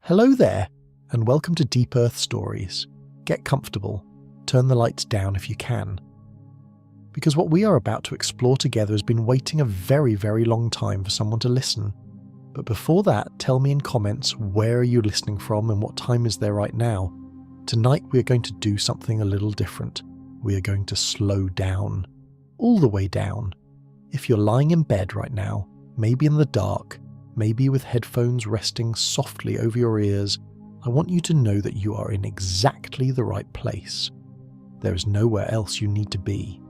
Hello there, and welcome to Deep Earth Stories. Get comfortable, turn the lights down if you can. Because what we are about to explore together has been waiting a very, very long time for someone to listen. But before that, tell me in comments where are you listening from and what time is there right now. Tonight we are going to do something a little different. We are going to slow down. All the way down. If you're lying in bed right now, maybe in the dark, maybe with headphones resting softly over your ears, I want you to know that you are in exactly the right place. There is nowhere else you need to be.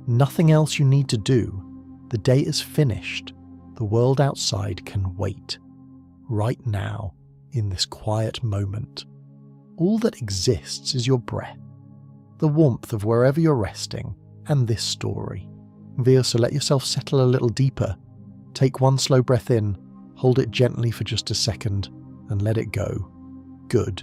Nothing else you need to do. The day is finished. The world outside can wait. Right now, in this quiet moment. All that exists is your breath, the warmth of wherever you're resting, and this story. So let yourself settle a little deeper. Take one slow breath in, hold it gently for just a second, and let it go. Good.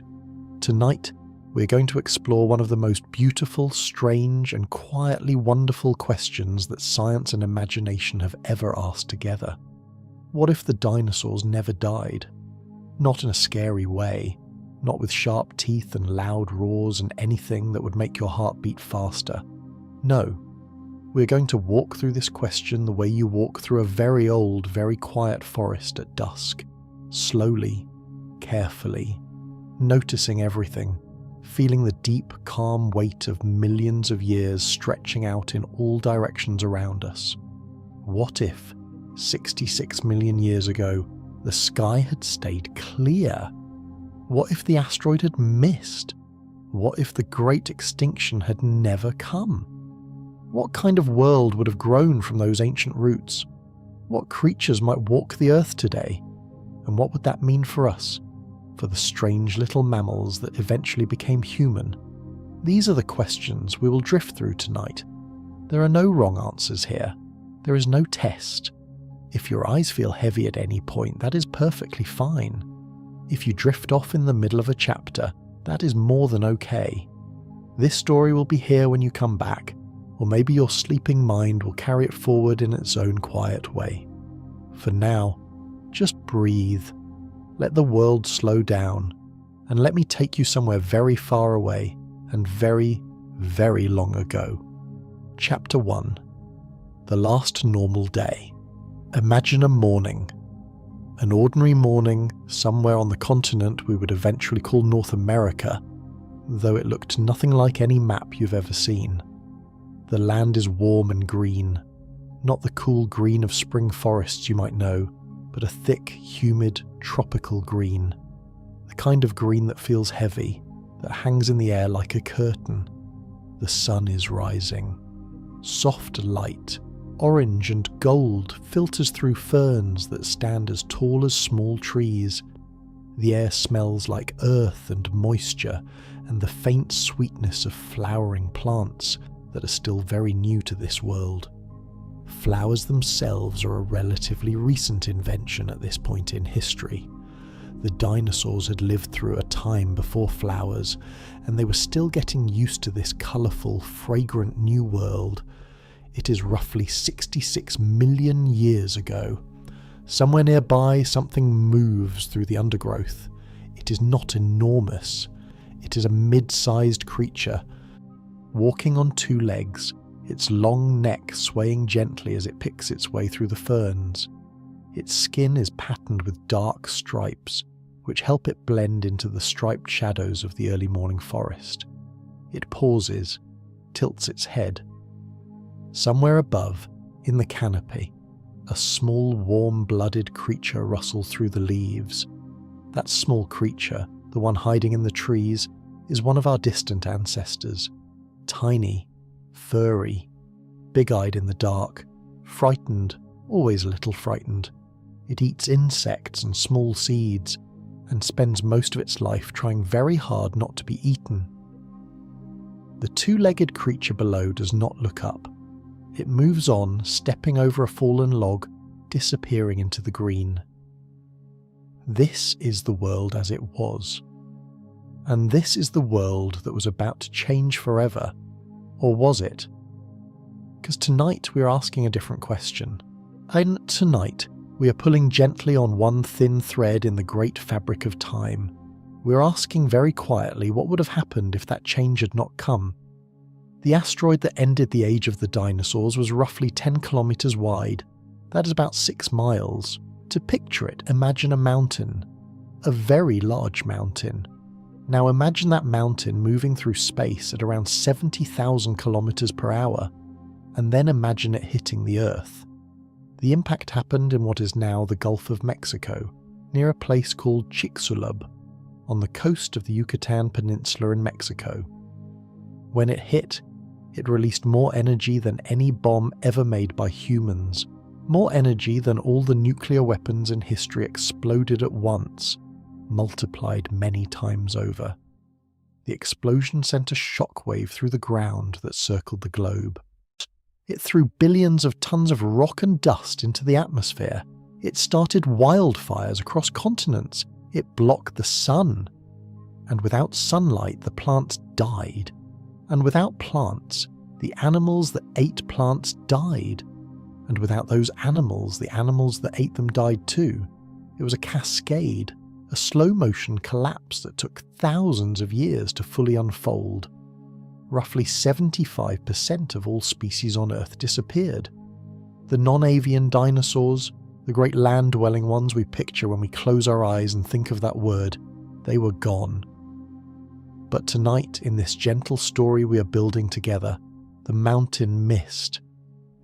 Tonight, we're going to explore one of the most beautiful, strange, and quietly wonderful questions that science and imagination have ever asked together. What if the dinosaurs never died? Not in a scary way, not with sharp teeth and loud roars and anything that would make your heart beat faster. No. We're going to walk through this question the way you walk through a very old, very quiet forest at dusk. Slowly, carefully, noticing everything, feeling the deep, calm weight of millions of years stretching out in all directions around us. What if, 66 million years ago, the sky had stayed clear? What if the asteroid had missed? What if the great extinction had never come? What kind of world would have grown from those ancient roots? What creatures might walk the earth today? And what would that mean for us? For the strange little mammals that eventually became human? These are the questions we will drift through tonight. There are no wrong answers here. There is no test. If your eyes feel heavy at any point, that is perfectly fine. If you drift off in the middle of a chapter, that is more than okay. This story will be here when you come back, or maybe your sleeping mind will carry it forward in its own quiet way. For now, just breathe, let the world slow down, and let me take you somewhere very far away and very, very long ago. Chapter 1. The Last Normal Day. Imagine a morning. An ordinary morning somewhere on the continent we would eventually call North America, though it looked nothing like any map you've ever seen. The land is warm and green, not the cool green of spring forests you might know, but a thick, humid, tropical green. The kind of green that feels heavy, that hangs in the air like a curtain. The sun is rising. Soft light, orange and gold, filters through ferns that stand as tall as small trees. The air smells like earth and moisture, and the faint sweetness of flowering plants that are still very new to this world. Flowers themselves are a relatively recent invention at this point in history. The dinosaurs had lived through a time before flowers, and they were still getting used to this colourful, fragrant new world. It is roughly 66 million years ago. Somewhere nearby, something moves through the undergrowth. It is not enormous. It is a mid-sized creature, walking on two legs, its long neck swaying gently as it picks its way through the ferns. Its skin is patterned with dark stripes, which help it blend into the striped shadows of the early morning forest. It pauses, tilts its head. Somewhere above, in the canopy, a small warm-blooded creature rustles through the leaves. That small creature, the one hiding in the trees, is one of our distant ancestors. Tiny, furry, big-eyed in the dark, frightened, always a little frightened. It eats insects and small seeds, and spends most of its life trying very hard not to be eaten. The two-legged creature below does not look up. It moves on, stepping over a fallen log, disappearing into the green. This is the world as it was. And this is the world that was about to change forever. Or was it? Because tonight we are asking a different question. And tonight we are pulling gently on one thin thread in the great fabric of time, We're asking very quietly what would have happened if that change had not come. The asteroid that ended the age of the dinosaurs was roughly 10 kilometers wide. That is about 6 miles. To picture it, imagine a mountain. A very large mountain. Now imagine that mountain moving through space at around 70,000 kilometers per hour, and then imagine it hitting the Earth. The impact happened in what is now the Gulf of Mexico, near a place called Chicxulub, on the coast of the Yucatan Peninsula in Mexico. When it hit, it released more energy than any bomb ever made by humans, more energy than all the nuclear weapons in history exploded at once, multiplied many times over. The explosion sent a shockwave through the ground that circled the globe. It threw billions of tons of rock and dust into the atmosphere. It started wildfires across continents. It blocked the sun. And without sunlight, the plants died. And without plants, the animals that ate plants died. And without those animals, the animals that ate them died too. It was a cascade, a slow-motion collapse that took thousands of years to fully unfold. Roughly 75% of all species on Earth disappeared. The non-avian dinosaurs, the great land-dwelling ones we picture when we close our eyes and think of that word, they were gone. But tonight, in this gentle story we are building together, the mountain missed.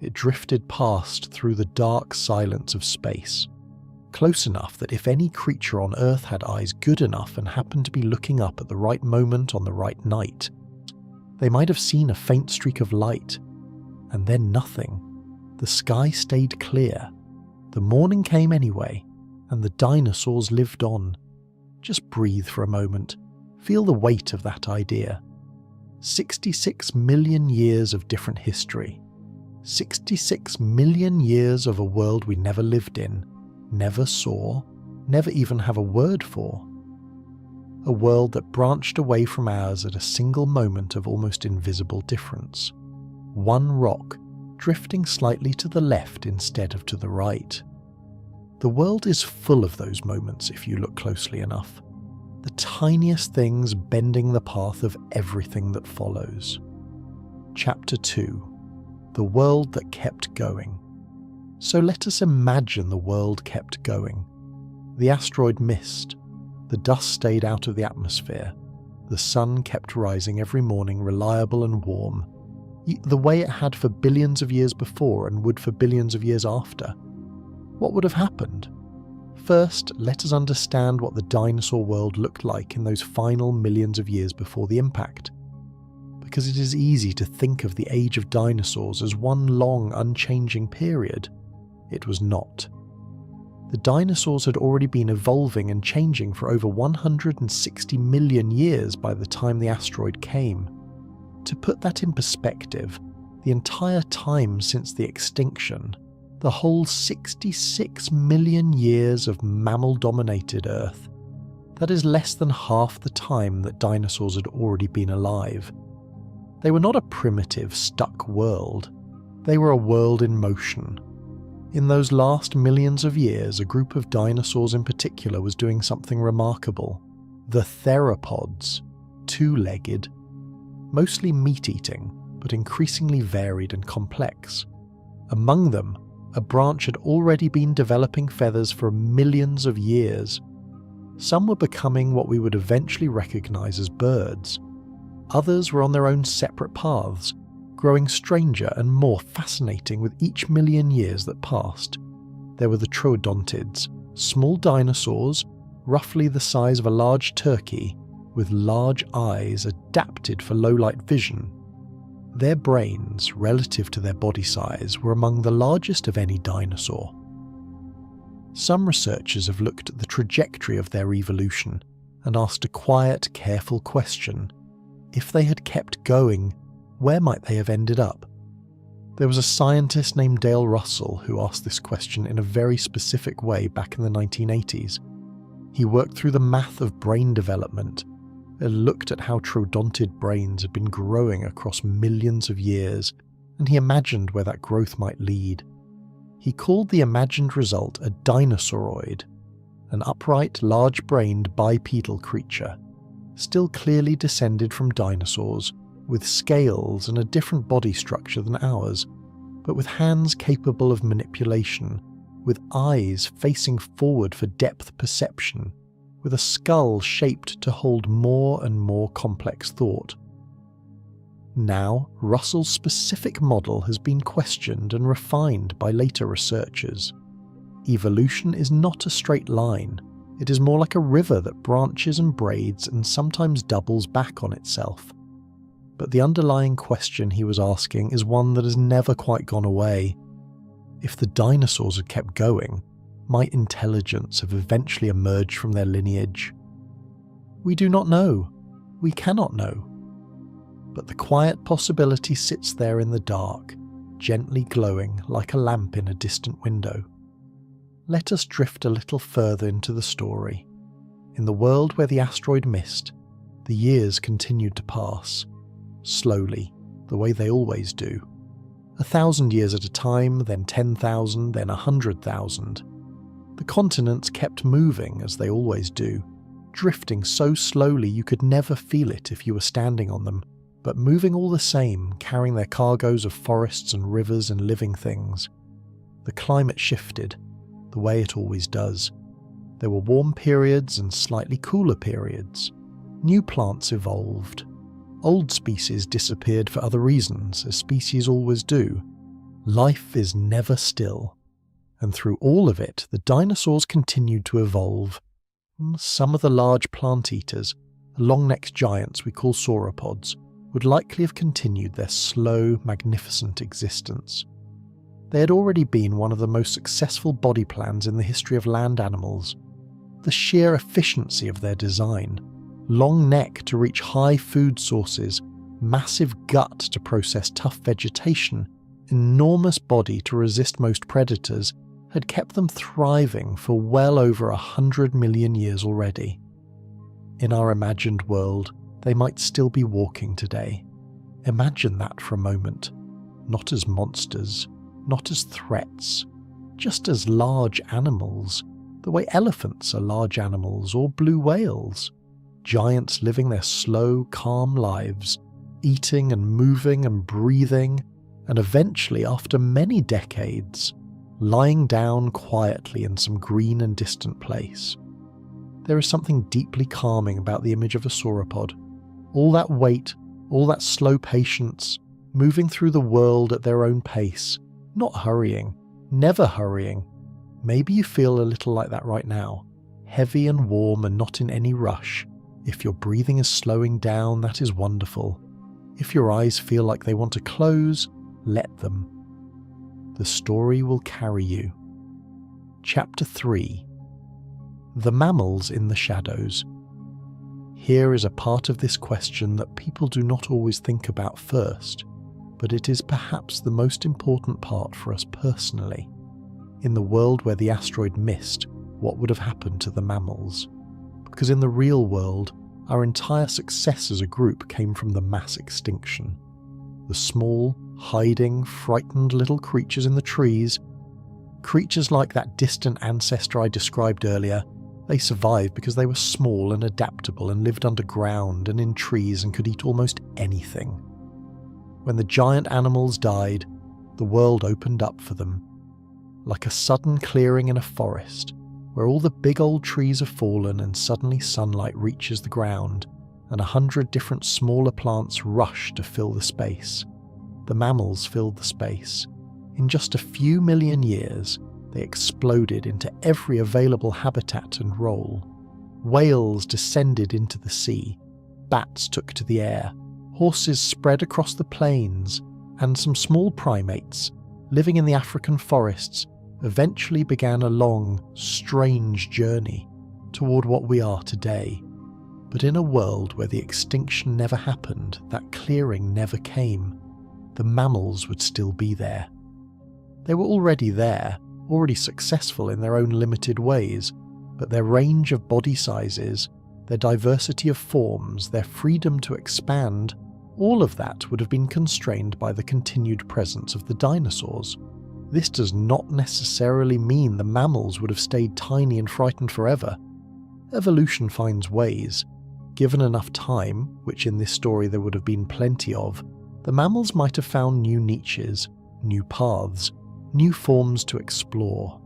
It drifted past through the dark silence of space, close enough that if any creature on Earth had eyes good enough and happened to be looking up at the right moment on the right night, they might have seen a faint streak of light, and then nothing. The sky stayed clear. The morning came anyway, and the dinosaurs lived on. Just breathe for a moment. Feel the weight of that idea. 66 million years of different history. 66 million years of a world we never lived in, never saw, never even have a word for. A world that branched away from ours at a single moment of almost invisible difference. One rock drifting slightly to the left instead of to the right. The world is full of those moments if you look closely enough. The tiniest things bending the path of everything that follows. Chapter 2. The world that kept going. So let us imagine the world kept going. The asteroid missed. The dust stayed out of the atmosphere. The sun kept rising every morning, reliable and warm, the way it had for billions of years before and would for billions of years after. What would have happened? First, let us understand what the dinosaur world looked like in those final millions of years before the impact. Because it is easy to think of the age of dinosaurs as one long, unchanging period. It was not. The dinosaurs had already been evolving and changing for over 160 million years by the time the asteroid came. To put that in perspective, the entire time since the extinction, the whole 66 million years of mammal-dominated Earth, that is less than half the time that dinosaurs had already been alive. They were not a primitive, stuck world. They were a world in motion. In those last millions of years, a group of dinosaurs in particular was doing something remarkable. The theropods, two-legged, mostly meat-eating, but increasingly varied and complex. Among them, a branch had already been developing feathers for millions of years. Some were becoming what we would eventually recognize as birds. Others were on their own separate paths, growing stranger and more fascinating with each million years that passed. There were the troodontids, small dinosaurs, roughly the size of a large turkey, with large eyes adapted for low-light vision. Their brains, relative to their body size, were among the largest of any dinosaur. Some researchers have looked at the trajectory of their evolution and asked a quiet, careful question. If they had kept going, where might they have ended up? There was a scientist named Dale Russell who asked this question in a very specific way back in the 1980s. He worked through the math of brain development and looked at how troodontid brains had been growing across millions of years, and he imagined where that growth might lead. He called the imagined result a dinosauroid. an upright, large-brained bipedal creature, still clearly descended from dinosaurs, with scales and a different body structure than ours, but with hands capable of manipulation, with eyes facing forward for depth perception, with a skull shaped to hold more and more complex thought. Now, Russell's specific model has been questioned and refined by later researchers. Evolution is not a straight line. It is more like a river that branches and braids and sometimes doubles back on itself. But the underlying question he was asking is one that has never quite gone away. If the dinosaurs had kept going, might intelligence have eventually emerged from their lineage? We do not know. We cannot know. But the quiet possibility sits there in the dark, gently glowing like a lamp in a distant window. Let us drift a little further into the story. In the world where the asteroid missed, the years continued to pass, slowly, the way they always do. 1,000 years at a time, then 10,000, then 100,000. The continents kept moving as they always do, drifting so slowly you could never feel it if you were standing on them, but moving all the same, carrying their cargoes of forests and rivers and living things. The climate shifted, the way it always does. There were warm periods and slightly cooler periods. New plants evolved. Old species disappeared for other reasons, as species always do. Life is never still. And through all of it, the dinosaurs continued to evolve. Some of the large plant-eaters, the long-necked giants we call sauropods, would likely have continued their slow, magnificent existence. They had already been one of the most successful body plans in the history of land animals. The sheer efficiency of their design, long neck to reach high food sources, massive gut to process tough vegetation, enormous body to resist most predators, had kept them thriving for well over 100 million years already. In our imagined world, they might still be walking today. Imagine that for a moment. Not as monsters, not as threats, just as large animals, the way elephants are large animals or blue whales. Giants living their slow, calm lives, eating and moving and breathing, and eventually, after many decades, lying down quietly in some green and distant place. There is something deeply calming about the image of a sauropod. All that weight, all that slow patience, moving through the world at their own pace, not hurrying, never hurrying. Maybe you feel a little like that right now, heavy and warm and not in any rush. If your breathing is slowing down, that is wonderful. If your eyes feel like they want to close, let them. The story will carry you. Chapter 3. The Mammals in the Shadows. Here is a part of this question that people do not always think about first, but it is perhaps the most important part for us personally. In the world where the asteroid missed, what would have happened to the mammals? Because in the real world, our entire success as a group came from the mass extinction. The small, hiding, frightened little creatures in the trees, creatures like that distant ancestor I described earlier, they survived because they were small and adaptable and lived underground and in trees and could eat almost anything. When the giant animals died, the world opened up for them. Like a sudden clearing in a forest, where all the big old trees have fallen and suddenly sunlight reaches the ground, and 100 different smaller plants rush to fill the space. The mammals filled the space. In just a few million years, they exploded into every available habitat and role. Whales descended into the sea, bats took to the air, horses spread across the plains, and some small primates, living in the African forests, eventually began a long, strange journey toward what we are today. But in a world where the extinction never happened, that clearing never came, the mammals would still be there. They were already there, already successful in their own limited ways, but their range of body sizes, their diversity of forms, their freedom to expand, all of that would have been constrained by the continued presence of the dinosaurs. This does not necessarily mean the mammals would have stayed tiny and frightened forever. Evolution finds ways. Given enough time, which in this story there would have been plenty of, the mammals might have found new niches, new paths, new forms to explore.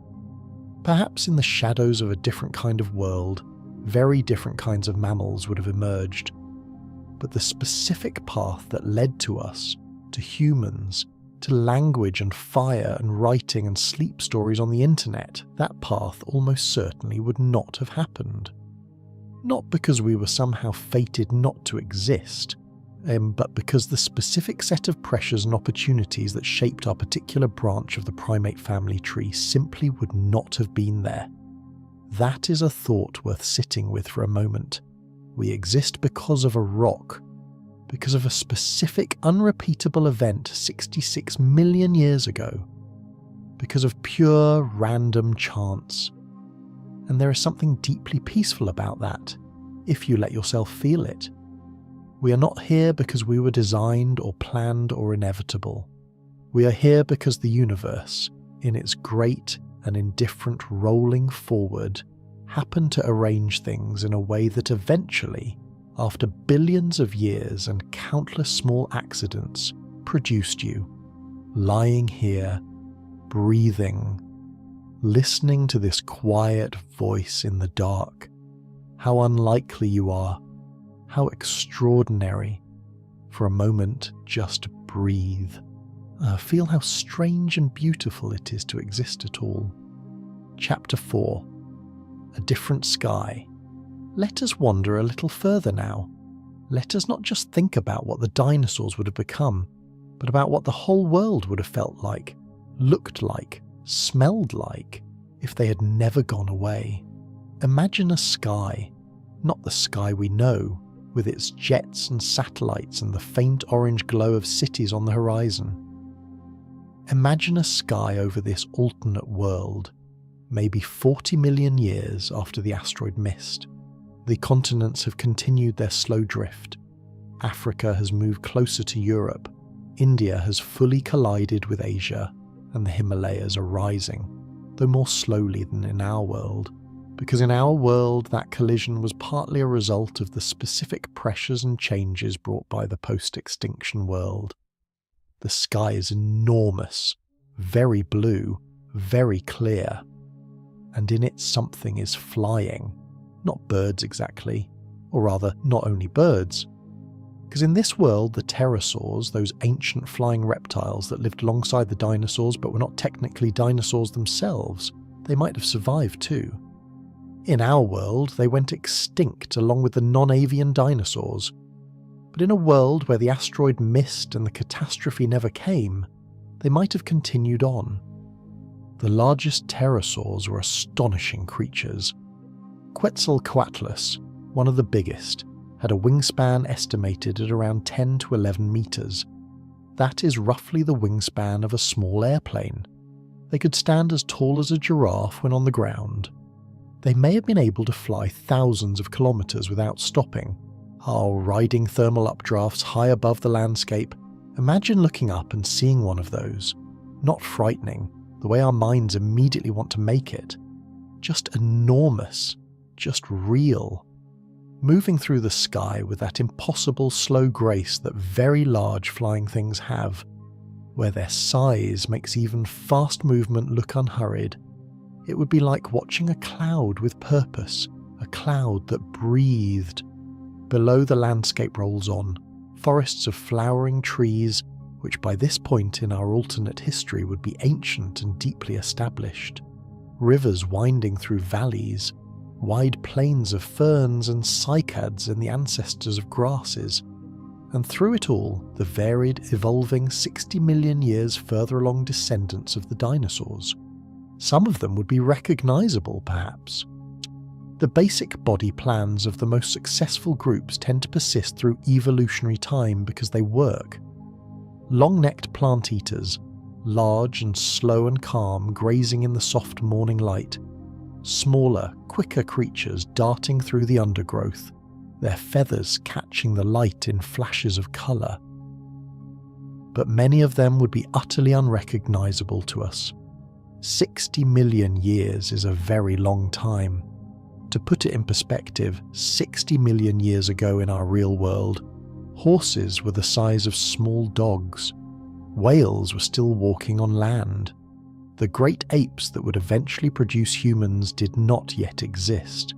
Perhaps in the shadows of a different kind of world, very different kinds of mammals would have emerged. But the specific path that led to us, to humans, to language and fire and writing and sleep stories on the internet, that path almost certainly would not have happened. Not because we were somehow fated not to exist, but because the specific set of pressures and opportunities that shaped our particular branch of the primate family tree simply would not have been there. That is a thought worth sitting with for a moment. We exist because of a rock, because of a specific unrepeatable event 66 million years ago, because of pure random chance. And there is something deeply peaceful about that, if you let yourself feel it. We are not here because we were designed or planned or inevitable. We are here because the universe, in its great and indifferent rolling forward, happened to arrange things in a way that eventually, after billions of years and countless small accidents, produced you, lying here, breathing, listening to this quiet voice in the dark. How unlikely you are, how extraordinary. For a moment, just breathe. Feel how strange and beautiful it is to exist at all. Chapter 4. A different sky. Let us wander a little further now. Let us not just think about what the dinosaurs would have become, but about what the whole world would have felt like, looked like, smelled like, if they had never gone away. Imagine a sky, not the sky we know, with its jets and satellites and the faint orange glow of cities on the horizon. Imagine a sky over this alternate world, maybe 40 million years after the asteroid missed. The continents have continued their slow drift. Africa has moved closer to Europe. India has fully collided with Asia, and the Himalayas are rising, though more slowly than in our world, because in our world that collision was partly a result of the specific pressures and changes brought by the post-extinction world. The sky is enormous, very blue, very clear, and in it something is flying. Not birds exactly, or rather, not only birds. Because in this world, the pterosaurs, those ancient flying reptiles that lived alongside the dinosaurs but were not technically dinosaurs themselves, they might have survived too. In our world, they went extinct along with the non-avian dinosaurs. But in a world where the asteroid missed and the catastrophe never came, they might have continued on. The largest pterosaurs were astonishing creatures. Quetzalcoatlus, one of the biggest, had a wingspan estimated at around 10 to 11 meters. That is roughly the wingspan of a small airplane. They could stand as tall as a giraffe when on the ground. They may have been able to fly thousands of kilometers without stopping. Riding thermal updrafts high above the landscape. Imagine looking up and seeing one of those. Not frightening, the way our minds immediately want to make it. Just enormous. Just real. Moving through the sky with that impossible slow grace that very large flying things have, where their size makes even fast movement look unhurried. It would be like watching a cloud with purpose, a cloud that breathed. Below the landscape rolls on, forests of flowering trees, which by this point in our alternate history would be ancient and deeply established. Rivers winding through valleys, wide plains of ferns and cycads and the ancestors of grasses, and through it all the varied, evolving 60 million years further along descendants of the dinosaurs. Some of them would be recognizable, perhaps. The basic body plans of the most successful groups tend to persist through evolutionary time because they work. Long-necked plant-eaters, large and slow and calm, grazing in the soft morning light. Smaller, quicker creatures darting through the undergrowth, their feathers catching the light in flashes of colour. but many of them would be utterly unrecognizable to us. 60 million years is a very long time. To put it in perspective, 60 million years ago in our real world, horses were the size of small dogs. Whales were still walking on land. The great apes that would eventually produce humans did not yet exist.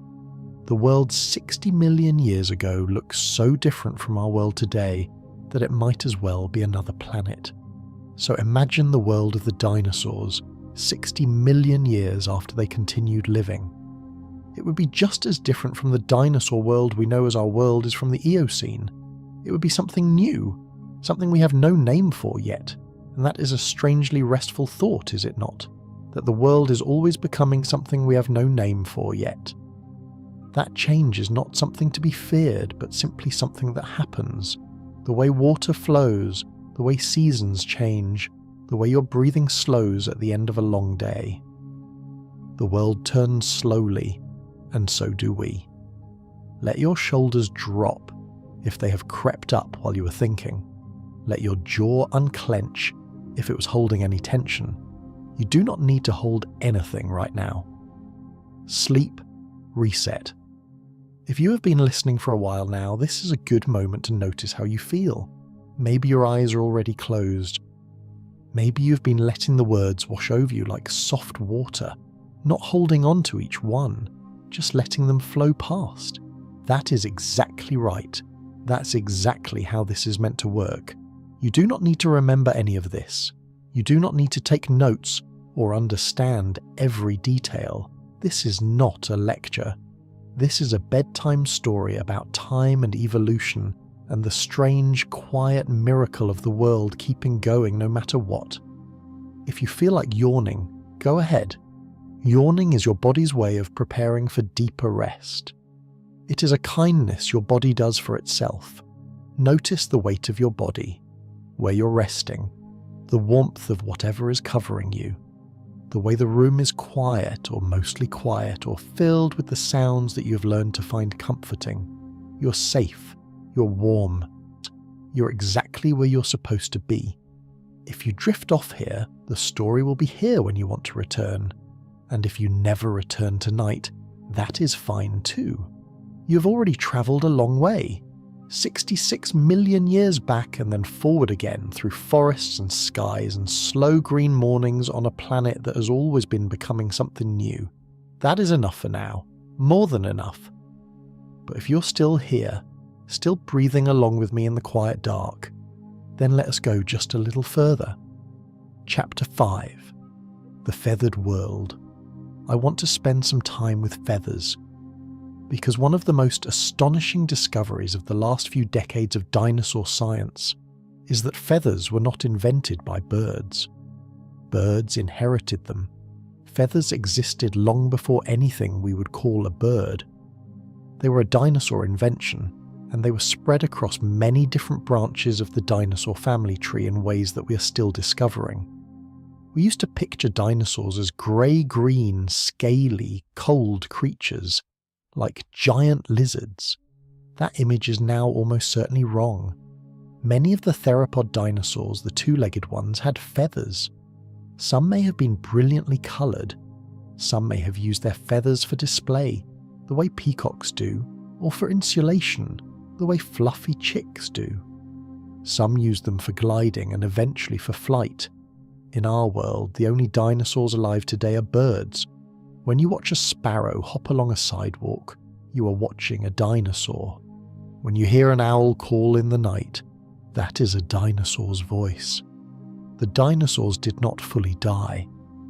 The world 60 million years ago looks so different from our world today that it might as well be another planet. So imagine the world of the dinosaurs 60 million years after they continued living. It would be just as different from the dinosaur world we know as our world is from the Eocene. It would be something new, something we have no name for yet, and that is a strangely restful thought, is it not? That the world is always becoming something we have no name for yet. That change is not something to be feared, but simply something that happens. The way water flows, the way seasons change, the way your breathing slows at the end of a long day. The world turns slowly, and so do we. Let your shoulders drop if they have crept up while you were thinking. Let your jaw unclench if it was holding any tension. You do not need to hold anything right now. Sleep, reset. If you have been listening for a while now, this is a good moment to notice how you feel. Maybe your eyes are already closed. Maybe you've been letting the words wash over you like soft water, not holding on to each one, just letting them flow past. That is exactly right. That's exactly how this is meant to work. You do not need to remember any of this. You do not need to take notes or understand every detail. This is not a lecture. This is a bedtime story about time and evolution and the strange, quiet miracle of the world keeping going no matter what. If you feel like yawning, go ahead. Yawning is your body's way of preparing for deeper rest. It is a kindness your body does for itself. Notice the weight of your body, where you're resting, the warmth of whatever is covering you, the way the room is quiet or mostly quiet or filled with the sounds that you have learned to find comforting. You're safe, you're warm, you're exactly where you're supposed to be. If you drift off here, the story will be here when you want to return. And if you never return tonight, that is fine too. You've already travelled a long way, 66 million years back and then forward again through forests and skies and slow green mornings on a planet that has always been becoming something new. That is enough for now, more than enough. But if you're still here, still breathing along with me in the quiet dark, then let us go just a little further. Chapter 5. The Feathered World. I want to spend some time with feathers, because one of the most astonishing discoveries of the last few decades of dinosaur science is that feathers were not invented by birds. Birds inherited them. Feathers existed long before anything we would call a bird. They were a dinosaur invention, and they were spread across many different branches of the dinosaur family tree in ways that we are still discovering. We used to picture dinosaurs as grey-green, scaly, cold creatures, like giant lizards. That image is now almost certainly wrong. Many of the theropod dinosaurs, the two-legged ones, had feathers. Some may have been brilliantly coloured. Some may have used their feathers for display, the way peacocks do, or for insulation, the way fluffy chicks do. Some used them for gliding and eventually for flight. In our world, the only dinosaurs alive today are birds. When you watch a sparrow hop along a sidewalk, you are watching a dinosaur. When you hear an owl call in the night, that is a dinosaur's voice. The dinosaurs did not fully die.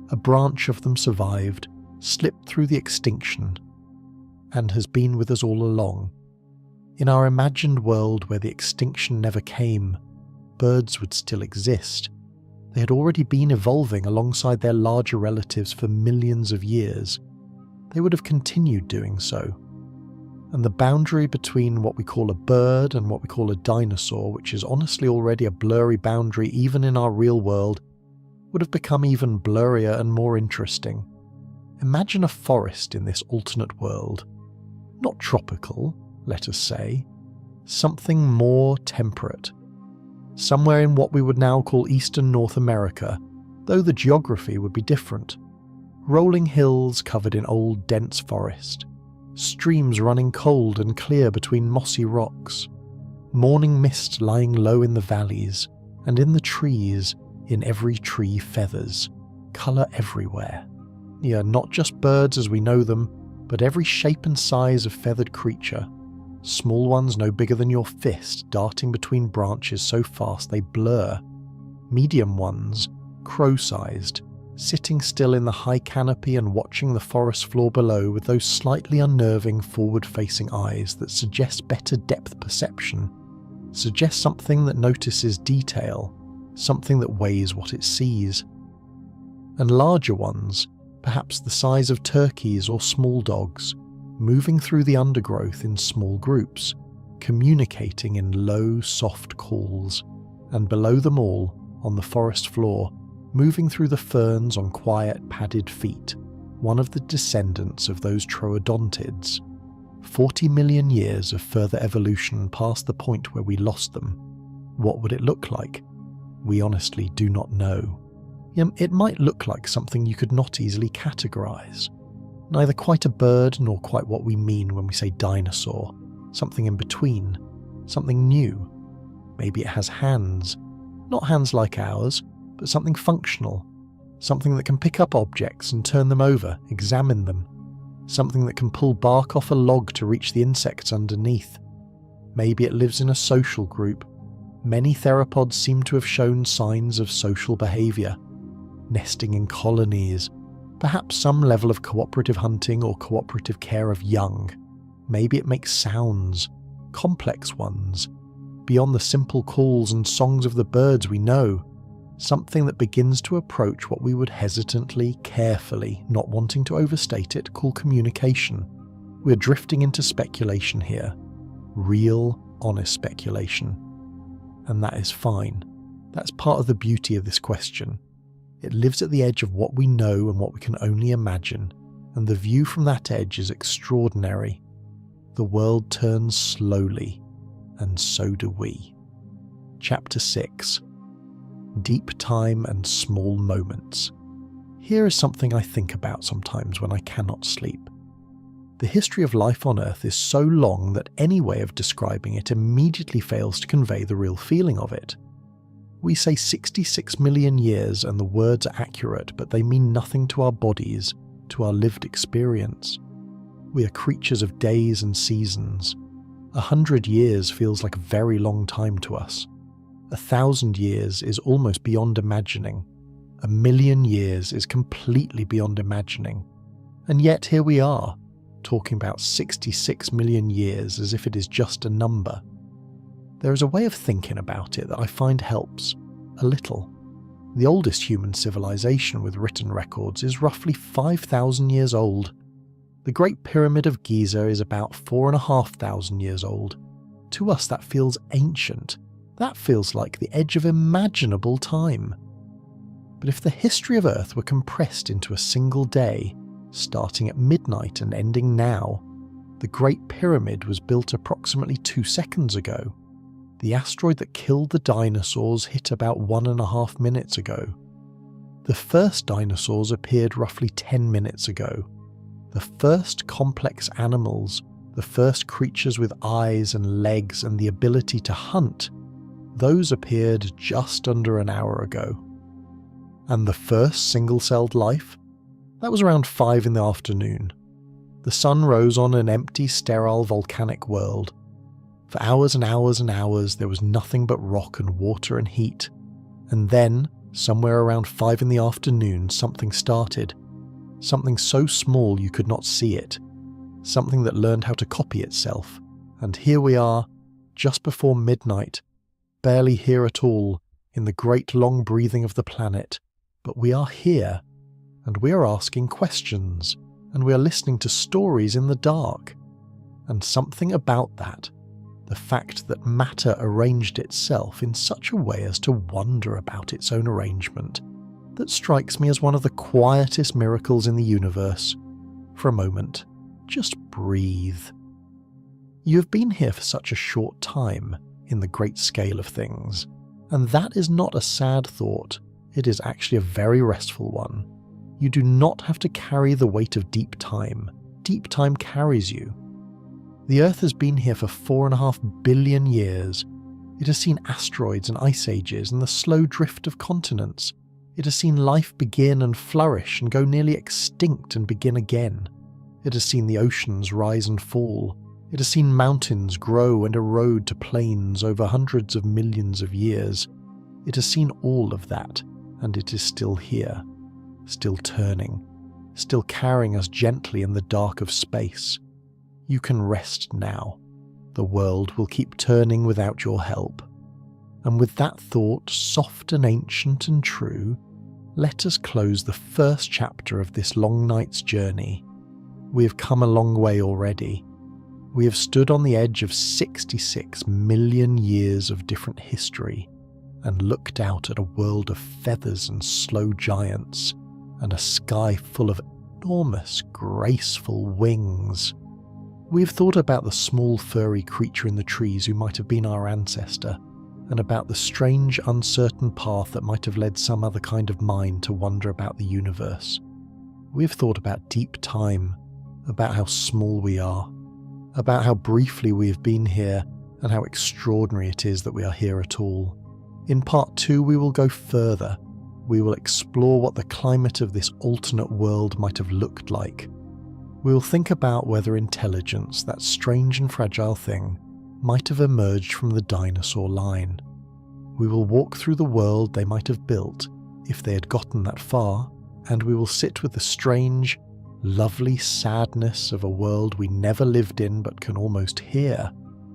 A branch of them survived, slipped through the extinction, and has been with us all along. In our imagined world where the extinction never came, birds would still exist. They had already been evolving alongside their larger relatives for millions of years. They would have continued doing so. And the boundary between what we call a bird and what we call a dinosaur, which is honestly already a blurry boundary even in our real world, would have become even blurrier and more interesting. Imagine a forest in this alternate world. Not tropical, let us say. Something more temperate. somewhere in what we would now call Eastern North America, though the geography would be different. Rolling hills covered in old, dense forest, streams running cold and clear between mossy rocks, morning mist lying low in the valleys, and in the trees, in every tree feathers, colour everywhere. Yeah, not just birds as we know them, but every shape and size of feathered creature. Small ones no bigger than your fist darting between branches so fast they blur. Medium ones, crow-sized, sitting still in the high canopy and watching the forest floor below with those slightly unnerving forward-facing eyes that suggest better depth perception, suggest something that notices detail, something that weighs what it sees. And larger ones, perhaps the size of turkeys or small dogs, moving through the undergrowth in small groups, communicating in low, soft calls, and below them all, on the forest floor, moving through the ferns on quiet, padded feet, one of the descendants of those troodontids. 40 million years of further evolution past the point where we lost them. What would it look like? We honestly do not know. It might look like something you could not easily categorize. Neither quite a bird nor quite what we mean when we say dinosaur. Something in between. Something new. Maybe it has hands. Not hands like ours, but something functional. Something that can pick up objects and turn them over, examine them. Something that can pull bark off a log to reach the insects underneath. Maybe it lives in a social group. Many theropods seem to have shown signs of social behaviour. Nesting in colonies. Perhaps some level of cooperative hunting or cooperative care of young. Maybe it makes sounds. Complex ones. Beyond the simple calls and songs of the birds we know. Something that begins to approach what we would hesitantly, carefully, not wanting to overstate it, call communication. We're drifting into speculation here. Real, honest speculation. And that is fine. That's part of the beauty of this question. It lives at the edge of what we know and what we can only imagine, and the view from that edge is extraordinary. The world turns slowly, and so do we. Chapter 6. Deep time and small moments. Here is something I think about sometimes when I cannot sleep. The history of life on Earth is so long that any way of describing it immediately fails to convey the real feeling of it. We say 66 million years and the words are accurate, but they mean nothing to our bodies, to our lived experience. We are creatures of days and seasons. 100 years feels like a very long time to us. 1,000 years is almost beyond imagining. 1,000,000 years is completely beyond imagining. And yet here we are, talking about 66 million years as if it is just a number. There is a way of thinking about it that I find helps, a little. The oldest human civilization with written records is roughly 5,000 years old. The Great Pyramid of Giza is about 4,500 years old. To us that feels ancient. That feels like the edge of imaginable time. But if the history of Earth were compressed into a single day, starting at midnight and ending now, the Great Pyramid was built approximately 2 seconds ago. The asteroid that killed the dinosaurs hit about 1.5 minutes ago. The first dinosaurs appeared roughly 10 minutes ago. The first complex animals, the first creatures with eyes and legs and the ability to hunt, those appeared just under an hour ago. And the first single-celled life? That was around 5 in the afternoon. The sun rose on an empty, sterile volcanic world. For hours and hours and hours there was nothing but rock and water and heat. And then, somewhere around 5 in the afternoon, something started. Something so small you could not see it. Something that learned how to copy itself. And here we are, just before midnight, barely here at all, in the great long breathing of the planet. But we are here, and we are asking questions, and we are listening to stories in the dark. And something about that, the fact that matter arranged itself in such a way as to wonder about its own arrangement, that strikes me as one of the quietest miracles in the universe. For a moment, just breathe. You have been here for such a short time, in the great scale of things, And that is not a sad thought, it is actually a very restful one. You do not have to carry the weight of deep time. Deep time carries you. The Earth has been here for 4.5 billion years. It has seen asteroids and ice ages and the slow drift of continents. It has seen life begin and flourish and go nearly extinct and begin again. It has seen the oceans rise and fall. It has seen mountains grow and erode to plains over hundreds of millions of years. It has seen all of that, and it is still here, still turning, still carrying us gently in the dark of space. You can rest now. The world will keep turning without your help. And with that thought, soft and ancient and true, let us close the first chapter of this long night's journey. We have come a long way already. We have stood on the edge of 66 million years of different history and looked out at a world of feathers and slow giants and a sky full of enormous, graceful wings. We have thought about the small furry creature in the trees who might have been our ancestor, and about the strange, uncertain path that might have led some other kind of mind to wonder about the universe. We have thought about deep time, about how small we are, about how briefly we have been here, and how extraordinary it is that we are here at all. In part 2 we will go further. We will explore what the climate of this alternate world might have looked like. We will think about whether intelligence, that strange and fragile thing, might have emerged from the dinosaur line. We will walk through the world they might have built, if they had gotten that far, and we will sit with the strange, lovely sadness of a world we never lived in but can almost hear,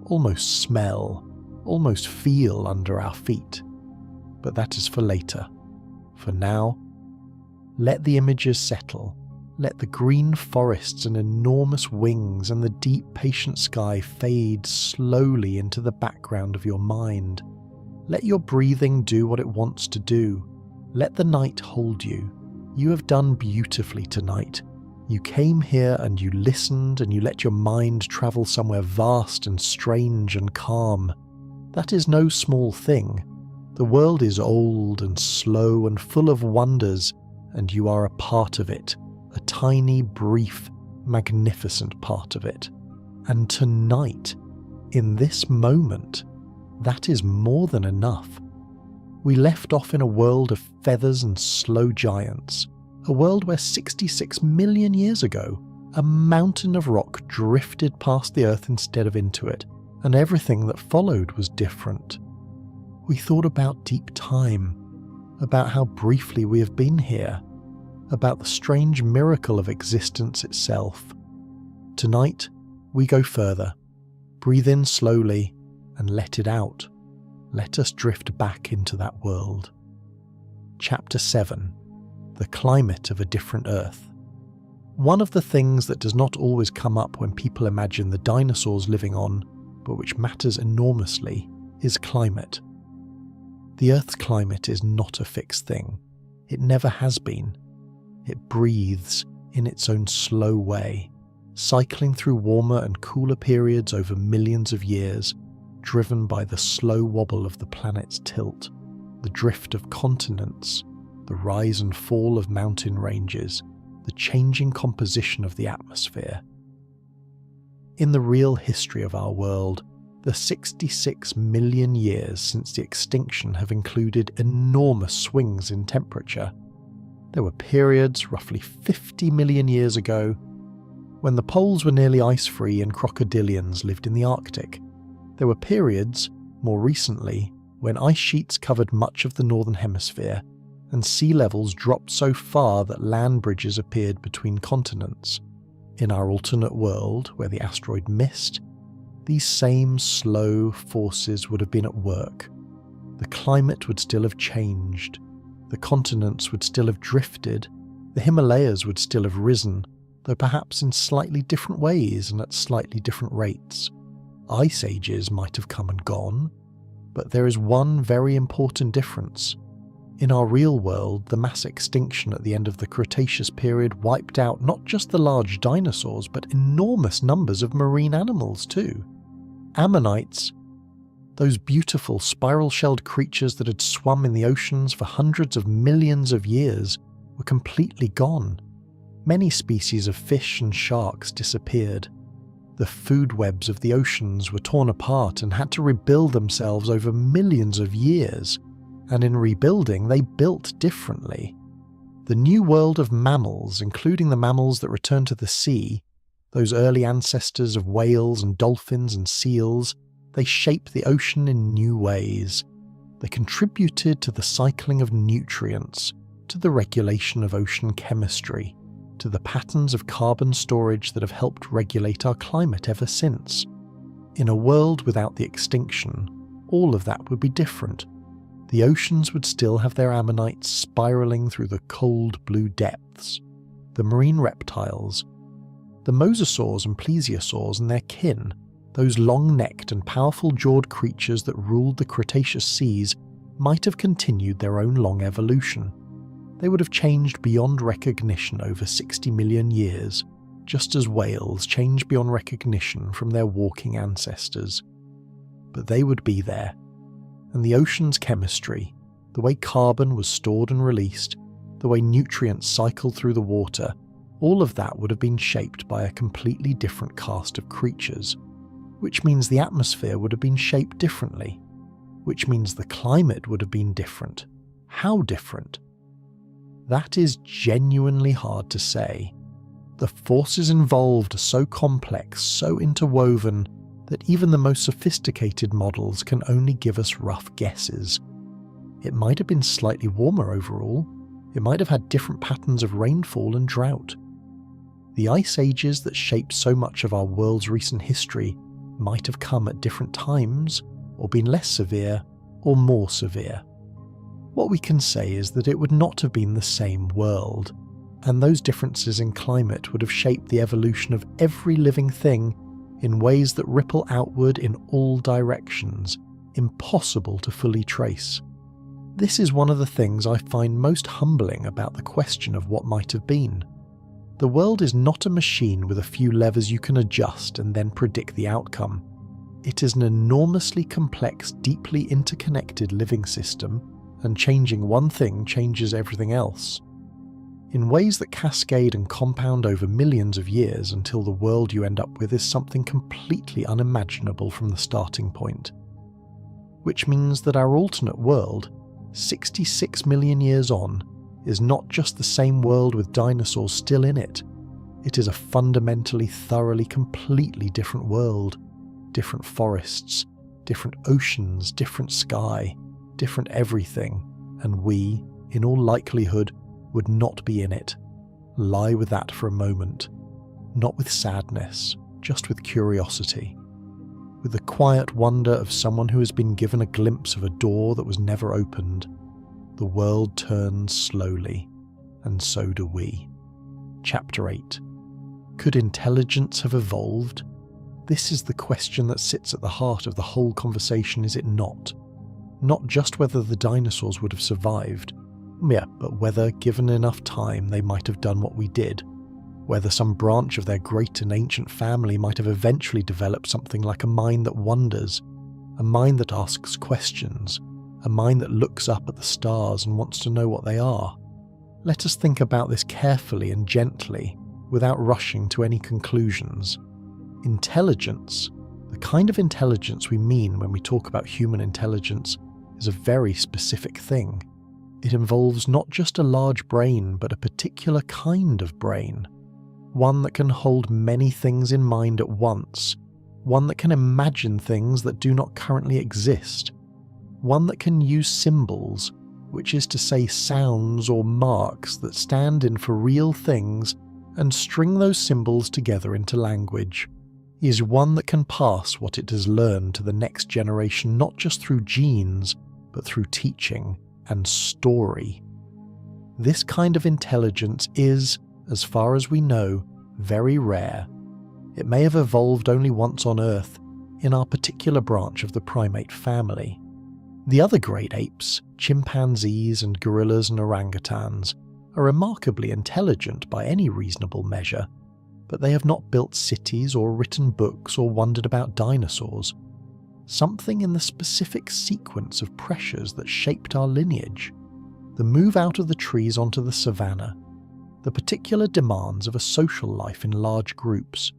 almost smell, almost feel under our feet. But that is for later. For now, let the images settle. Let the green forests and enormous wings and the deep, patient sky fade slowly into the background of your mind. Let your breathing do what it wants to do. Let the night hold you. You have done beautifully tonight. You came here and you listened and you let your mind travel somewhere vast and strange and calm. That is no small thing. The world is old and slow and full of wonders, and you are a part of it. A tiny, brief, magnificent part of it. And tonight, in this moment, that is more than enough. We left off in a world of feathers and slow giants, a world where 66 million years ago, a mountain of rock drifted past the Earth instead of into it, and everything that followed was different. We thought about deep time, about how briefly we have been here, about the strange miracle of existence itself. Tonight, we go further. Breathe in slowly and let it out. Let us drift back into that world. Chapter 7. The Climate of a Different Earth. One of the things that does not always come up when people imagine the dinosaurs living on, but which matters enormously, is climate. The Earth's climate is not a fixed thing. It never has been. It breathes in its own slow way, cycling through warmer and cooler periods over millions of years, driven by the slow wobble of the planet's tilt, the drift of continents, the rise and fall of mountain ranges, the changing composition of the atmosphere. In the real history of our world, the 66 million years since the extinction have included enormous swings in temperature. There were periods, roughly 50 million years ago, when the poles were nearly ice-free and crocodilians lived in the Arctic. There were periods, more recently, when ice sheets covered much of the northern hemisphere and sea levels dropped so far that land bridges appeared between continents. In our alternate world, where the asteroid missed, these same slow forces would have been at work. The climate would still have changed. The continents would still have drifted, the Himalayas would still have risen, though perhaps in slightly different ways and at slightly different rates. Ice ages might have come and gone, but there is one very important difference. In our real world, the mass extinction at the end of the Cretaceous period wiped out not just the large dinosaurs, but enormous numbers of marine animals too. Ammonites, Those beautiful spiral-shelled creatures that had swum in the oceans for hundreds of millions of years were completely gone. Many species of fish and sharks disappeared. The food webs of the oceans were torn apart and had to rebuild themselves over millions of years, and in rebuilding they built differently. The new world of mammals, including the mammals that returned to the sea, those early ancestors of whales and dolphins and seals, they shaped the ocean in new ways. They contributed to the cycling of nutrients, to the regulation of ocean chemistry, to the patterns of carbon storage that have helped regulate our climate ever since. In a world without the extinction, all of that would be different. The oceans would still have their ammonites spiraling through the cold blue depths, the marine reptiles, the mosasaurs and plesiosaurs and their kin, those long-necked and powerful-jawed creatures that ruled the Cretaceous seas, might have continued their own long evolution. They would have changed beyond recognition over 60 million years, just as whales changed beyond recognition from their walking ancestors. But they would be there, and the ocean's chemistry, the way carbon was stored and released, the way nutrients cycled through the water, all of that would have been shaped by a completely different cast of creatures, which means the atmosphere would have been shaped differently, which means the climate would have been different. How different? That is genuinely hard to say. The forces involved are so complex, so interwoven, that even the most sophisticated models can only give us rough guesses. It might have been slightly warmer overall. It might have had different patterns of rainfall and drought. The ice ages that shaped so much of our world's recent history might have come at different times, or been less severe, or more severe. What we can say is that it would not have been the same world, and those differences in climate would have shaped the evolution of every living thing in ways that ripple outward in all directions, impossible to fully trace. This is one of the things I find most humbling about the question of what might have been. The world is not a machine with a few levers you can adjust and then predict the outcome. It is an enormously complex, deeply interconnected living system, and changing one thing changes everything else, in ways that cascade and compound over millions of years until the world you end up with is something completely unimaginable from the starting point. Which means that our alternate world, 66 million years on, is not just the same world with dinosaurs still in it. It is a fundamentally, thoroughly, completely different world. Different forests, different oceans, different sky, different everything, and we, in all likelihood, would not be in it. Lie with that for a moment. Not with sadness, just with curiosity. With the quiet wonder of someone who has been given a glimpse of a door that was never opened. The world turns slowly, and so do we. Chapter 8. Could intelligence have evolved? This is the question that sits at the heart of the whole conversation, is it not? Not just whether the dinosaurs would have survived, but whether, given enough time, they might have done what we did. Whether some branch of their great and ancient family might have eventually developed something like a mind that wonders, a mind that asks questions, a mind that looks up at the stars and wants to know what they are. Let us think about this carefully and gently, without rushing to any conclusions. Intelligence, the kind of intelligence we mean when we talk about human intelligence, is a very specific thing. It involves not just a large brain, but a particular kind of brain. One that can hold many things in mind at once. One that can imagine things that do not currently exist. One that can use symbols, which is to say sounds or marks that stand in for real things, and string those symbols together into language. Is one that can pass what it has learned to the next generation not just through genes, but through teaching and story. This kind of intelligence is, as far as we know, very rare. It may have evolved only once on Earth, in our particular branch of the primate family. The other great apes, chimpanzees and gorillas and orangutans, are remarkably intelligent by any reasonable measure, but they have not built cities or written books or wondered about dinosaurs. something in the specific sequence of pressures that shaped our lineage, the move out of the trees onto the savannah, the particular demands of a social life in large groups,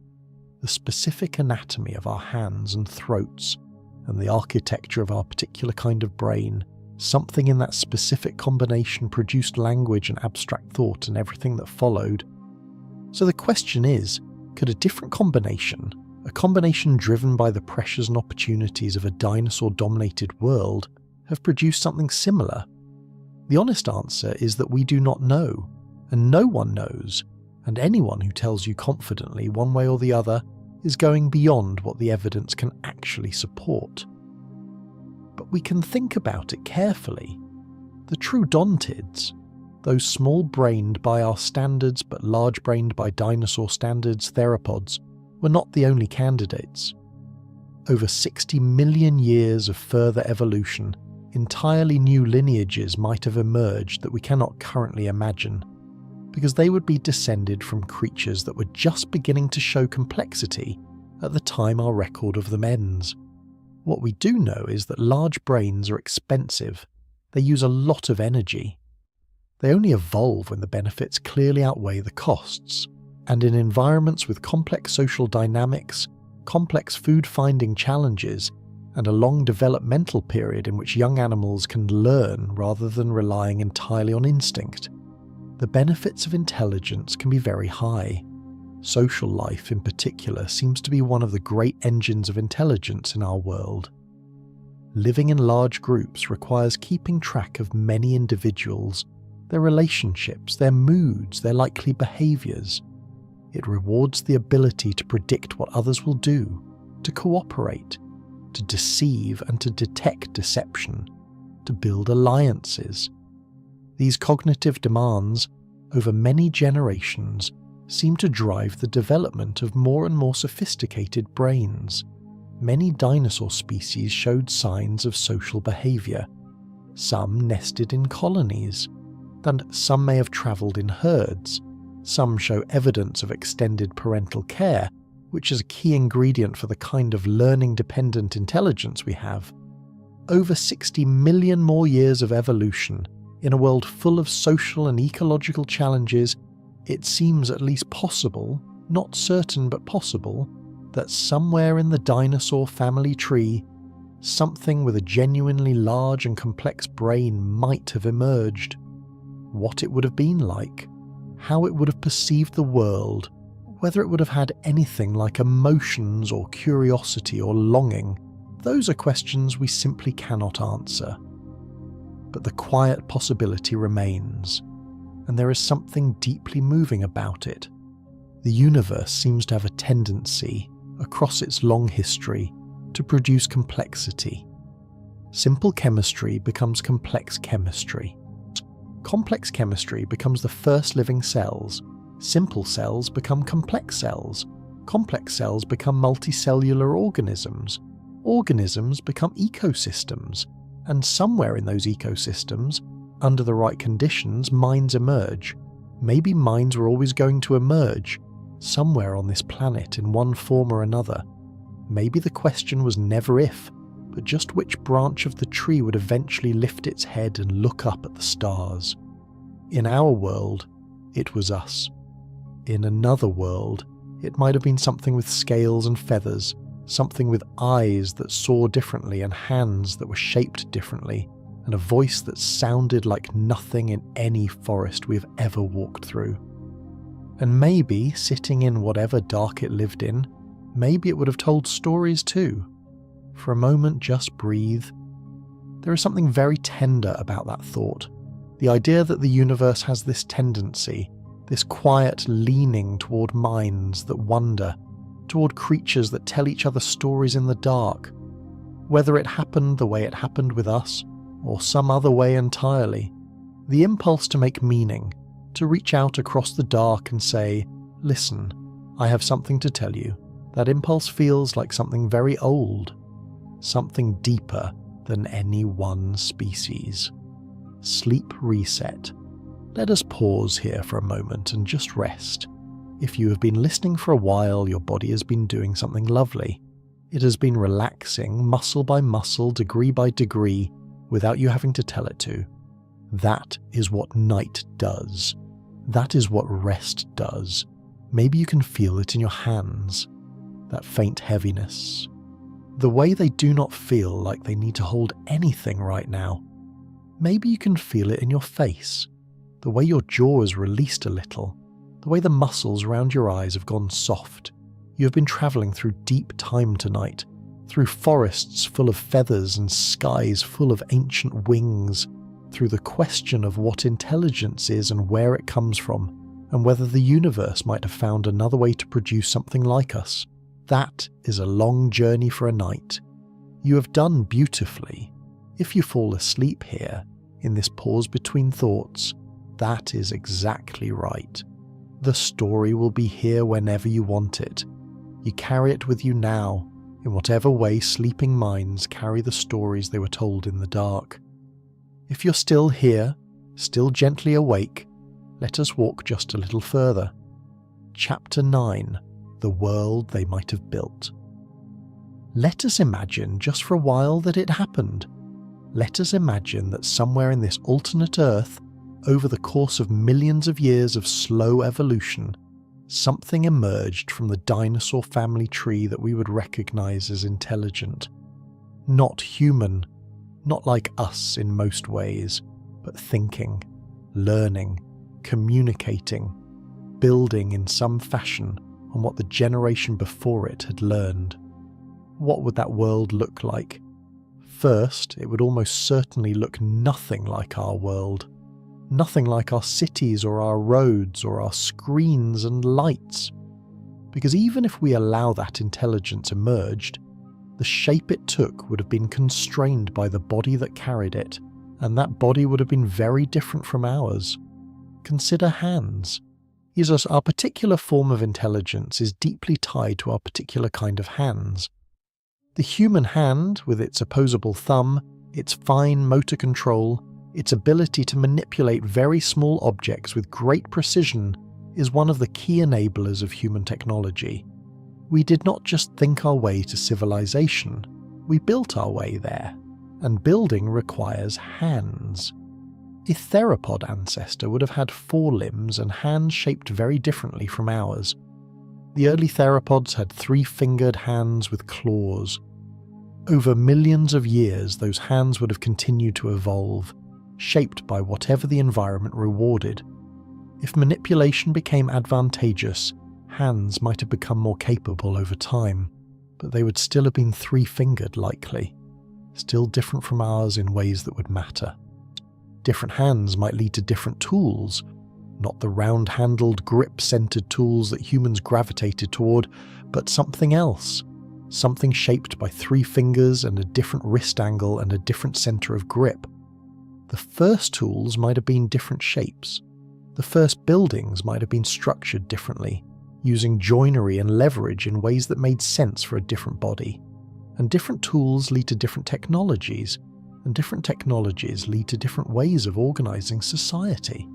the specific anatomy of our hands and throats, and the architecture of our particular kind of brain, something in that specific combination produced language and abstract thought and everything that followed. So the question is, could a different combination, a combination driven by the pressures and opportunities of a dinosaur-dominated world, have produced something similar? The honest answer is that we do not know, and no one knows, and anyone who tells you confidently one way or the other is going beyond what the evidence can actually support. But we can think about it carefully. The true dontids, those small-brained by our standards but large-brained by dinosaur standards theropods, were not the only candidates. Over 60 million years of further evolution, entirely new lineages might have emerged that we cannot currently imagine, because they would be descended from creatures that were just beginning to show complexity at the time our record of them ends. What we do know is that large brains are expensive. They use a lot of energy. They only evolve when the benefits clearly outweigh the costs, and in environments with complex social dynamics, complex food-finding challenges, and a long developmental period in which young animals can learn rather than relying entirely on instinct, the benefits of intelligence can be very high. Social life, in particular, seems to be one of the great engines of intelligence in our world. Living in large groups requires keeping track of many individuals, their relationships, their moods, their likely behaviours. It rewards the ability to predict what others will do, to cooperate, to deceive and to detect deception, to build alliances. These cognitive demands, over many generations, seem to drive the development of more and more sophisticated brains. Many dinosaur species showed signs of social behaviour. Some nested in colonies, and some may have travelled in herds. Some show evidence of extended parental care, which is a key ingredient for the kind of learning-dependent intelligence we have. Over 60 million more years of evolution, in a world full of social and ecological challenges, it seems at least possible, not certain but possible, that somewhere in the dinosaur family tree, something with a genuinely large and complex brain might have emerged. What it would have been like, how it would have perceived the world, whether it would have had anything like emotions or curiosity or longing, those are questions we simply cannot answer. But the quiet possibility remains, and there is something deeply moving about it. The universe seems to have a tendency, across its long history, to produce complexity. Simple chemistry becomes complex chemistry. Complex chemistry becomes the first living cells. Simple cells become complex cells. Complex cells become multicellular organisms. Organisms become ecosystems. And somewhere in those ecosystems, under the right conditions, minds emerge. Maybe minds were always going to emerge, somewhere on this planet in one form or another. Maybe the question was never if, but just which branch of the tree would eventually lift its head and look up at the stars. In our world, it was us. In another world, it might have been something with scales and feathers, something with eyes that saw differently and hands that were shaped differently, and a voice that sounded like nothing in any forest we've ever walked through. And maybe, sitting in whatever dark it lived in, maybe it would have told stories too. For a moment, just breathe. There is something very tender about that thought. The idea that the universe has this tendency, this quiet leaning toward minds that wonder, toward creatures that tell each other stories in the dark. Whether it happened the way it happened with us, or some other way entirely, the impulse to make meaning, to reach out across the dark and say, "Listen, I have something to tell you," that impulse feels like something very old, something deeper than any one species. Sleep reset. Let us pause here for a moment and just rest. If you have been listening for a while, your body has been doing something lovely. It has been relaxing, muscle by muscle, degree by degree, without you having to tell it to. That is what night does. That is what rest does. Maybe you can feel it in your hands, that faint heaviness. The way they do not feel like they need to hold anything right now. Maybe you can feel it in your face, the way your jaw is released a little, the way the muscles around your eyes have gone soft. You have been travelling through deep time tonight, through forests full of feathers and skies full of ancient wings, through the question of what intelligence is and where it comes from, and whether the universe might have found another way to produce something like us. That is a long journey for a night. You have done beautifully. If you fall asleep here, in this pause between thoughts, that is exactly right. The story will be here whenever you want it. You carry it with you now, in whatever way sleeping minds carry the stories they were told in the dark. If you're still here, still gently awake, let us walk just a little further. Chapter 9. The World They Might Have Built. Let us imagine just for a while that it happened. Let us imagine that somewhere in this alternate Earth, over the course of millions of years of slow evolution, something emerged from the dinosaur family tree that we would recognize as intelligent. Not human, not like us in most ways, but thinking, learning, communicating, building in some fashion on what the generation before it had learned. What would that world look like? First, it would almost certainly look nothing like our world. Nothing like our cities or our roads or our screens and lights. Because even if we allow that intelligence emerged, the shape it took would have been constrained by the body that carried it, and that body would have been very different from ours. Consider hands. Our particular form of intelligence is deeply tied to our particular kind of hands. The human hand, with its opposable thumb, its fine motor control, its ability to manipulate very small objects with great precision, is one of the key enablers of human technology. We did not just think our way to civilization, we built our way there, and building requires hands. A theropod ancestor would have had 4 limbs and hands shaped very differently from ours. The early theropods had 3-fingered hands with claws. Over millions of years, those hands would have continued to evolve, shaped by whatever the environment rewarded. If manipulation became advantageous, hands might have become more capable over time, but they would still have been 3-fingered likely, still different from ours in ways that would matter. Different hands might lead to different tools, not the round-handled, grip-centered tools that humans gravitated toward, but something else, something shaped by 3 fingers and a different wrist angle and a different center of grip. The first tools might have been different shapes. The first buildings might have been structured differently, using joinery and leverage in ways that made sense for a different body. And different tools lead to different technologies, and different technologies lead to different ways of organizing society.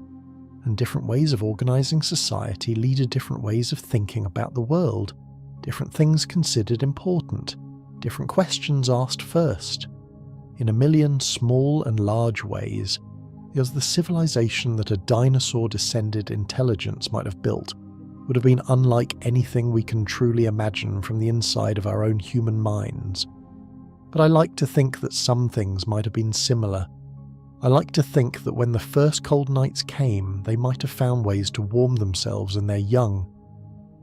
And different ways of organizing society lead to different ways of thinking about the world, different things considered important, different questions asked first. In a million small and large ways, because the civilization that a dinosaur-descended intelligence might have built would have been unlike anything we can truly imagine from the inside of our own human minds. But I like to think that some things might have been similar. I like to think that when the first cold nights came, they might have found ways to warm themselves and their young.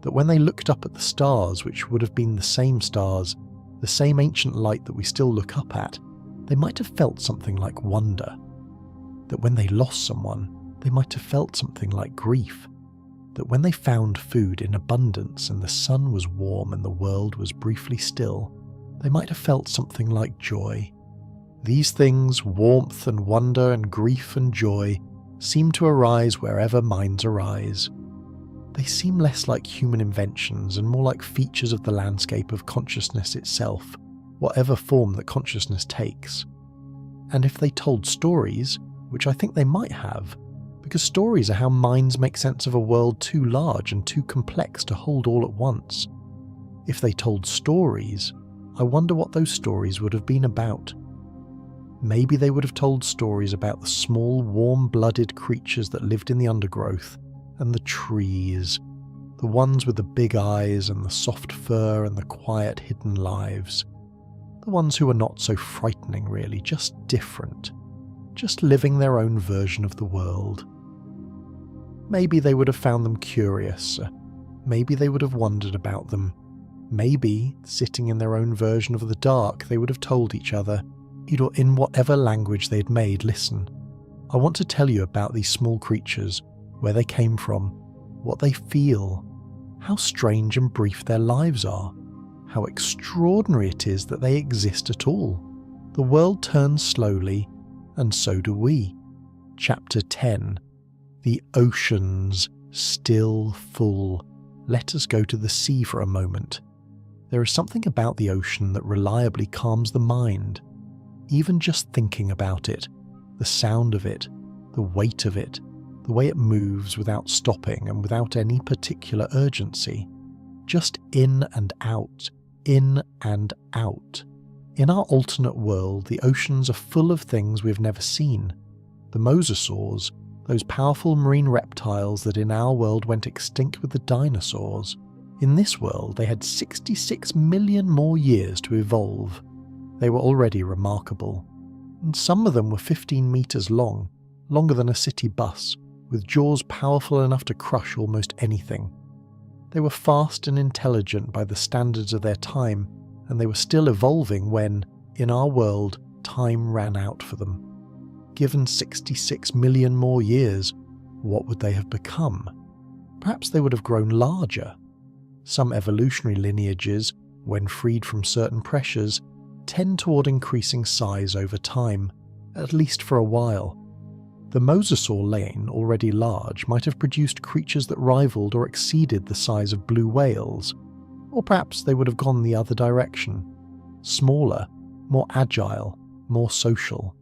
That when they looked up at the stars, which would have been the same stars, the same ancient light that we still look up at, they might have felt something like wonder. That when they lost someone, they might have felt something like grief. That when they found food in abundance and the sun was warm and the world was briefly still, they might have felt something like joy. These things, warmth and wonder and grief and joy, seem to arise wherever minds arise. They seem less like human inventions and more like features of the landscape of consciousness itself, whatever form that consciousness takes. And if they told stories, which I think they might have, because stories are how minds make sense of a world too large and too complex to hold all at once. If they told stories, I wonder what those stories would have been about. Maybe they would have told stories about the small, warm-blooded creatures that lived in the undergrowth, and the trees, the ones with the big eyes and the soft fur and the quiet hidden lives. The ones who were not so frightening really, just different, just living their own version of the world. Maybe they would have found them curious, maybe they would have wondered about them. Maybe, sitting in their own version of the dark, they would have told each other, in whatever language they'd made, listen, I want to tell you about these small creatures, where they came from, what they feel, how strange and brief their lives are, how extraordinary it is that they exist at all. The world turns slowly, and so do we. Chapter 10. The oceans still full. Let us go to the sea for a moment. There is something about the ocean that reliably calms the mind. Even just thinking about it, the sound of it, the weight of it, the way it moves without stopping and without any particular urgency. Just in and out, in and out. In our alternate world, the oceans are full of things we've never seen. The mosasaurs, those powerful marine reptiles that in our world went extinct with the dinosaurs. In this world, they had 66 million more years to evolve. They were already remarkable. And some of them were 15 meters long, longer than a city bus, with jaws powerful enough to crush almost anything. They were fast and intelligent by the standards of their time, and they were still evolving when, in our world, time ran out for them. Given 66 million more years, what would they have become? Perhaps they would have grown larger. Some evolutionary lineages, when freed from certain pressures, tend toward increasing size over time, at least for a while. The mosasaur lane, already large, might have produced creatures that rivaled or exceeded the size of blue whales, or perhaps they would have gone the other direction. Smaller, more agile, more social.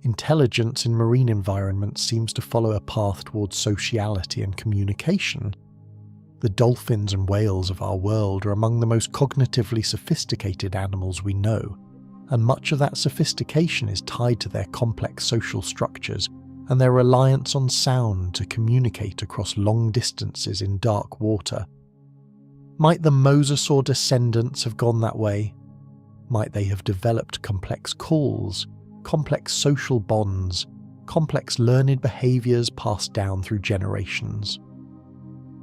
Intelligence in marine environments seems to follow a path towards sociality and communication. The dolphins and whales of our world are among the most cognitively sophisticated animals we know, and much of that sophistication is tied to their complex social structures and their reliance on sound to communicate across long distances in dark water. Might the mosasaur descendants have gone that way? Might they have developed complex calls, complex social bonds, complex learned behaviours passed down through generations?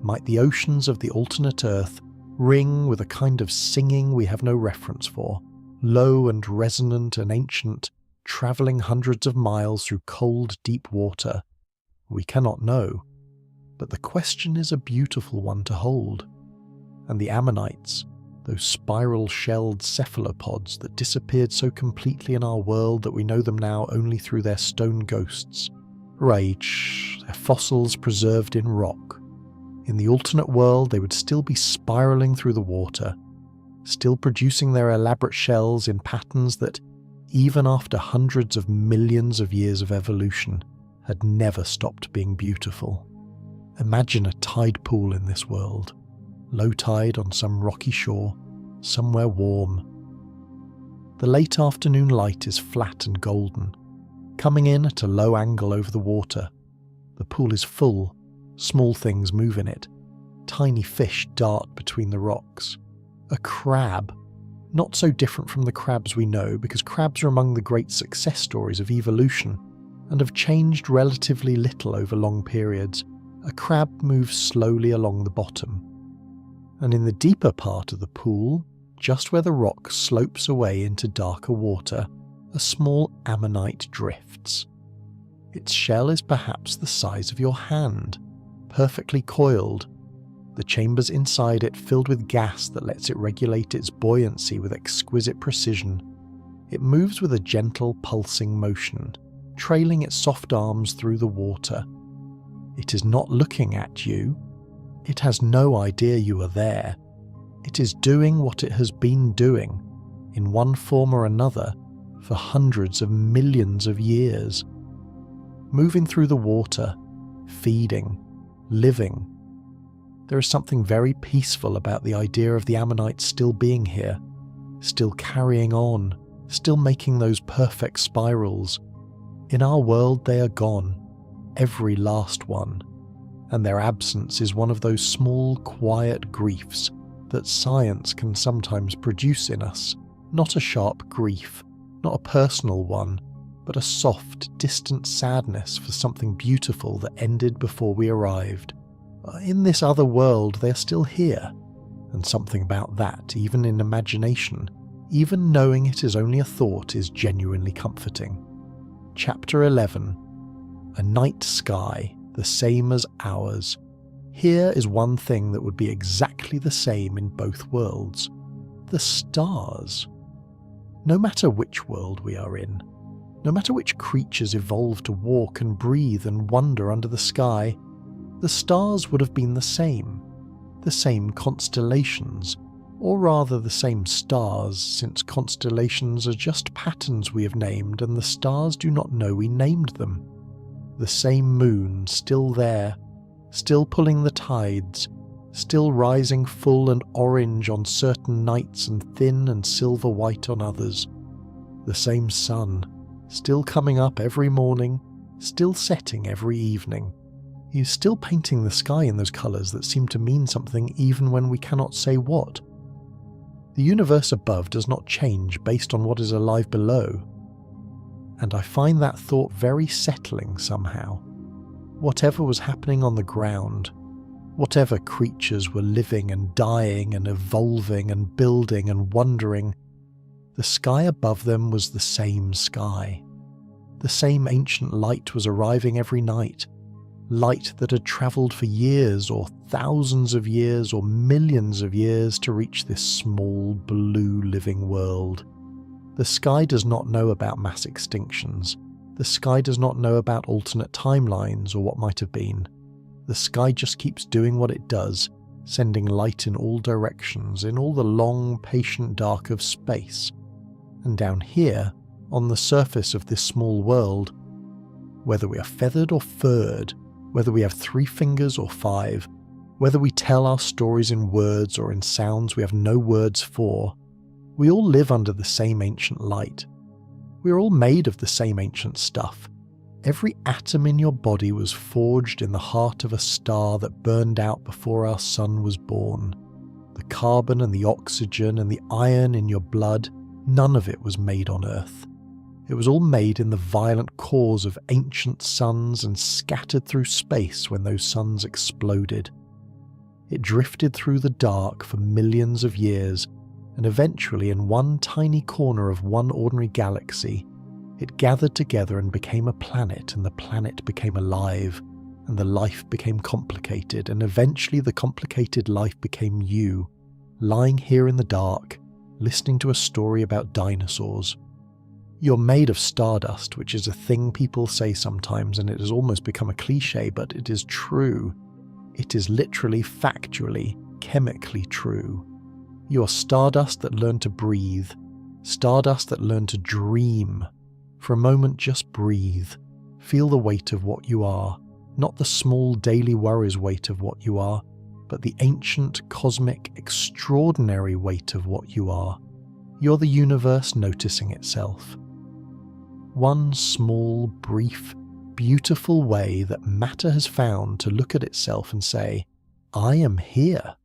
Might the oceans of the alternate Earth ring with a kind of singing we have no reference for, low and resonant and ancient, travelling hundreds of miles through cold, deep water? We cannot know, but the question is a beautiful one to hold. And the ammonites, those spiral-shelled cephalopods that disappeared so completely in our world that we know them now only through their stone ghosts, right, their fossils preserved in rock. In the alternate world, they would still be spiralling through the water, still producing their elaborate shells in patterns that, even after hundreds of millions of years of evolution, had never stopped being beautiful. Imagine a tide pool in this world, low tide on some rocky shore, somewhere warm. The late afternoon light is flat and golden, coming in at a low angle over the water. The pool is full. Small things move in it. Tiny fish dart between the rocks. A crab, not so different from the crabs we know because crabs are among the great success stories of evolution and have changed relatively little over long periods. A crab moves slowly along the bottom. And in the deeper part of the pool, just where the rock slopes away into darker water, a small ammonite drifts. Its shell is perhaps the size of your hand, perfectly coiled, the chambers inside it filled with gas that lets it regulate its buoyancy with exquisite precision. It moves with a gentle, pulsing motion, trailing its soft arms through the water. It is not looking at you. It has no idea you are there. It is doing what it has been doing, in one form or another, for hundreds of millions of years. Moving through the water, feeding, living. There is something very peaceful about the idea of the ammonites still being here, still carrying on, still making those perfect spirals. In our world they are gone, every last one, and their absence is one of those small, quiet griefs that science can sometimes produce in us. Not a sharp grief, not a personal one, but a soft, distant sadness for something beautiful that ended before we arrived. In this other world they are still here, and something about that, even in imagination, even knowing it is only a thought, is genuinely comforting. Chapter 11. A night sky, the same as ours. Here is one thing that would be exactly the same in both worlds. The stars. No matter which world we are in, no matter which creatures evolve to walk and breathe and wander under the sky, the stars would have been the same constellations, or rather the same stars, since constellations are just patterns we have named and the stars do not know we named them. The same moon still there, still pulling the tides, still rising full and orange on certain nights and thin and silver white on others. The same sun, still coming up every morning, still setting every evening. He is still painting the sky in those colours that seem to mean something even when we cannot say what. The universe above does not change based on what is alive below. And I find that thought very settling somehow. Whatever was happening on the ground, whatever creatures were living and dying and evolving and building and wondering, the sky above them was the same sky. The same ancient light was arriving every night, light that had travelled for years or thousands of years or millions of years to reach this small blue living world. The sky does not know about mass extinctions. The sky does not know about alternate timelines or what might have been. The sky just keeps doing what it does, sending light in all directions, in all the long, patient dark of space. And down here, on the surface of this small world, whether we are feathered or furred, whether we have 3 fingers or 5, whether we tell our stories in words or in sounds we have no words for, we all live under the same ancient light. We are all made of the same ancient stuff. Every atom in your body was forged in the heart of a star that burned out before our sun was born. The carbon and the oxygen and the iron in your blood, none of it was made on Earth. It was all made in the violent cores of ancient suns and scattered through space when those suns exploded. It drifted through the dark for millions of years, and eventually in one tiny corner of one ordinary galaxy, it gathered together and became a planet, and the planet became alive, and the life became complicated, and eventually the complicated life became you, lying here in the dark, listening to a story about dinosaurs. You're made of stardust, which is a thing people say sometimes, and it has almost become a cliche, but it is true. It is literally, factually, chemically true. You're stardust that learned to breathe, stardust that learned to dream. For a moment, just breathe. Feel the weight of what you are, not the small daily worries weight of what you are, but the ancient, cosmic, extraordinary weight of what you are. You're the universe noticing itself. One small, brief, beautiful way that matter has found to look at itself and say, I am here.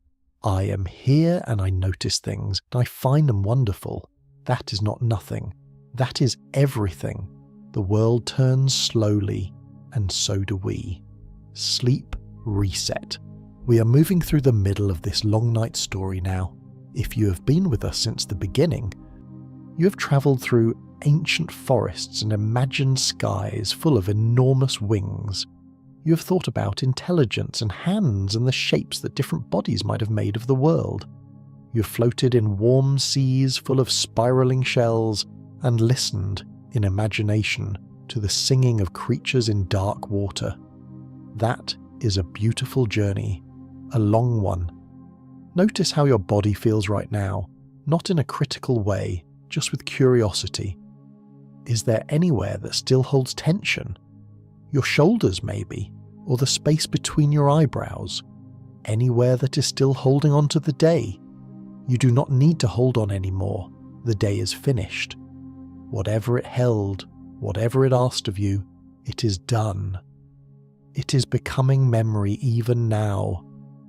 I am here and I notice things and I find them wonderful. That is not nothing. That is everything. The world turns slowly, and so do we. Sleep, reset. We are moving through the middle of this long night story now. If you have been with us since the beginning, you have travelled through ancient forests and imagined skies full of enormous wings. You have thought about intelligence and hands and the shapes that different bodies might have made of the world. You have floated in warm seas full of spiralling shells and listened, in imagination, to the singing of creatures in dark water. That is a beautiful journey, a long one. Notice how your body feels right now, not in a critical way, just with curiosity. Is there anywhere that still holds tension? Your shoulders maybe, or the space between your eyebrows. Anywhere that is still holding on to the day. You do not need to hold on anymore. The day is finished. Whatever it held, whatever it asked of you, it is done. It is becoming memory even now,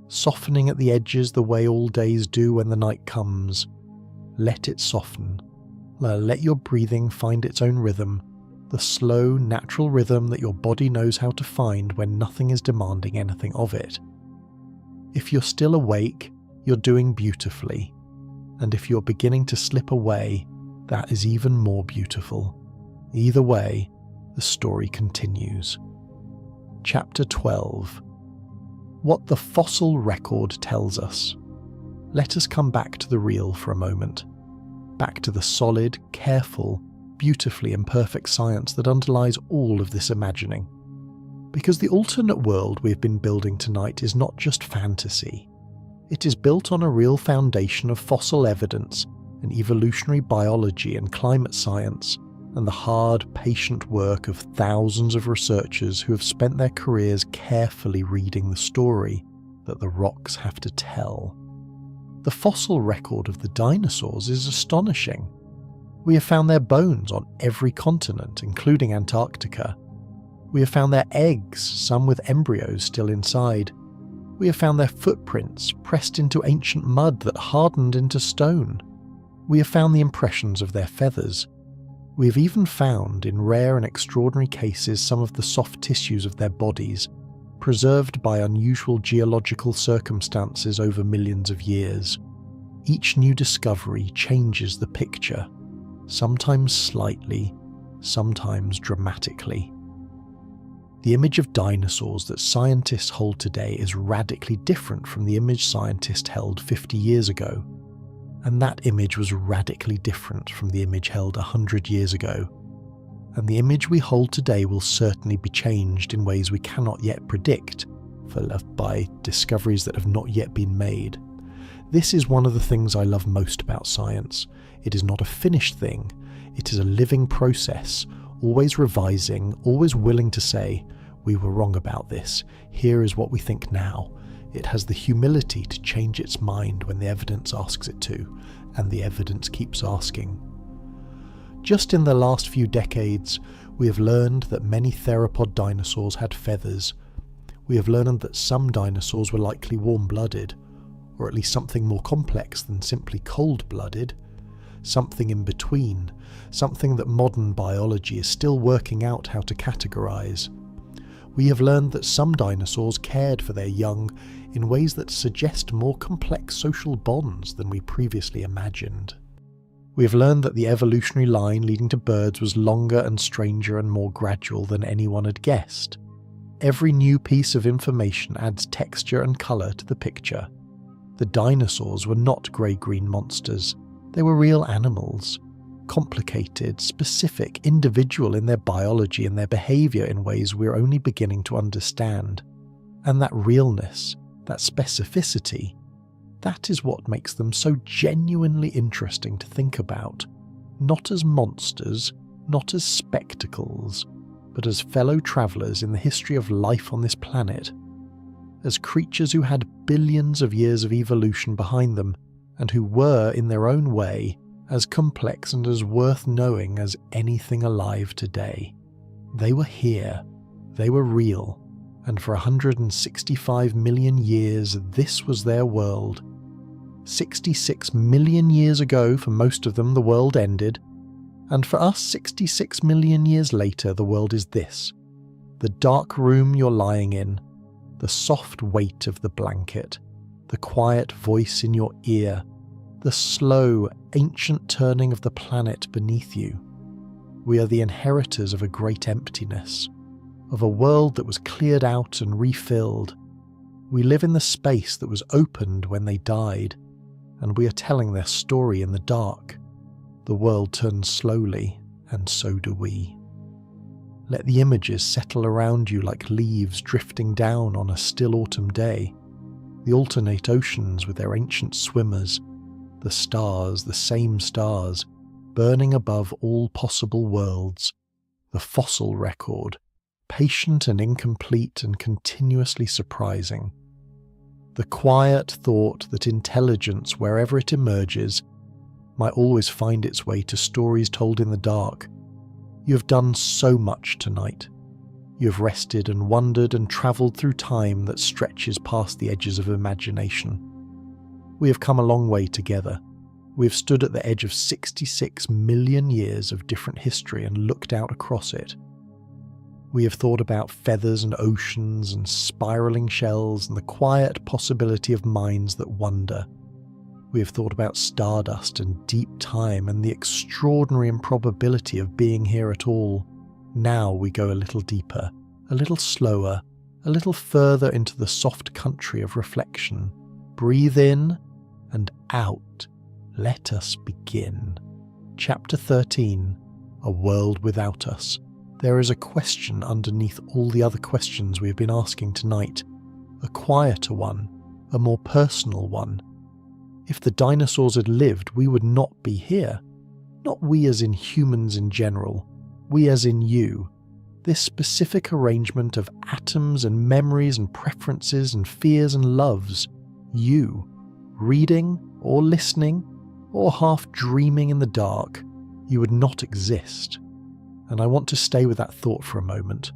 softening at the edges the way all days do when the night comes. Let it soften. Let your breathing find its own rhythm, the slow, natural rhythm that your body knows how to find when nothing is demanding anything of it. If you're still awake, you're doing beautifully. And if you're beginning to slip away, that is even more beautiful. Either way, the story continues. Chapter 12. What the fossil record tells us. Let us come back to the real for a moment. Back to the solid, careful, beautifully imperfect science that underlies all of this imagining. Because the alternate world we have been building tonight is not just fantasy. It is built on a real foundation of fossil evidence and evolutionary biology and climate science, and the hard, patient work of thousands of researchers who have spent their careers carefully reading the story that the rocks have to tell. The fossil record of the dinosaurs is astonishing. We have found their bones on every continent, including Antarctica. We have found their eggs, some with embryos still inside. We have found their footprints pressed into ancient mud that hardened into stone. We have found the impressions of their feathers. We have even found, in rare and extraordinary cases, some of the soft tissues of their bodies, preserved by unusual geological circumstances over millions of years. Each new discovery changes the picture, sometimes slightly, sometimes dramatically. The image of dinosaurs that scientists hold today is radically different from the image scientists held 50 years ago. And that image was radically different from the image held 100 years ago. And the image we hold today will certainly be changed in ways we cannot yet predict, by discoveries that have not yet been made. This is one of the things I love most about science. It is not a finished thing. It is a living process, always revising, always willing to say, we were wrong about this. Here is what we think now. It has the humility to change its mind when the evidence asks it to, and the evidence keeps asking. Just in the last few decades, we have learned that many theropod dinosaurs had feathers. We have learned that some dinosaurs were likely warm-blooded, or at least something more complex than simply cold-blooded. Something in between, something that modern biology is still working out how to categorize. We have learned that some dinosaurs cared for their young in ways that suggest more complex social bonds than we previously imagined. We have learned that the evolutionary line leading to birds was longer and stranger and more gradual than anyone had guessed. Every new piece of information adds texture and colour to the picture. The dinosaurs were not grey-green monsters. They were real animals. Complicated, specific, individual in their biology and their behaviour in ways we're only beginning to understand. And that realness, that specificity, that is what makes them so genuinely interesting to think about. Not as monsters, not as spectacles, but as fellow travellers in the history of life on this planet. As creatures who had billions of years of evolution behind them, and who were, in their own way, as complex and as worth knowing as anything alive today. They were here, they were real, and for 165 million years this was their world. 66 million years ago, for most of them, the world ended, and for us 66 million years later the world is this. The dark room you're lying in, the soft weight of the blanket, the quiet voice in your ear, the slow, ancient turning of the planet beneath you. We are the inheritors of a great emptiness, of a world that was cleared out and refilled. We live in the space that was opened when they died, and we are telling their story in the dark. The world turns slowly, and so do we. Let the images settle around you like leaves drifting down on a still autumn day. The alternate oceans with their ancient swimmers, the stars, the same stars, burning above all possible worlds, the fossil record, patient and incomplete and continuously surprising. The quiet thought that intelligence, wherever it emerges, might always find its way to stories told in the dark. You have done so much tonight. You have rested and wondered and travelled through time that stretches past the edges of imagination. We have come a long way together. We have stood at the edge of 66 million years of different history and looked out across it. We have thought about feathers and oceans and spiralling shells and the quiet possibility of minds that wonder. We have thought about stardust and deep time and the extraordinary improbability of being here at all. Now we go a little deeper, a little slower, a little further into the soft country of reflection. Breathe in and out. Let us begin. Chapter 13. A World Without Us. There is a question underneath all the other questions we have been asking tonight. A quieter one, a more personal one. If the dinosaurs had lived, we would not be here. Not we as in humans in general, we as in you. This specific arrangement of atoms and memories and preferences and fears and loves. You, reading or listening or half dreaming in the dark, you would not exist. And I want to stay with that thought for a moment,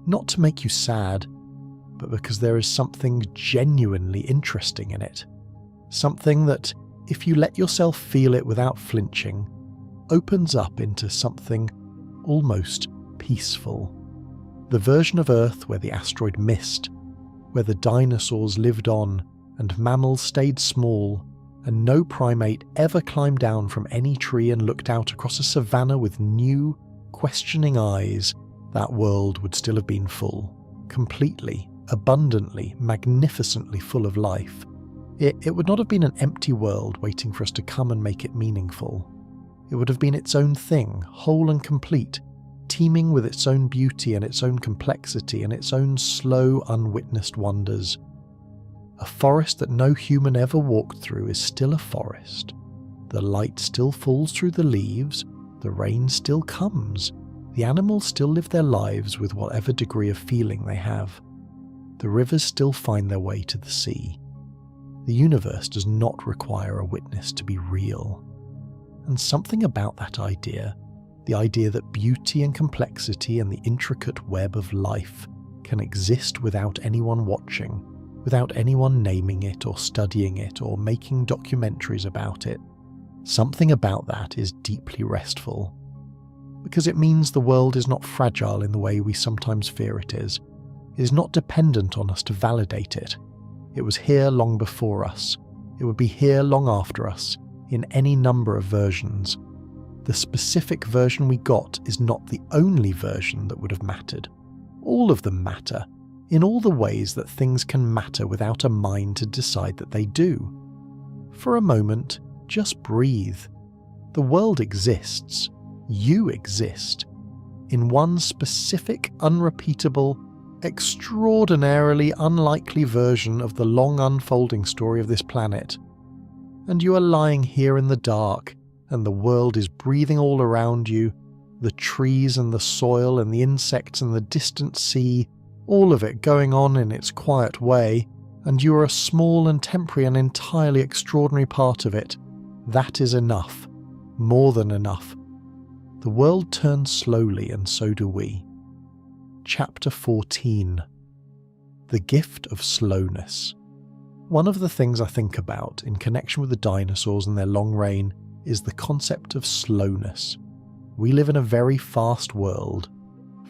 not to make you sad, but because there is something genuinely interesting in it. Something that, if you let yourself feel it without flinching, opens up into something almost peaceful. The version of Earth where the asteroid missed, where the dinosaurs lived on and mammals stayed small, and no primate ever climbed down from any tree and looked out across a savanna with new, questioning eyes, that world would still have been full, completely, abundantly, magnificently full of life. It would not have been an empty world waiting for us to come and make it meaningful. It would have been its own thing, whole and complete, teeming with its own beauty and its own complexity and its own slow, unwitnessed wonders. A forest that no human ever walked through is still a forest. The light still falls through the leaves, the rain still comes, the animals still live their lives with whatever degree of feeling they have. The rivers still find their way to the sea. The universe does not require a witness to be real. And something about that idea, the idea that beauty and complexity and the intricate web of life can exist without anyone watching, without anyone naming it or studying it or making documentaries about it, something about that is deeply restful. Because it means the world is not fragile in the way we sometimes fear it is. It is not dependent on us to validate it. It was here long before us. It would be here long after us, in any number of versions. The specific version we got is not the only version that would have mattered. All of them matter, in all the ways that things can matter without a mind to decide that they do. For a moment, just breathe. The world exists. You exist. In one specific, unrepeatable, extraordinarily unlikely version of the long unfolding story of this planet. And you are lying here in the dark, and the world is breathing all around you, the trees and the soil and the insects and the distant sea, all of it going on in its quiet way, and you are a small and temporary and entirely extraordinary part of it. That is enough. More than enough. The world turns slowly, and so do we. Chapter 14. The Gift of Slowness. One of the things I think about in connection with the dinosaurs and their long reign is the concept of slowness. We live in a very fast world,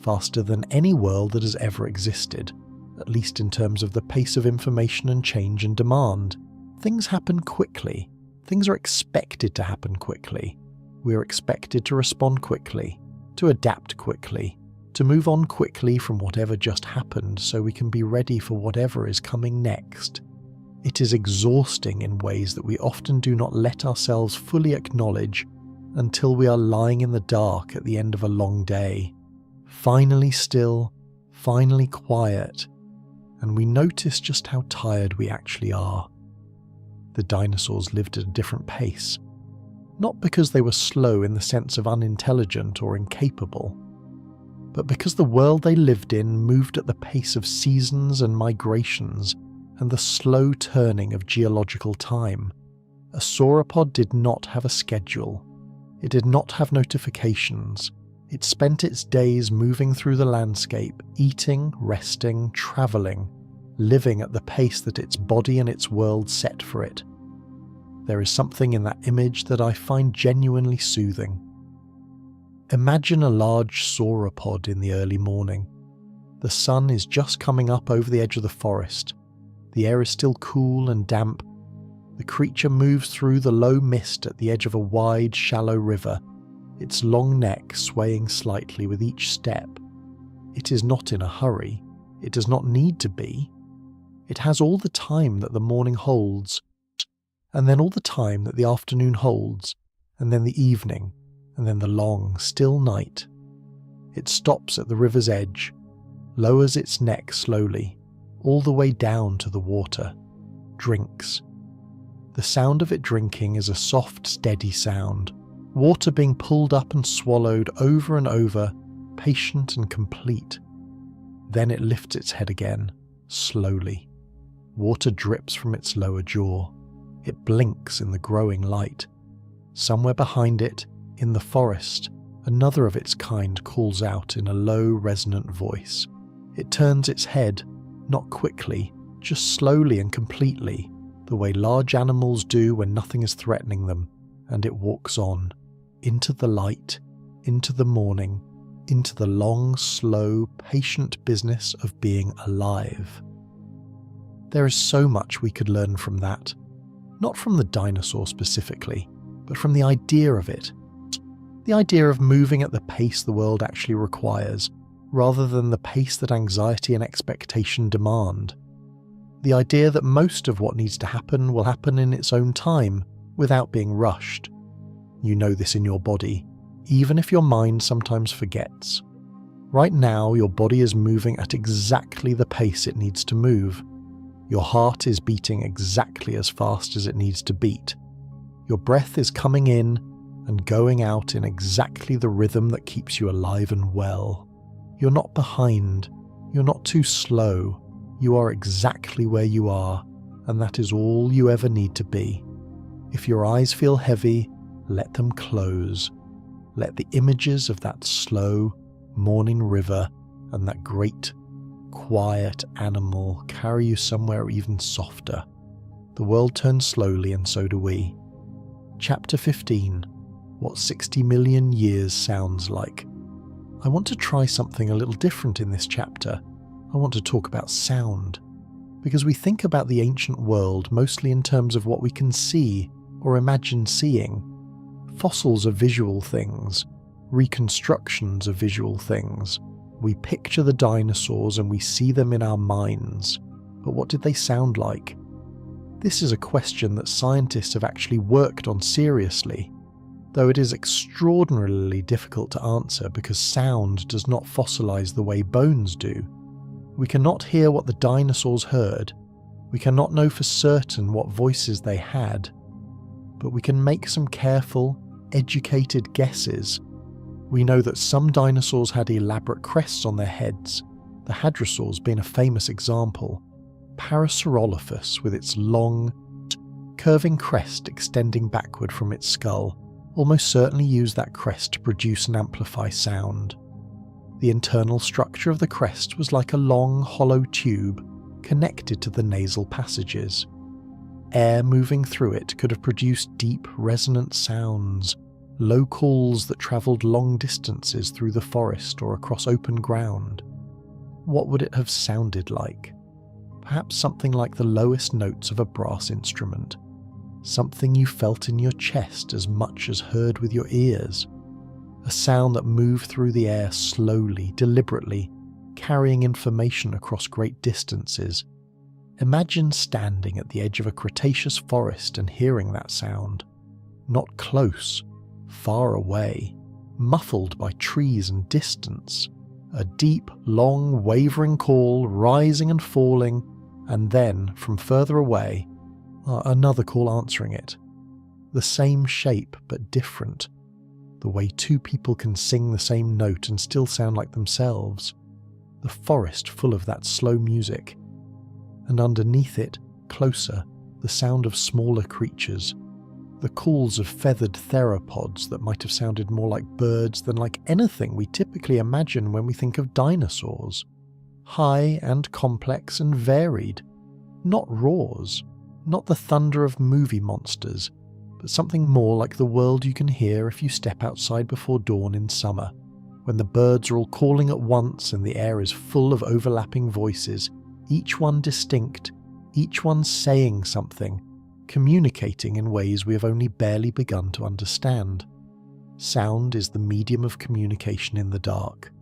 faster than any world that has ever existed, at least in terms of the pace of information and change and demand. Things happen quickly. Things are expected to happen quickly. We are expected to respond quickly, to adapt quickly, to move on quickly from whatever just happened so we can be ready for whatever is coming next. It is exhausting in ways that we often do not let ourselves fully acknowledge until we are lying in the dark at the end of a long day, finally still, finally quiet, and we notice just how tired we actually are. The dinosaurs lived at a different pace, not because they were slow in the sense of unintelligent or incapable, but because the world they lived in moved at the pace of seasons and migrations and the slow turning of geological time, A sauropod did not have a schedule. It did not have notifications. It spent its days moving through the landscape, eating, resting, travelling, living at the pace that its body and its world set for it. There is something in that image that I find genuinely soothing. Imagine a large sauropod in the early morning. The sun is just coming up over the edge of the forest. The air is still cool and damp. The creature moves through the low mist at the edge of a wide, shallow river, its long neck swaying slightly with each step. It is not in a hurry. It does not need to be. It has all the time that the morning holds, and then all the time that the afternoon holds, and then the evening, and then the long, still night. It stops at the river's edge, lowers its neck slowly, all the way down to the water, drinks. The sound of it drinking is a soft, steady sound, water being pulled up and swallowed over and over, patient and complete. Then it lifts its head again, slowly. Water drips from its lower jaw. It blinks in the growing light. Somewhere behind it, in the forest, another of its kind calls out in a low, resonant voice. It turns its head, not quickly, just slowly and completely, the way large animals do when nothing is threatening them, and it walks on, into the light, into the morning, into the long, slow, patient business of being alive. There is so much we could learn from that, not from the dinosaur specifically, but from the idea of it. The idea of moving at the pace the world actually requires, rather than the pace that anxiety and expectation demand. The idea that most of what needs to happen will happen in its own time, without being rushed. You know this in your body, even if your mind sometimes forgets. Right now, your body is moving at exactly the pace it needs to move. Your heart is beating exactly as fast as it needs to beat. Your breath is coming in and going out in exactly the rhythm that keeps you alive and well. You're not behind. You're not too slow. You are exactly where you are, and that is all you ever need to be. If your eyes feel heavy, let them close. Let the images of that slow, morning river and that great, quiet animal carry you somewhere even softer. The world turns slowly, and so do we. Chapter 15. What 60 million years sounds like. I want to try something a little different in this chapter. I want to talk about sound, because we think about the ancient world mostly in terms of what we can see or imagine seeing. Fossils are visual things, reconstructions of visual things. We picture the dinosaurs and we see them in our minds, but what did they sound like? This is a question that scientists have actually worked on seriously, though it is extraordinarily difficult to answer because sound does not fossilize the way bones do. We cannot hear what the dinosaurs heard. We cannot know for certain what voices they had. But we can make some careful, educated guesses. We know that some dinosaurs had elaborate crests on their heads, the hadrosaurs being a famous example. Parasaurolophus, with its long, curving crest extending backward from its skull, almost certainly used that crest to produce and amplify sound. The internal structure of the crest was like a long, hollow tube connected to the nasal passages. Air moving through it could have produced deep, resonant sounds, low calls that travelled long distances through the forest or across open ground. What would it have sounded like? Perhaps something like the lowest notes of a brass instrument, something you felt in your chest as much as heard with your ears. A sound that moved through the air slowly, deliberately, carrying information across great distances. Imagine standing at the edge of a Cretaceous forest and hearing that sound. Not close, far away, muffled by trees and distance. A deep, long, wavering call, rising and falling, and then, from further away, another call answering it. The same shape, but different. The way two people can sing the same note and still sound like themselves. The forest full of that slow music. And underneath it, closer, the sound of smaller creatures, the calls of feathered theropods that might have sounded more like birds than like anything we typically imagine when we think of dinosaurs. High and complex and varied. Not roars, not the thunder of movie monsters, but something more like the world you can hear if you step outside before dawn in summer, when the birds are all calling at once and the air is full of overlapping voices, each one distinct, each one saying something, communicating in ways we have only barely begun to understand. Sound is the medium of communication in the dark.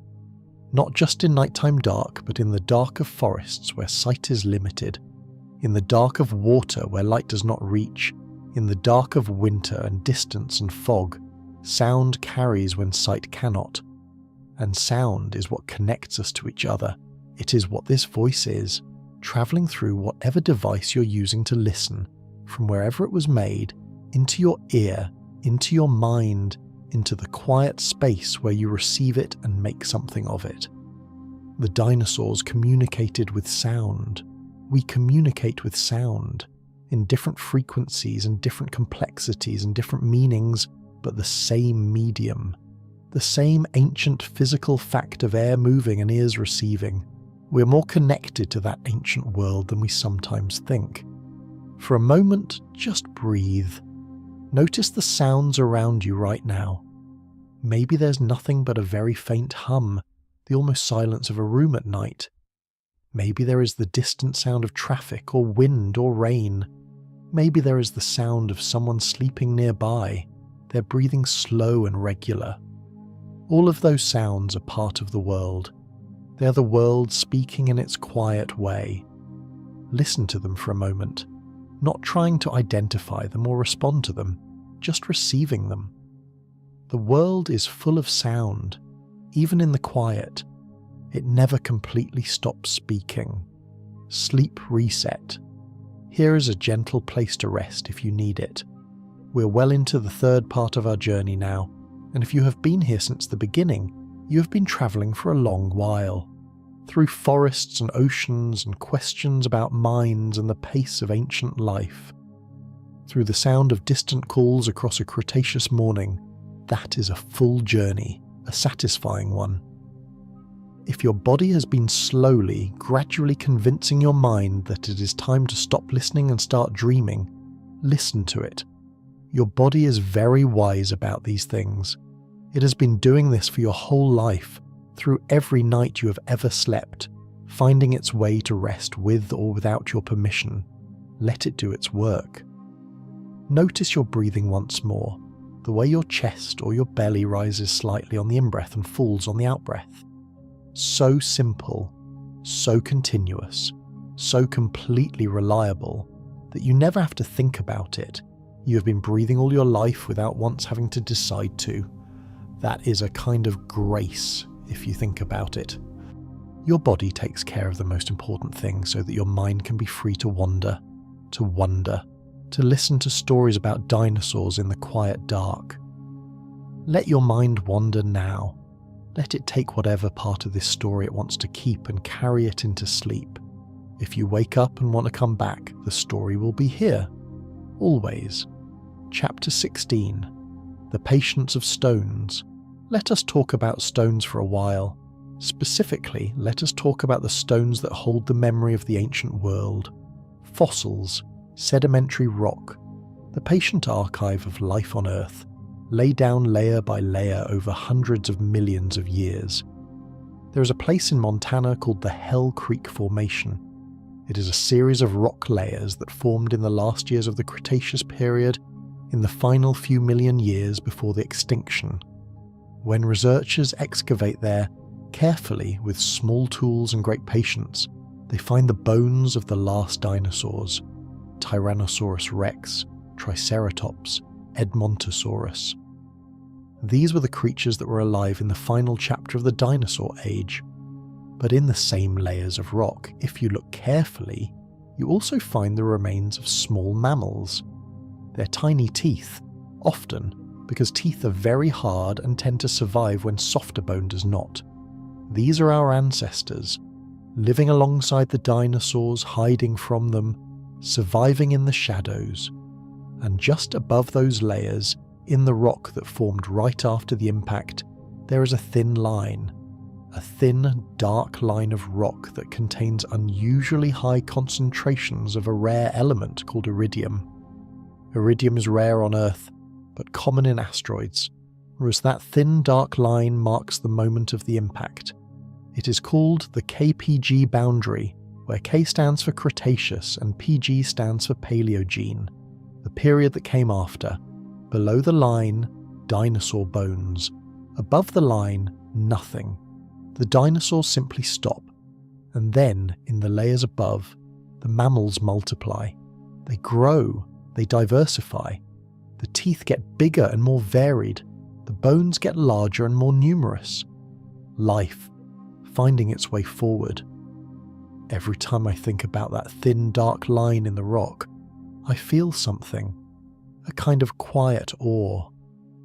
Not just in nighttime dark, but in the dark of forests where sight is limited, in the dark of water where light does not reach, in the dark of winter and distance and fog, sound carries when sight cannot. And sound is what connects us to each other. It is what this voice is, travelling through whatever device you're using to listen, from wherever it was made, into your ear, into your mind, into the quiet space where you receive it and make something of it. The dinosaurs communicated with sound. We communicate with sound, in different frequencies and different complexities and different meanings, but the same medium. The same ancient physical fact of air moving and ears receiving. We're more connected to that ancient world than we sometimes think. For a moment, just breathe. Notice the sounds around you right now. Maybe there's nothing but a very faint hum, the almost silence of a room at night. Maybe there is the distant sound of traffic or wind or rain. Maybe there is the sound of someone sleeping nearby, their breathing slow and regular. All of those sounds are part of the world. They are the world speaking in its quiet way. Listen to them for a moment, not trying to identify them or respond to them, just receiving them. The world is full of sound, even in the quiet. It never completely stops speaking. Sleep reset. Here is a gentle place to rest if you need it. We're well into the third part of our journey now, and if you have been here since the beginning, you have been travelling for a long while. Through forests and oceans and questions about minds and the pace of ancient life. Through the sound of distant calls across a Cretaceous morning. That is a full journey, a satisfying one. If your body has been slowly, gradually convincing your mind that it is time to stop listening and start dreaming, listen to it. Your body is very wise about these things. It has been doing this for your whole life, through every night you have ever slept, finding its way to rest with or without your permission. Let it do its work. Notice your breathing once more, the way your chest or your belly rises slightly on the in-breath and falls on the out-breath. So simple, so continuous, so completely reliable that you never have to think about it. You have been breathing all your life without once having to decide to. That is a kind of grace, if you think about it. Your body takes care of the most important things so that your mind can be free to wander, to wonder, to listen to stories about dinosaurs in the quiet dark. Let your mind wander now. Let it take whatever part of this story it wants to keep and carry it into sleep. If you wake up and want to come back, the story will be here. Always. Chapter 16. The Patience of Stones. Let us talk about stones for a while. Specifically, let us talk about the stones that hold the memory of the ancient world. Fossils, sedimentary rock, the patient archive of life on Earth, laid down layer by layer over hundreds of millions of years. There is a place in Montana called the Hell Creek Formation. It is a series of rock layers that formed in the last years of the Cretaceous period, in the final few million years before the extinction. When researchers excavate there, carefully with small tools and great patience, they find the bones of the last dinosaurs, Tyrannosaurus rex, Triceratops, Edmontosaurus. These were the creatures that were alive in the final chapter of the dinosaur age. But in the same layers of rock, if you look carefully, you also find the remains of small mammals. Their tiny teeth, often, because teeth are very hard and tend to survive when softer bone does not. These are our ancestors, living alongside the dinosaurs, hiding from them, surviving in the shadows. and just above those layers, in the rock that formed right after the impact, there is a thin line. A thin, dark line of rock that contains unusually high concentrations of a rare element called iridium. Iridium is rare on Earth, but common in asteroids, whereas that thin, dark line marks the moment of the impact. It is called the KPG boundary, where K stands for Cretaceous and PG stands for Paleogene, the period that came after. Below the line, dinosaur bones. Above the line, nothing. The dinosaurs simply stop, and then, in the layers above, the mammals multiply. They grow, they diversify. The teeth get bigger and more varied. The bones get larger and more numerous. Life, finding its way forward. Every time I think about that thin, dark line in the rock, I feel something. A kind of quiet awe.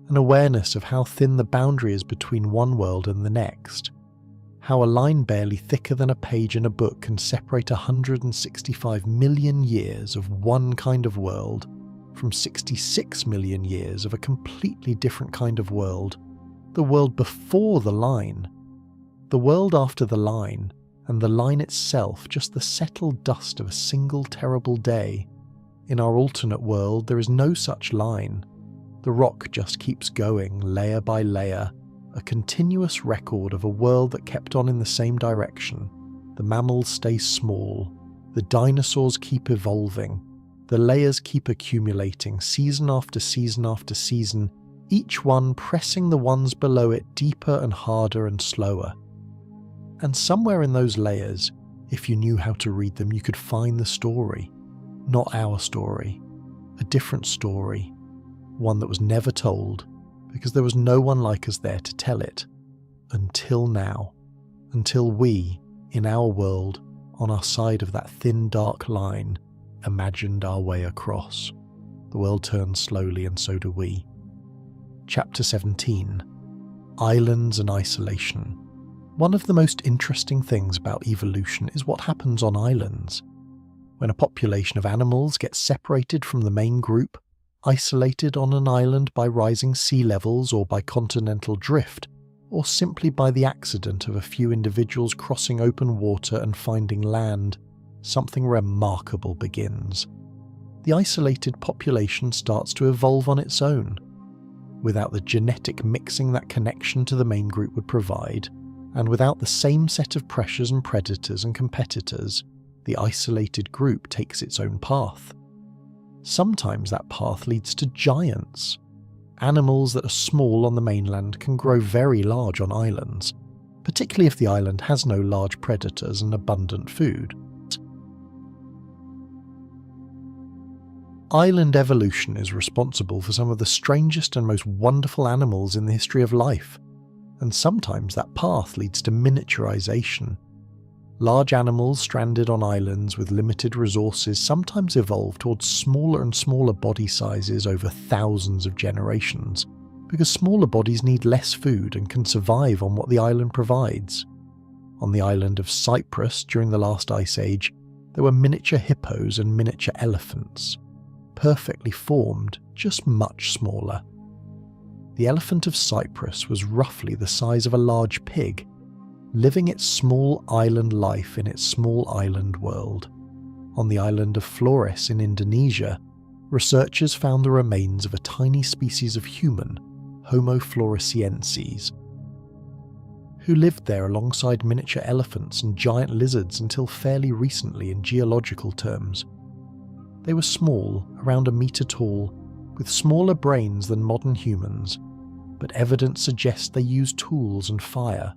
An awareness of how thin the boundary is between one world and the next. How a line barely thicker than a page in a book can separate 165 million years of one kind of world from 66 million years of a completely different kind of world, the world before the line. The world after the line, and the line itself just the settled dust of a single terrible day. In our alternate world there is no such line. The rock just keeps going, layer by layer, a continuous record of a world that kept on in the same direction. The mammals stay small, the dinosaurs keep evolving, the layers keep accumulating season after season after season, each one pressing the ones below it deeper and harder and slower. And somewhere in those layers, if you knew how to read them, you could find the story. Not our story, a different story, one that was never told, because there was no one like us there to tell it. Until now. Until we, in our world, on our side of that thin dark line, imagined our way across. The world turns slowly and so do we. Chapter 17. Islands and Isolation. One of the most interesting things about evolution is what happens on islands. When a population of animals gets separated from the main group, isolated on an island by rising sea levels or by continental drift, or simply by the accident of a few individuals crossing open water and finding land, something remarkable begins. The isolated population starts to evolve on its own. Without the genetic mixing that connection to the main group would provide, and without the same set of pressures and predators and competitors, the isolated group takes its own path. Sometimes that path leads to giants. Animals that are small on the mainland can grow very large on islands, particularly if the island has no large predators and abundant food. Island evolution is responsible for some of the strangest and most wonderful animals in the history of life, and sometimes that path leads to miniaturization. Large animals stranded on islands with limited resources sometimes evolve towards smaller and smaller body sizes over thousands of generations, because smaller bodies need less food and can survive on what the island provides. On the island of Cyprus during the last ice age, there were miniature hippos and miniature elephants, perfectly formed, just much smaller. The elephant of Cyprus was roughly the size of a large pig, living its small island life in its small island world. On the island of Flores in Indonesia, researchers found the remains of a tiny species of human, Homo floresiensis, who lived there alongside miniature elephants and giant lizards until fairly recently in geological terms. They were small, around a metre tall, with smaller brains than modern humans, but evidence suggests they used tools and fire.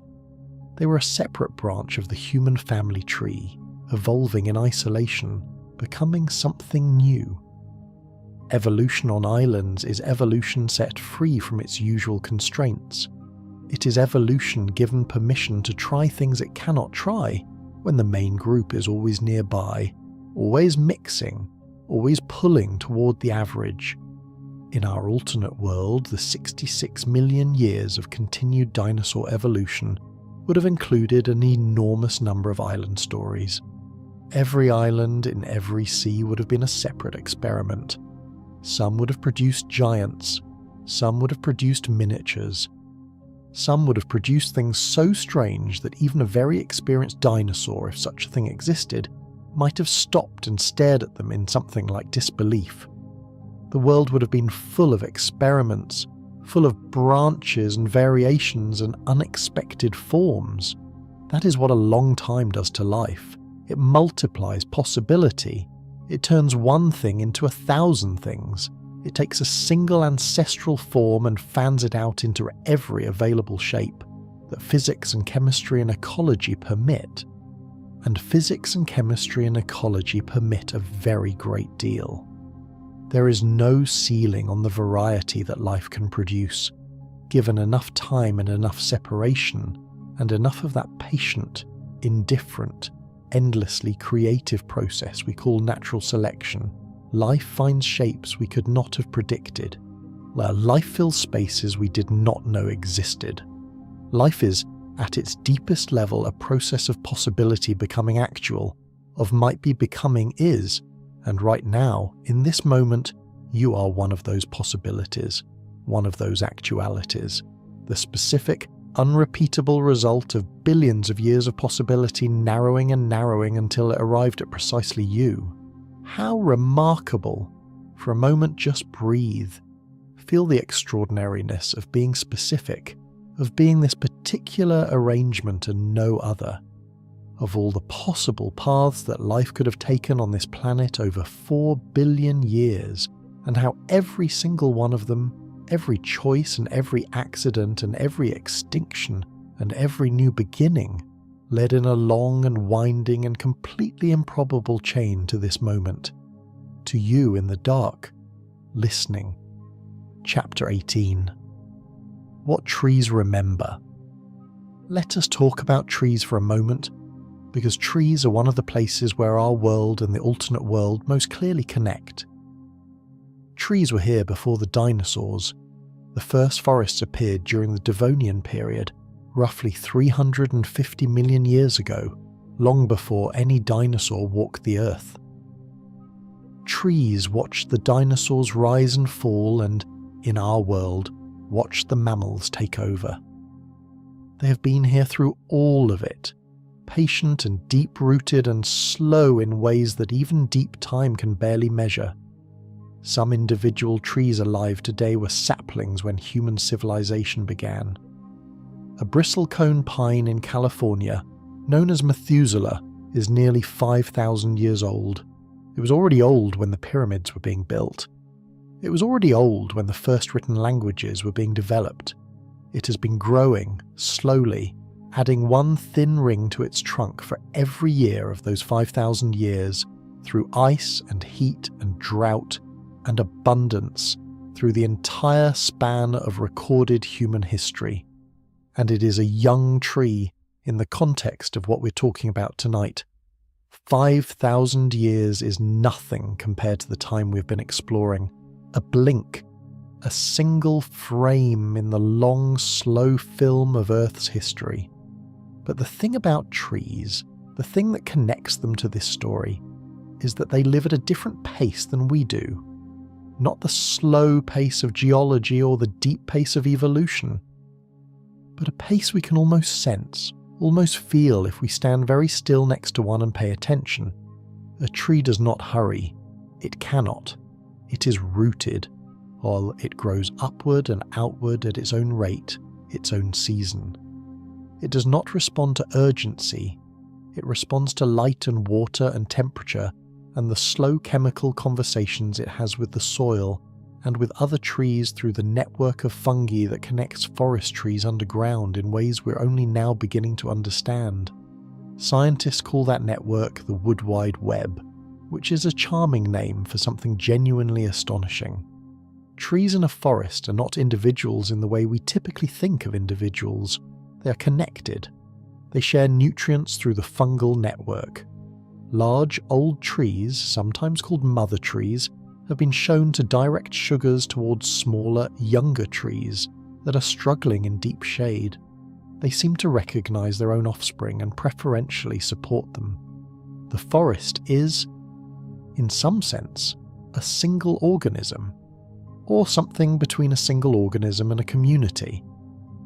They were a separate branch of the human family tree, evolving in isolation, becoming something new. Evolution on islands is evolution set free from its usual constraints. It is evolution given permission to try things it cannot try when the main group is always nearby, always mixing, always pulling toward the average. In our alternate world, the 66 million years of continued dinosaur evolution would have included an enormous number of island stories. Every island in every sea would have been a separate experiment. Some would have produced giants. Some would have produced miniatures. Some would have produced things so strange that even a very experienced dinosaur, if such a thing existed, might have stopped and stared at them in something like disbelief. The world would have been full of experiments, full of branches and variations and unexpected forms. That is what a long time does to life. It multiplies possibility. It turns one thing into 1,000 things. It takes a single ancestral form and fans it out into every available shape that physics and chemistry and ecology permit. And physics and chemistry and ecology permit a very great deal. There is no ceiling on the variety that life can produce, given enough time and enough separation, and enough of that patient, indifferent, endlessly creative process we call natural selection. Life finds shapes we could not have predicted. Life fills spaces we did not know existed. Life is, at its deepest level, a process of possibility becoming actual, of might be becoming is, and right now, in this moment, you are one of those possibilities, one of those actualities, the specific, unrepeatable result of billions of years of possibility narrowing and narrowing until it arrived at precisely you. How remarkable! For a moment, just breathe. Feel the extraordinariness of being specific, of being this particular arrangement and no other. Of all the possible paths that life could have taken on this planet over 4 billion years, and how every single one of them, every choice and every accident and every extinction and every new beginning led in a long and winding and completely improbable chain to this moment, to you in the dark, listening. Chapter 18. What trees remember. Let us talk about trees for a moment, because trees are one of the places where our world and the alternate world most clearly connect. Trees were here before the dinosaurs. The first forests appeared during the Devonian period, roughly 350 million years ago, long before any dinosaur walked the earth. Trees watched the dinosaurs rise and fall and, in our world, watched the mammals take over. They have been here through all of it, patient and deep-rooted and slow in ways that even deep time can barely measure. Some individual trees alive today were saplings when human civilization began. A bristlecone pine in California, known as Methuselah, is nearly 5,000 years old. It was already old when the pyramids were being built. It was already old when the first written languages were being developed. It has been growing, slowly, adding one thin ring to its trunk for every year of those 5,000 years, through ice and heat and drought and abundance, through the entire span of recorded human history. And it is a young tree in the context of what we're talking about tonight. 5,000 years is nothing compared to the time we've been exploring. A blink, a single frame in the long, slow film of Earth's history. But the thing about trees, the thing that connects them to this story, is that they live at a different pace than we do. Not the slow pace of geology or the deep pace of evolution, but a pace we can almost sense, almost feel if we stand very still next to one and pay attention. A tree does not hurry. It cannot. It is rooted, while it grows upward and outward at its own rate, its own season. It does not respond to urgency. It responds to light and water and temperature and the slow chemical conversations it has with the soil and with other trees through the network of fungi that connects forest trees underground in ways we're only now beginning to understand. Scientists call that network the Wood Wide Web, which is a charming name for something genuinely astonishing. Trees in a forest are not individuals in the way we typically think of individuals. They are connected. They share nutrients through the fungal network. Large, old trees, sometimes called mother trees, have been shown to direct sugars towards smaller, younger trees that are struggling in deep shade. They seem to recognize their own offspring and preferentially support them. The forest is, in some sense, a single organism, or something between a single organism and a community,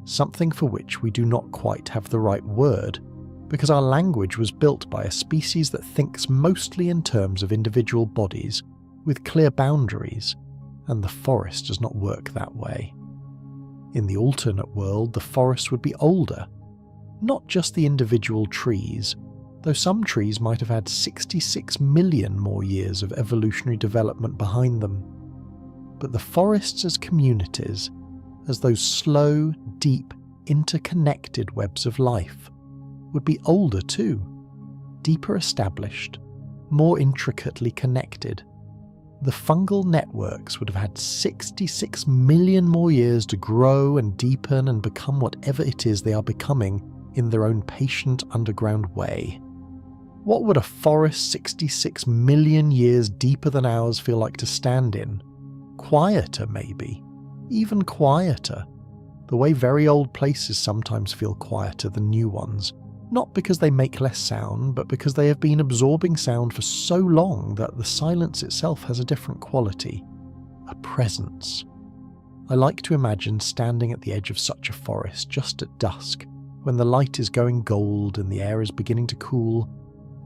something for which we do not quite have the right word, because our language was built by a species that thinks mostly in terms of individual bodies with clear boundaries, and the forest does not work that way. In the alternate world, the forest would be older, not just the individual trees, though some trees might have had 66 million more years of evolutionary development behind them. But the forests as communities, as those slow, deep, interconnected webs of life, would be older too, deeper established, more intricately connected. The fungal networks would have had 66 million more years to grow and deepen and become whatever it is they are becoming in their own patient underground way. What would a forest 66 million years deeper than ours feel like to stand in? Quieter, maybe. Even quieter. The way very old places sometimes feel quieter than new ones. Not because they make less sound, but because they have been absorbing sound for so long that the silence itself has a different quality. A presence. I like to imagine standing at the edge of such a forest just at dusk, when the light is going gold and the air is beginning to cool,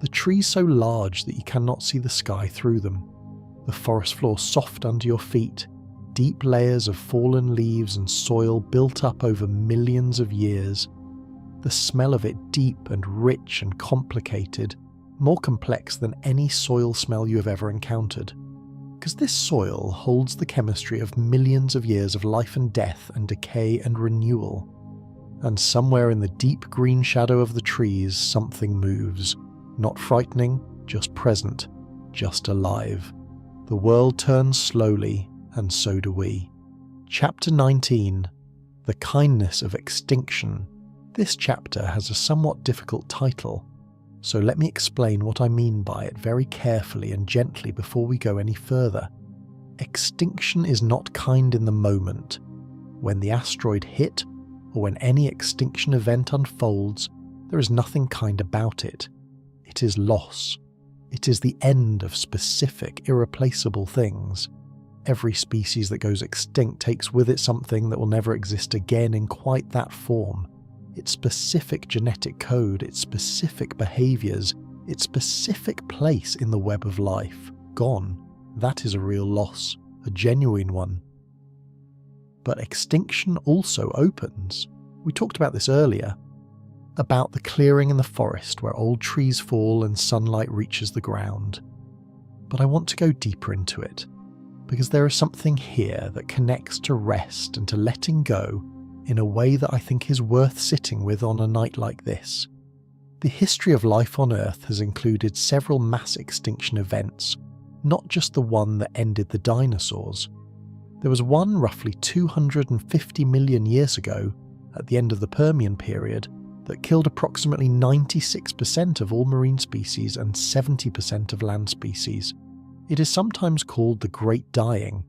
the trees so large that you cannot see the sky through them, the forest floor soft under your feet, deep layers of fallen leaves and soil built up over millions of years, the smell of it deep and rich and complicated, more complex than any soil smell you have ever encountered. Because this soil holds the chemistry of millions of years of life and death and decay and renewal. And somewhere in the deep green shadow of the trees something moves. Not frightening, just present, just alive. The world turns slowly, and so do we. Chapter 19. The Kindness of Extinction. This chapter has a somewhat difficult title, so let me explain what I mean by it very carefully and gently before we go any further. Extinction is not kind in the moment. When the asteroid hit, or when any extinction event unfolds, there is nothing kind about it. It is loss. It is the end of specific, irreplaceable things. Every species that goes extinct takes with it something that will never exist again in quite that form. Its specific genetic code, its specific behaviours, its specific place in the web of life. Gone. That is a real loss, a genuine one. But extinction also opens. We talked about this earlier. About the clearing in the forest where old trees fall and sunlight reaches the ground. But I want to go deeper into it, because there is something here that connects to rest and to letting go in a way that I think is worth sitting with on a night like this. The history of life on Earth has included several mass extinction events, not just the one that ended the dinosaurs. There was one roughly 250 million years ago, at the end of the Permian period, that killed approximately 96% of all marine species and 70% of land species. It is sometimes called the Great Dying.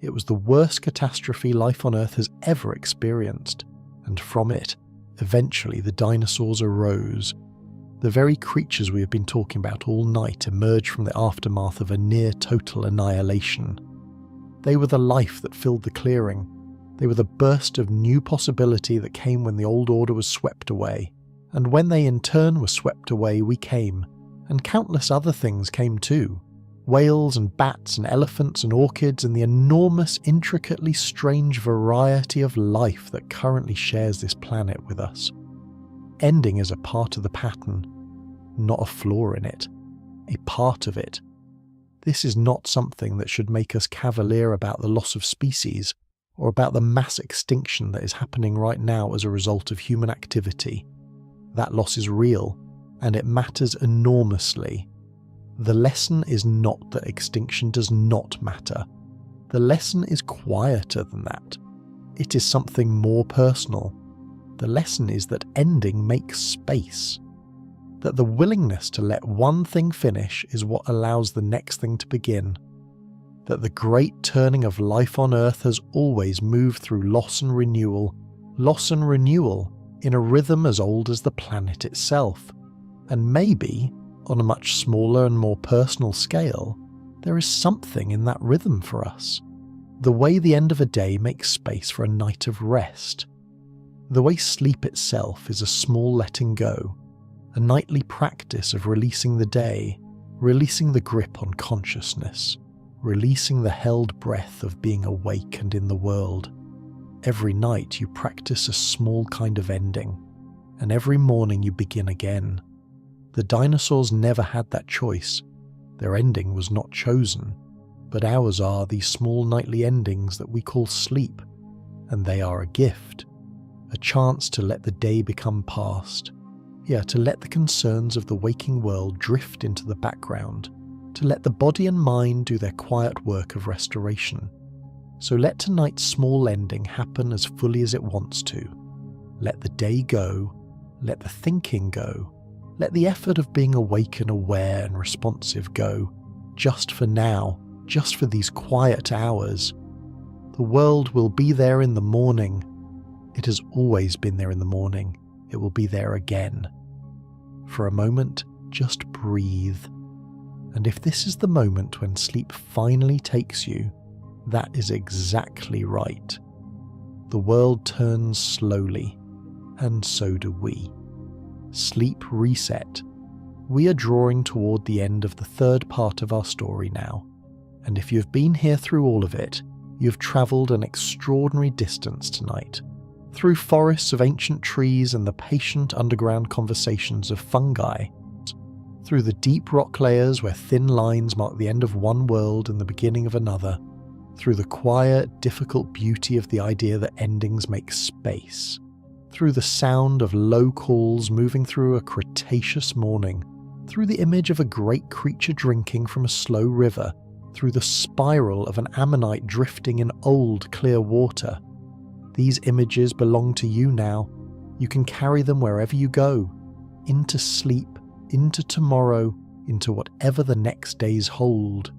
It was the worst catastrophe life on Earth has ever experienced, and from it, eventually the dinosaurs arose. The very creatures we have been talking about all night emerged from the aftermath of a near-total annihilation. They were the life that filled the clearing. They were the burst of new possibility that came when the old order was swept away. And when they in turn were swept away, we came. And countless other things came too. Whales and bats and elephants and orchids and the enormous, intricately strange variety of life that currently shares this planet with us. Ending is a part of the pattern, not a flaw in it. A part of it. This is not something that should make us cavalier about the loss of species, or about the mass extinction that is happening right now as a result of human activity. That loss is real, and it matters enormously. The lesson is not that extinction does not matter. The lesson is quieter than that. It is something more personal. The lesson is that ending makes space. That the willingness to let one thing finish is what allows the next thing to begin. That the great turning of life on Earth has always moved through loss and renewal in a rhythm as old as the planet itself. And maybe, on a much smaller and more personal scale, There is something in that rhythm for us. The way the end of a day makes space for a night of rest. The way sleep itself is a small letting go, a nightly practice of releasing the day, releasing the grip on consciousness, releasing the held breath of being awake and in the world. Every night you practice a small kind of ending, and every morning you begin again. The dinosaurs never had that choice. Their ending was not chosen, but ours are these small nightly endings that we call sleep, and they are a gift, a chance to let the day become past. Yeah, to let the concerns of the waking world drift into the background, to let the body and mind do their quiet work of restoration. So let tonight's small ending happen as fully as it wants to. Let the day go, let the thinking go, let the effort of being awake and aware and responsive go, just for now, just for these quiet hours. The world will be there in the morning. It has always been there in the morning. It will be there again. For a moment, just breathe. And if this is the moment when sleep finally takes you, that is exactly right. The world turns slowly, and so do we. Sleep reset. We are drawing toward the end of the third part of our story now, and if you've been here through all of it, you've travelled an extraordinary distance tonight, through forests of ancient trees and the patient underground conversations of fungi, through the deep rock layers where thin lines mark the end of one world and the beginning of another, through the quiet, difficult beauty of the idea that endings make space, through the sound of low calls moving through a Cretaceous morning, through the image of a great creature drinking from a slow river, through the spiral of an ammonite drifting in old, clear water. These images belong to you now. You can carry them wherever you go, into sleep, into tomorrow, into whatever the next days hold.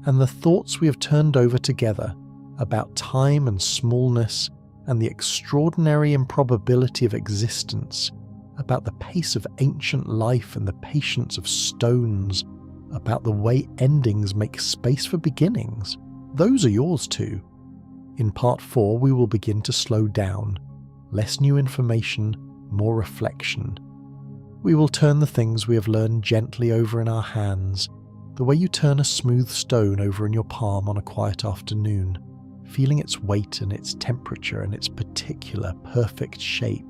And the thoughts we have turned over together about time and smallness and the extraordinary improbability of existence, about the pace of ancient life and the patience of stones, about the way endings make space for beginnings, those are yours too. In part 4 we will begin to slow down, less new information, more reflection. We will turn the things we have learned gently over in our hands, the way you turn a smooth stone over in your palm on a quiet afternoon, feeling its weight and its temperature and its particular perfect shape.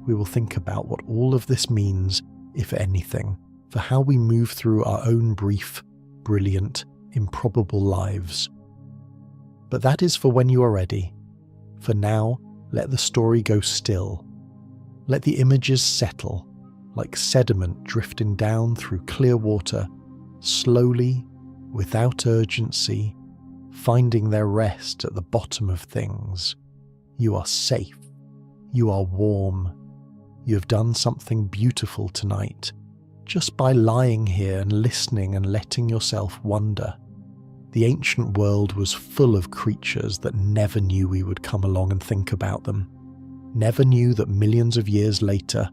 We will think about what all of this means, if anything, for how we move through our own brief, brilliant, improbable lives. But that is for when you are ready. For now, let the story go still. Let the images settle, like sediment drifting down through clear water, slowly, without urgency, finding their rest at the bottom of things. You are safe. You are warm. You have done something beautiful tonight, just by lying here and listening and letting yourself wonder. The ancient world was full of creatures that never knew we would come along and think about them, never knew that millions of years later,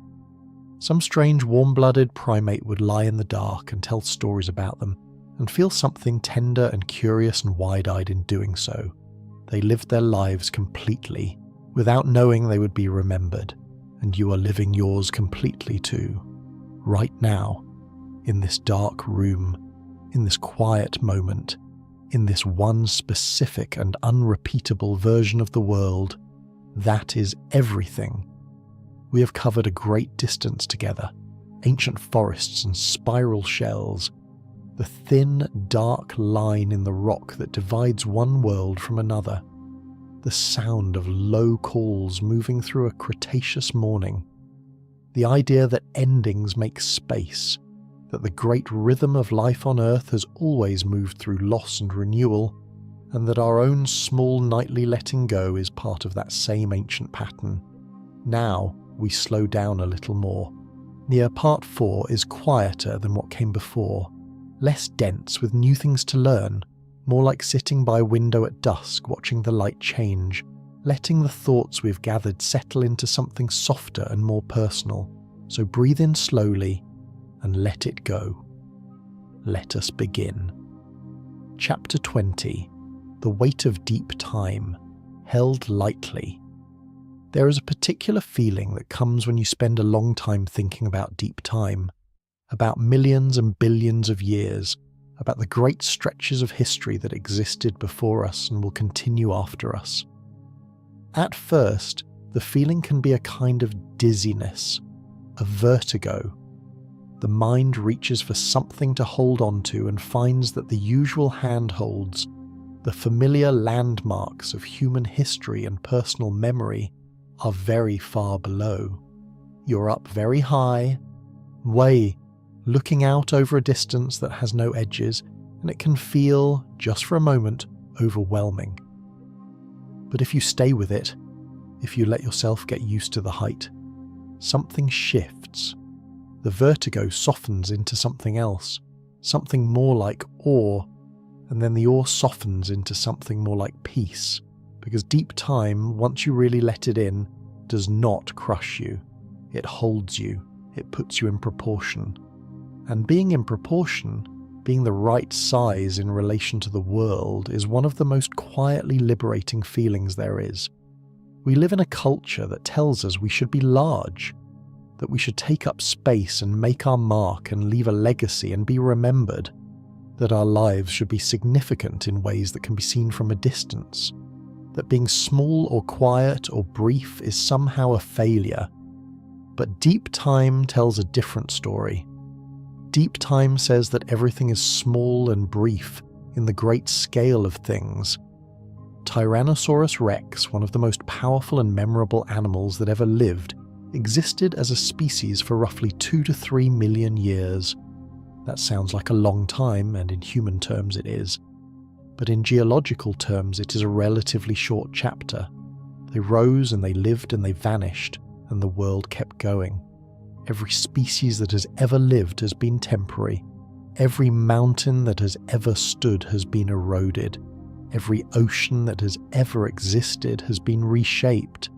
some strange warm-blooded primate would lie in the dark and tell stories about them, and feel something tender and curious and wide-eyed in doing so. They lived their lives completely, without knowing they would be remembered, and you are living yours completely too, right now, in this dark room, in this quiet moment, in this one specific and unrepeatable version of the world. That is everything. We have covered a great distance together, ancient forests and spiral shells, the thin, dark line in the rock that divides one world from another, the sound of low calls moving through a Cretaceous morning, the idea that endings make space, that the great rhythm of life on Earth has always moved through loss and renewal, and that our own small nightly letting go is part of that same ancient pattern. Now we slow down a little more. Near part 4 is quieter than what came before, less dense with new things to learn, more like sitting by a window at dusk watching the light change, letting the thoughts we've gathered settle into something softer and more personal. So breathe in slowly and let it go. Let us begin. Chapter 20. The Weight of Deep Time, Held Lightly. There is a particular feeling that comes when you spend a long time thinking about deep time, about millions and billions of years, about the great stretches of history that existed before us and will continue after us. At first, the feeling can be a kind of dizziness, a vertigo. The mind reaches for something to hold on to and finds that the usual handholds, the familiar landmarks of human history and personal memory, are very far below. You're up very high, way, looking out over a distance that has no edges, and it can feel, just for a moment, overwhelming. But if you stay with it, if you let yourself get used to the height, something shifts. The vertigo softens into something else, something more like awe, and then the awe softens into something more like peace, because deep time, once you really let it in, does not crush you. It holds you, it puts you in proportion. And being in proportion, being the right size in relation to the world, is one of the most quietly liberating feelings there is. We live in a culture that tells us we should be large, that we should take up space and make our mark and leave a legacy and be remembered, that our lives should be significant in ways that can be seen from a distance, that being small or quiet or brief is somehow a failure. But deep time tells a different story. Deep time says that everything is small and brief in the great scale of things. Tyrannosaurus rex, one of the most powerful and memorable animals that ever lived, existed as a species for roughly 2 to 3 million years. That sounds like a long time, and in human terms it is. But in geological terms it is a relatively short chapter. They rose and they lived and they vanished, and the world kept going. Every species that has ever lived has been temporary. Every mountain that has ever stood has been eroded. Every ocean that has ever existed has been reshaped.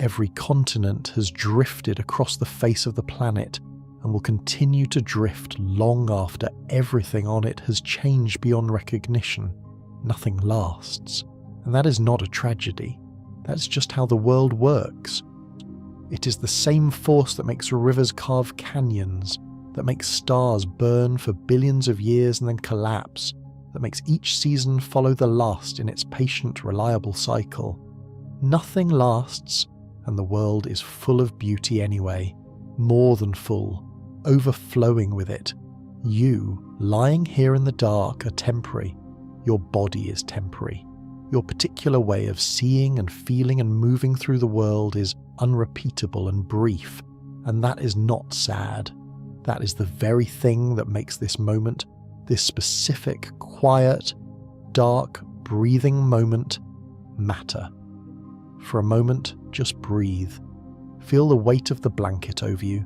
Every continent has drifted across the face of the planet and will continue to drift long after everything on it has changed beyond recognition. Nothing lasts. And that is not a tragedy. That's just how the world works. It is the same force that makes rivers carve canyons, that makes stars burn for billions of years and then collapse, that makes each season follow the last in its patient, reliable cycle. Nothing lasts, and the world is full of beauty anyway, more than full, overflowing with it. You, lying here in the dark, are temporary. Your body is temporary. Your particular way of seeing and feeling and moving through the world is unrepeatable and brief, and that is not sad. That is the very thing that makes this moment, this specific, quiet, dark, breathing moment, matter. For a moment, just breathe. Feel the weight of the blanket over you,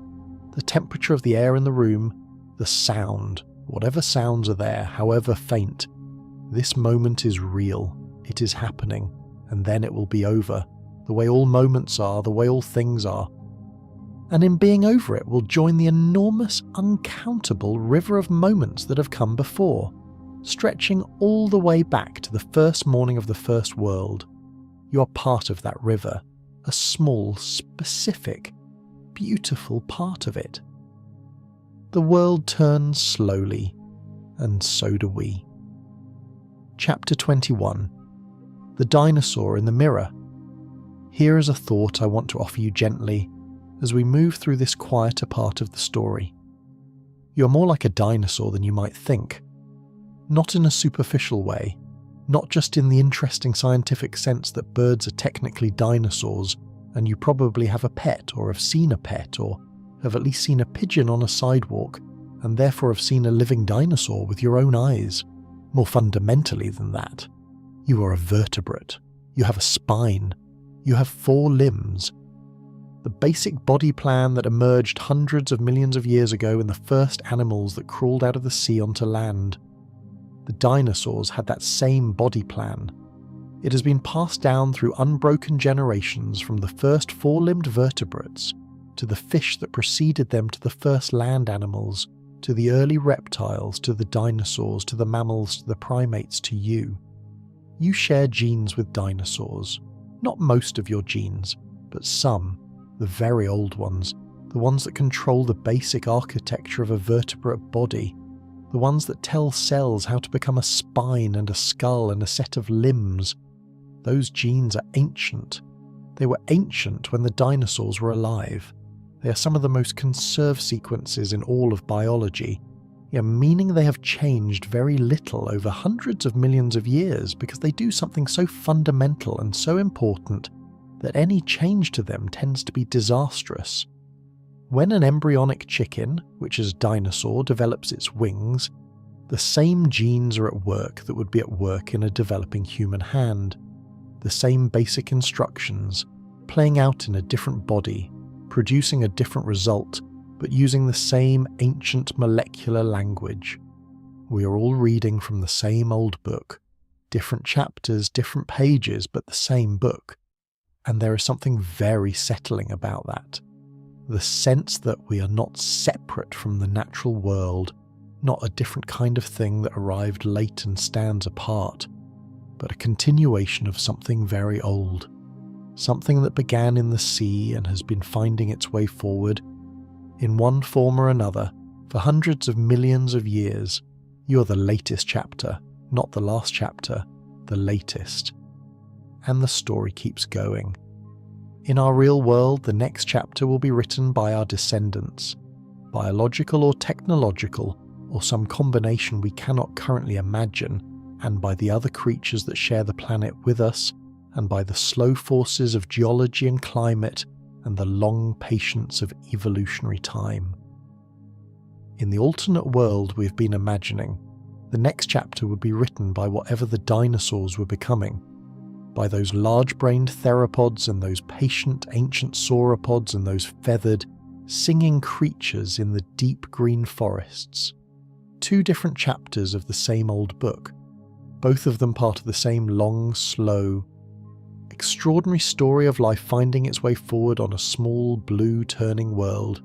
the temperature of the air in the room, the sound, whatever sounds are there, however faint. This moment is real. It is happening, and then it will be over, the way all moments are, the way all things are. And in being over it will join the enormous, uncountable river of moments that have come before, stretching all the way back to the first morning of the first world. You are part of that river, a small, specific, beautiful part of it. The world turns slowly, and so do we. Chapter 21. The Dinosaur in the Mirror. Here is a thought I want to offer you gently as we move through this quieter part of the story. You're more like a dinosaur than you might think. Not in a superficial way, not just in the interesting scientific sense that birds are technically dinosaurs and you probably have a pet or have seen a pet or have at least seen a pigeon on a sidewalk and therefore have seen a living dinosaur with your own eyes. More fundamentally than that, you are a vertebrate. You have a spine. You have 4 limbs. The basic body plan that emerged hundreds of millions of years ago in the first animals that crawled out of the sea onto land. The dinosaurs had that same body plan. It has been passed down through unbroken generations from the first 4-limbed vertebrates to the fish that preceded them to the first land animals, to the early reptiles, to the dinosaurs, to the mammals, to the primates, to you. You share genes with dinosaurs. Not most of your genes, but some, the very old ones, the ones that control the basic architecture of a vertebrate body, the ones that tell cells how to become a spine and a skull and a set of limbs. Those genes are ancient. They were ancient when the dinosaurs were alive. They are some of the most conserved sequences in all of biology, meaning they have changed very little over hundreds of millions of years because they do something so fundamental and so important that any change to them tends to be disastrous. When an embryonic chicken, which is a dinosaur, develops its wings, the same genes are at work that would be at work in a developing human hand. The same basic instructions, playing out in a different body, producing a different result, but using the same ancient molecular language. We are all reading from the same old book, different chapters, different pages, but the same book. And there is something very settling about that. The sense that we are not separate from the natural world, not a different kind of thing that arrived late and stands apart, but a continuation of something very old. Something that began in the sea and has been finding its way forward, in one form or another, for hundreds of millions of years. You are the latest chapter, not the last chapter, the latest. And the story keeps going. In our real world, the next chapter will be written by our descendants, biological or technological, or some combination we cannot currently imagine, and by the other creatures that share the planet with us, and by the slow forces of geology and climate, and the long patience of evolutionary time. In the alternate world we've been imagining, the next chapter would be written by whatever the dinosaurs were becoming, by those large-brained theropods and those patient ancient sauropods and those feathered, singing creatures in the deep green forests. Two different chapters of the same old book, both of them part of the same long, slow, extraordinary story of life finding its way forward on a small, blue turning world.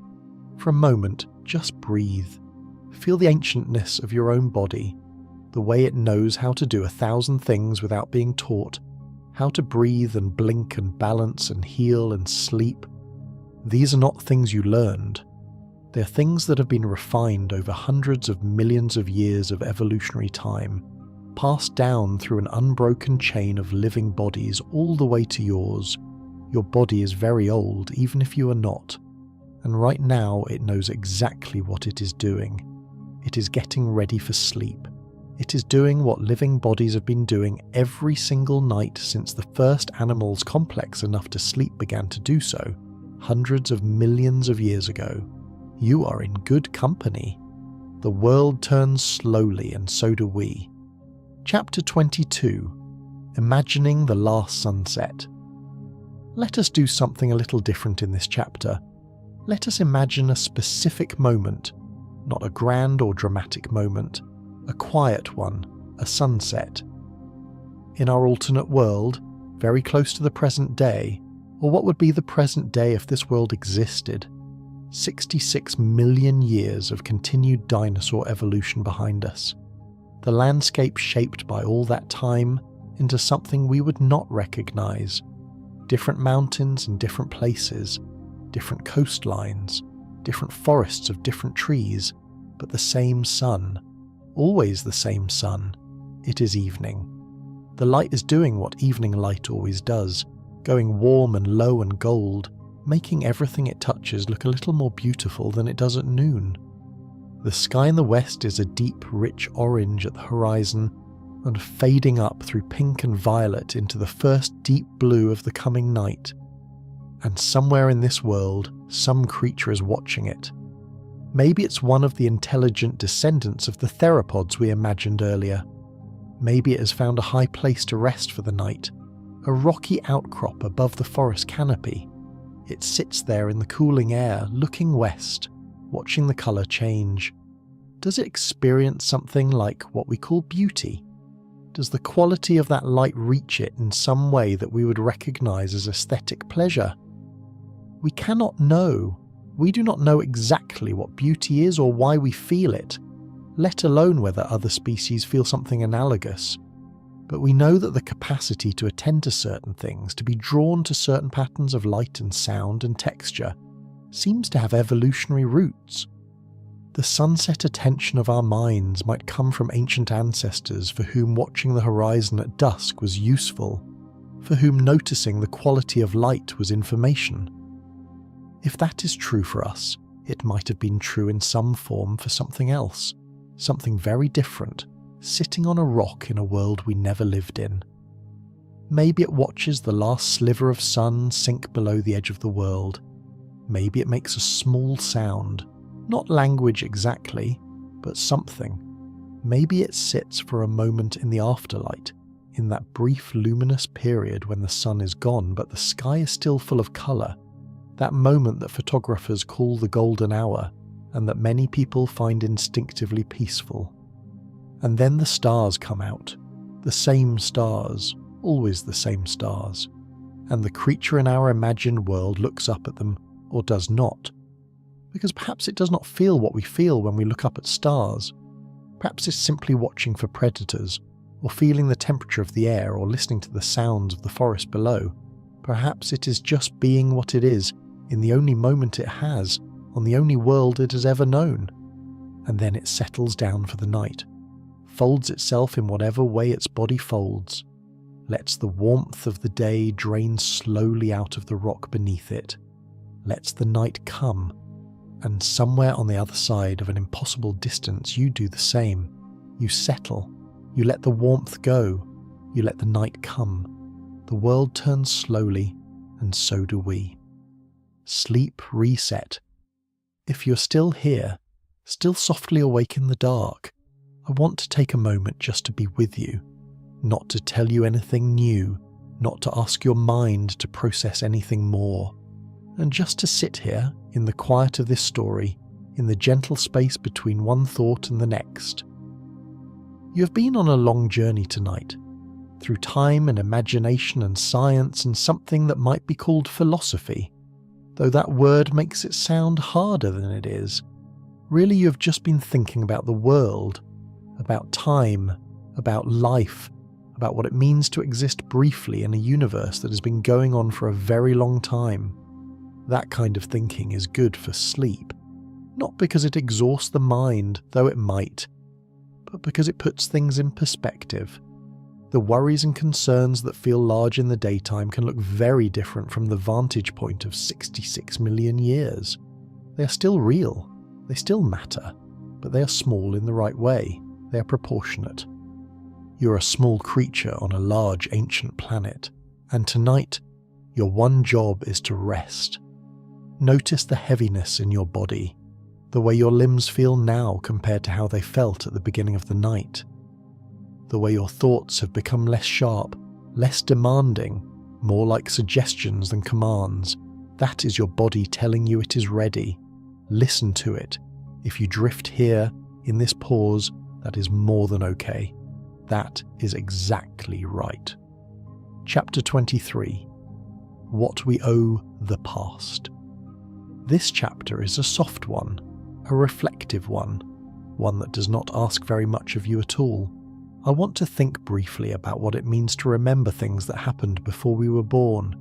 For a moment, just breathe. Feel the ancientness of your own body, the way it knows how to do 1,000 things without being taught, how to breathe and blink and balance and heal and sleep. These are not things you learned. They are things that have been refined over hundreds of millions of years of evolutionary time, passed down through an unbroken chain of living bodies all the way to yours. Your body is very old, even if you are not. And right now it knows exactly what it is doing. It is getting ready for sleep. It is doing what living bodies have been doing every single night since the first animals complex enough to sleep began to do so, hundreds of millions of years ago. You are in good company. The world turns slowly, and so do we. Chapter 22. Imagining the Last Sunset. Let us do something a little different in this chapter. Let us imagine a specific moment, not a grand or dramatic moment, a quiet one, a sunset. In our alternate world, very close to the present day, or what would be the present day if this world existed, 66 million years of continued dinosaur evolution behind us. The landscape shaped by all that time into something we would not recognize. Different mountains in different places, different coastlines, different forests of different trees, but the same sun. Always the same sun. It is evening. The light is doing what evening light always does, going warm and low and gold, making everything it touches look a little more beautiful than it does at noon. The sky in the west is a deep, rich orange at the horizon, and fading up through pink and violet into the first deep blue of the coming night. And somewhere in this world, some creature is watching it. Maybe it's one of the intelligent descendants of the theropods we imagined earlier. Maybe it has found a high place to rest for the night, a rocky outcrop above the forest canopy. It sits there in the cooling air, looking west, watching the colour change. Does it experience something like what we call beauty? Does the quality of that light reach it in some way that we would recognise as aesthetic pleasure? We cannot know. We do not know exactly what beauty is or why we feel it, let alone whether other species feel something analogous. But we know that the capacity to attend to certain things, to be drawn to certain patterns of light and sound and texture, seems to have evolutionary roots. The sunset attention of our minds might come from ancient ancestors for whom watching the horizon at dusk was useful, for whom noticing the quality of light was information. If that is true for us, it might have been true in some form for something else, something very different, sitting on a rock in a world we never lived in. Maybe it watches the last sliver of sun sink below the edge of the world. Maybe it makes a small sound, not language exactly, but something. Maybe it sits for a moment in the afterlight, in that brief luminous period when the sun is gone but the sky is still full of colour, that moment that photographers call the golden hour and that many people find instinctively peaceful. And then the stars come out, the same stars, always the same stars, and the creature in our imagined world looks up at them, or does not. Because perhaps it does not feel what we feel when we look up at stars. Perhaps it's simply watching for predators, or feeling the temperature of the air, or listening to the sounds of the forest below. Perhaps it is just being what it is, in the only moment it has, on the only world it has ever known. And then it settles down for the night, folds itself in whatever way its body folds, lets the warmth of the day drain slowly out of the rock beneath it, lets the night come, and somewhere on the other side of an impossible distance you do the same. You settle, you let the warmth go, you let the night come. The world turns slowly, and so do we. Sleep reset. If you're still here, still softly awake in the dark, I want to take a moment just to be with you, not to tell you anything new, not to ask your mind to process anything more, and just to sit here in the quiet of this story, in the gentle space between one thought and the next. You have been on a long journey tonight, through time and imagination and science and something that might be called philosophy, though that word makes it sound harder than it is. Really, you have just been thinking about the world, about time, about life, about what it means to exist briefly in a universe that has been going on for a very long time. That kind of thinking is good for sleep, not because it exhausts the mind, though it might, but because it puts things in perspective. The worries and concerns that feel large in the daytime can look very different from the vantage point of 66 million years. They are still real, they still matter, but they are small in the right way, they are proportionate. You are a small creature on a large ancient planet, and tonight, your one job is to rest. Notice the heaviness in your body, the way your limbs feel now compared to how they felt at the beginning of the night. The way your thoughts have become less sharp, less demanding, more like suggestions than commands. That is your body telling you it is ready. Listen to it. If you drift here, in this pause, that is more than okay. That is exactly right. Chapter 23. What we owe the past. This chapter is a soft one, a reflective one that does not ask very much of you at all. I want to think briefly about what it means to remember things that happened before we were born.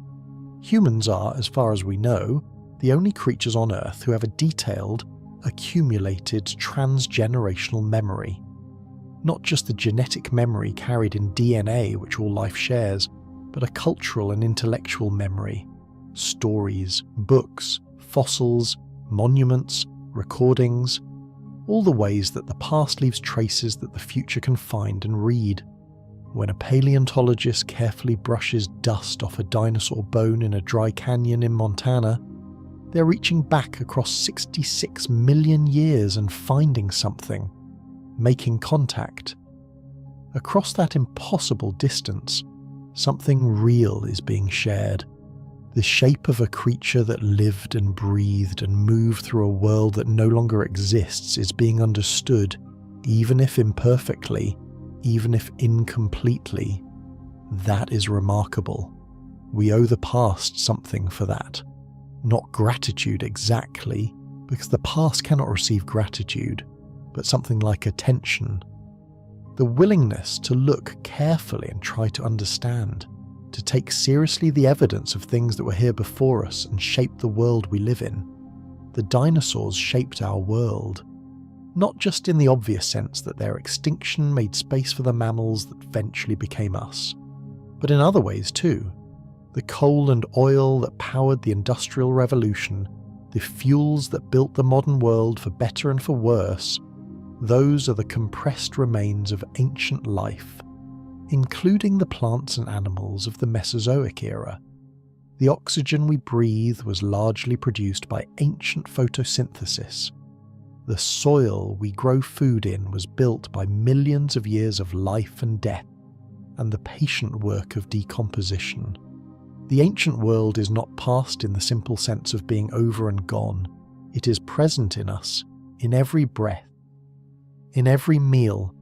Humans are, as far as we know, the only creatures on Earth who have a detailed, accumulated transgenerational memory. Not just the genetic memory carried in DNA which all life shares, but a cultural and intellectual memory. Stories, books, fossils, monuments, recordings, all the ways that the past leaves traces that the future can find and read. When a paleontologist carefully brushes dust off a dinosaur bone in a dry canyon in Montana, they're reaching back across 66 million years and finding something, making contact. Across that impossible distance, something real is being shared. The shape of a creature that lived and breathed and moved through a world that no longer exists is being understood, even if imperfectly, even if incompletely. That is remarkable. We owe the past something for that. Not gratitude exactly, because the past cannot receive gratitude, but something like attention. The willingness to look carefully and try to understand, to take seriously the evidence of things that were here before us and shape the world we live in. The dinosaurs shaped our world, not just in the obvious sense that their extinction made space for the mammals that eventually became us, but in other ways too. The coal and oil that powered the Industrial Revolution, the fuels that built the modern world for better and for worse, those are the compressed remains of ancient life, including the plants and animals of the Mesozoic era. The oxygen we breathe was largely produced by ancient photosynthesis. The soil we grow food in was built by millions of years of life and death, and the patient work of decomposition. The ancient world is not past in the simple sense of being over and gone. It is present in us, in every breath, in every meal,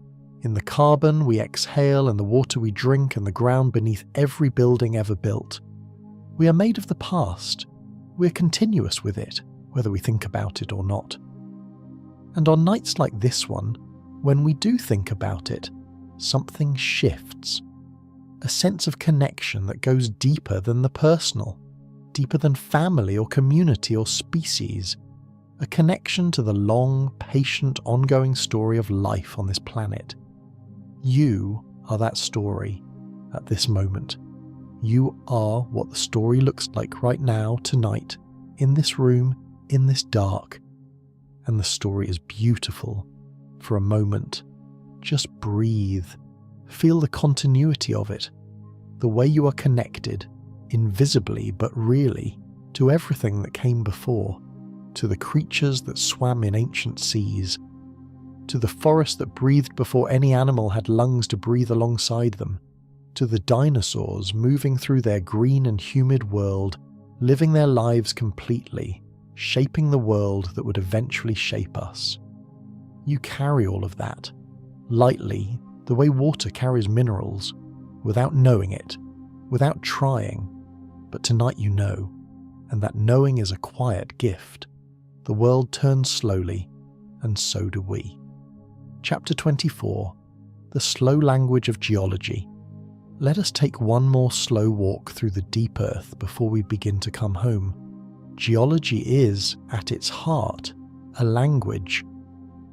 in the carbon we exhale and the water we drink and the ground beneath every building ever built. We are made of the past. We are continuous with it, whether we think about it or not. And on nights like this one, when we do think about it, something shifts. A sense of connection that goes deeper than the personal, deeper than family or community or species. A connection to the long, patient, ongoing story of life on this planet. You are that story at this moment. You are what the story looks like right now, tonight, in this room, in this dark. And the story is beautiful. For a moment, just breathe. Feel the continuity of it. The way you are connected, invisibly but really, to everything that came before. To the creatures that swam in ancient seas. To the forest that breathed before any animal had lungs to breathe alongside them. To the dinosaurs moving through their green and humid world, living their lives completely, shaping the world that would eventually shape us. You carry all of that, lightly, the way water carries minerals, without knowing it, without trying, but tonight you know, and that knowing is a quiet gift. The world turns slowly, and so do we. Chapter 24, The Slow Language of Geology. Let us take one more slow walk through the deep earth before we begin to come home. Geology is, at its heart, a language,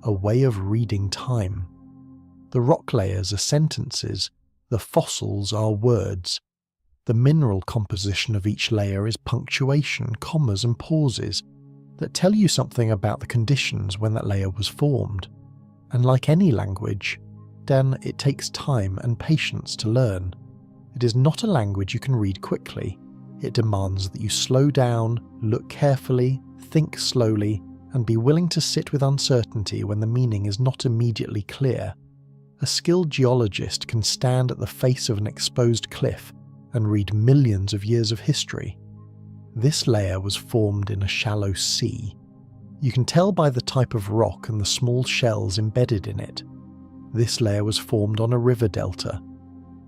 a way of reading time. The rock layers are sentences, the fossils are words. The mineral composition of each layer is punctuation, commas and pauses that tell you something about the conditions when that layer was formed. And like any language, then it takes time and patience to learn. It is not a language you can read quickly. It demands that you slow down, look carefully, think slowly, and be willing to sit with uncertainty when the meaning is not immediately clear. A skilled geologist can stand at the face of an exposed cliff and read millions of years of history. This layer was formed in a shallow sea. You can tell by the type of rock and the small shells embedded in it. This layer was formed on a river delta.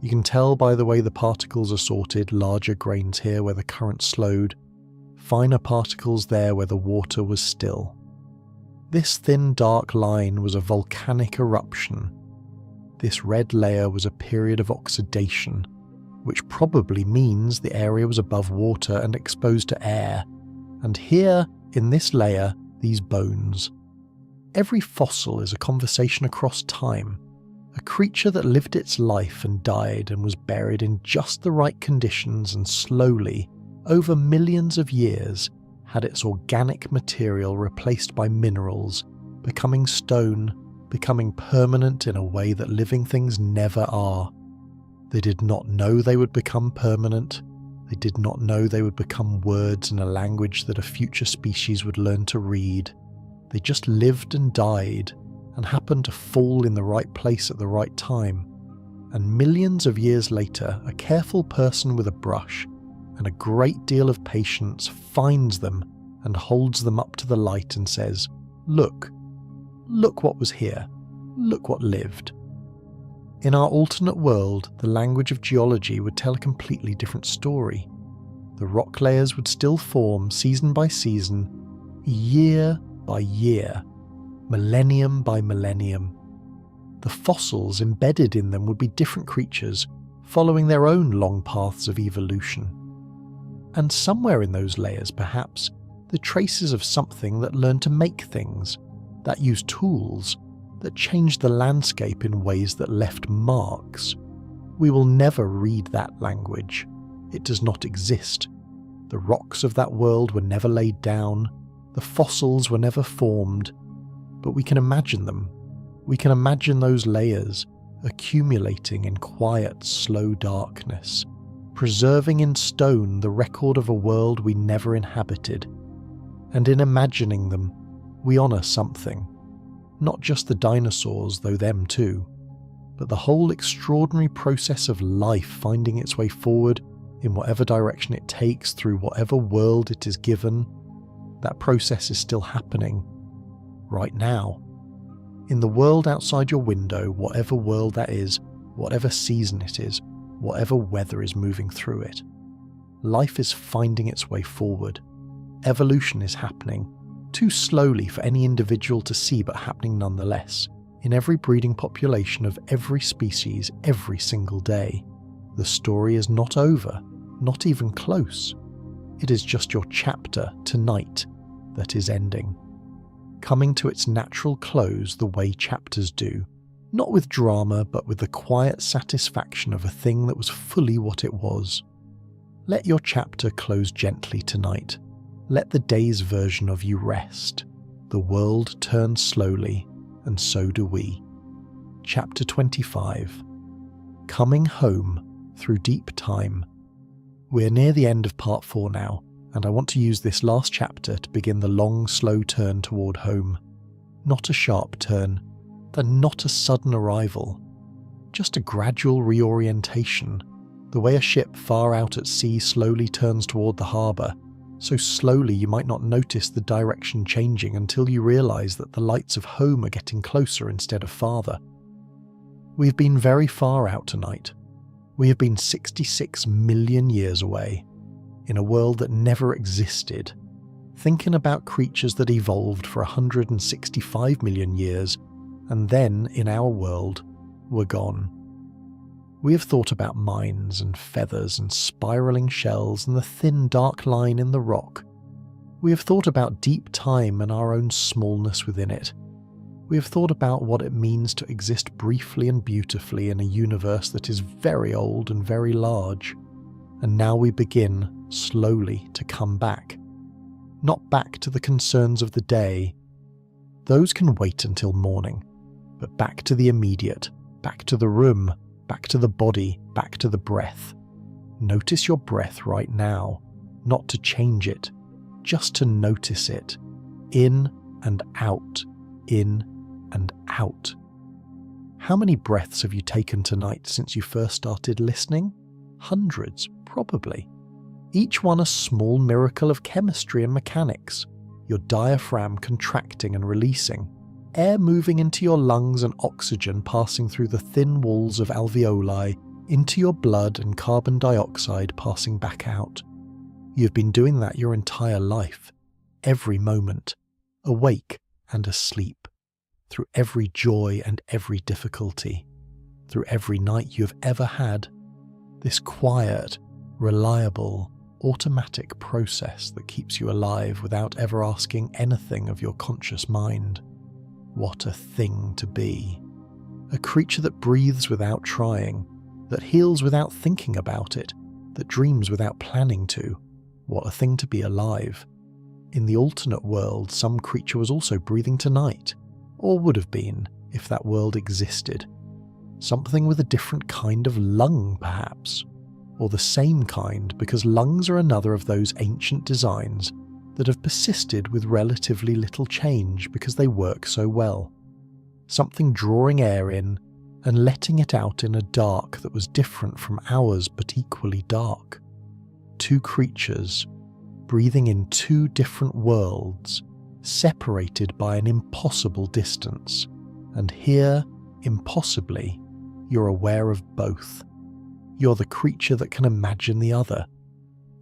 You can tell by the way the particles are sorted, larger grains here where the current slowed, finer particles there where the water was still. This thin dark line was a volcanic eruption. This red layer was a period of oxidation, which probably means the area was above water and exposed to air. And here, in this layer, these bones. Every fossil is a conversation across time, a creature that lived its life and died and was buried in just the right conditions and slowly, over millions of years, had its organic material replaced by minerals, becoming stone, becoming permanent in a way that living things never are. They did not know they would become permanent. They did not know they would become words in a language that a future species would learn to read. They just lived and died and happened to fall in the right place at the right time. And millions of years later, a careful person with a brush and a great deal of patience finds them and holds them up to the light and says, "Look, look what was here. Look what lived." In our alternate world, the language of geology would tell a completely different story. the rock layers would still form season by season, year by year, millennium by millennium. The fossils embedded in them would be different creatures, following their own long paths of evolution. And somewhere in those layers, perhaps, the traces of something that learned to make things, that used tools, that changed the landscape in ways that left marks. We will never read that language. It does not exist. The rocks of that world were never laid down. The fossils were never formed. But we can imagine them. We can imagine those layers accumulating in quiet, slow darkness, preserving in stone the record of a world we never inhabited. And in imagining them, we honour something. Not just the dinosaurs, though them too, but the whole extraordinary process of life finding its way forward in whatever direction it takes through whatever world it is given. That process is still happening, right now. In the world outside your window, whatever world that is, whatever season it is, whatever weather is moving through it. Life is finding its way forward. Evolution is happening, too slowly for any individual to see, but happening nonetheless, in every breeding population of every species every single day. The story is not over, not even close. It is just your chapter tonight that is ending, coming to its natural close the way chapters do, not with drama but with the quiet satisfaction of a thing that was fully what it was. Let your chapter close gently tonight. Let the day's version of you rest. The world turns slowly, and so do we. Chapter 25. Coming Home Through Deep Time. We're near the end of part 4 now, and I want to use this last chapter to begin the long, slow turn toward home. Not a sharp turn, and not a sudden arrival. Just a gradual reorientation, the way a ship far out at sea slowly turns toward the harbour, so slowly you might not notice the direction changing until you realise that the lights of home are getting closer instead of farther. We've been very far out tonight. We have been 66 million years away, in a world that never existed, thinking about creatures that evolved for 165 million years, and then, in our world, were gone. We have thought about mines and feathers and spiralling shells and the thin dark line in the rock. We have thought about deep time and our own smallness within it. We have thought about what it means to exist briefly and beautifully in a universe that is very old and very large. And now we begin, slowly, to come back. Not back to the concerns of the day. Those can wait until morning. But back to the immediate, back to the room, back to the body, back to the breath. Notice your breath right now, not to change it, just to notice it. In and out, in and out. How many breaths have you taken tonight since you first started listening? Hundreds, probably. Each one a small miracle of chemistry and mechanics. Your diaphragm contracting and releasing, air moving into your lungs and oxygen passing through the thin walls of alveoli into your blood and carbon dioxide passing back out. You've been doing that your entire life, every moment, awake and asleep, through every joy and every difficulty, through every night you've ever had. This quiet, reliable, automatic process that keeps you alive without ever asking anything of your conscious mind. What a thing to be. A creature that breathes without trying, that heals without thinking about it, that dreams without planning to. What a thing to be alive. In the alternate world, some creature was also breathing tonight, or would have been if that world existed. Something with a different kind of lung, perhaps, or the same kind, because lungs are another of those ancient designs that have persisted with relatively little change because they work so well. Something drawing air in and letting it out in a dark that was different from ours but equally dark. Two creatures breathing in two different worlds, separated by an impossible distance, and here, impossibly, you're aware of both. You're the creature that can imagine the other,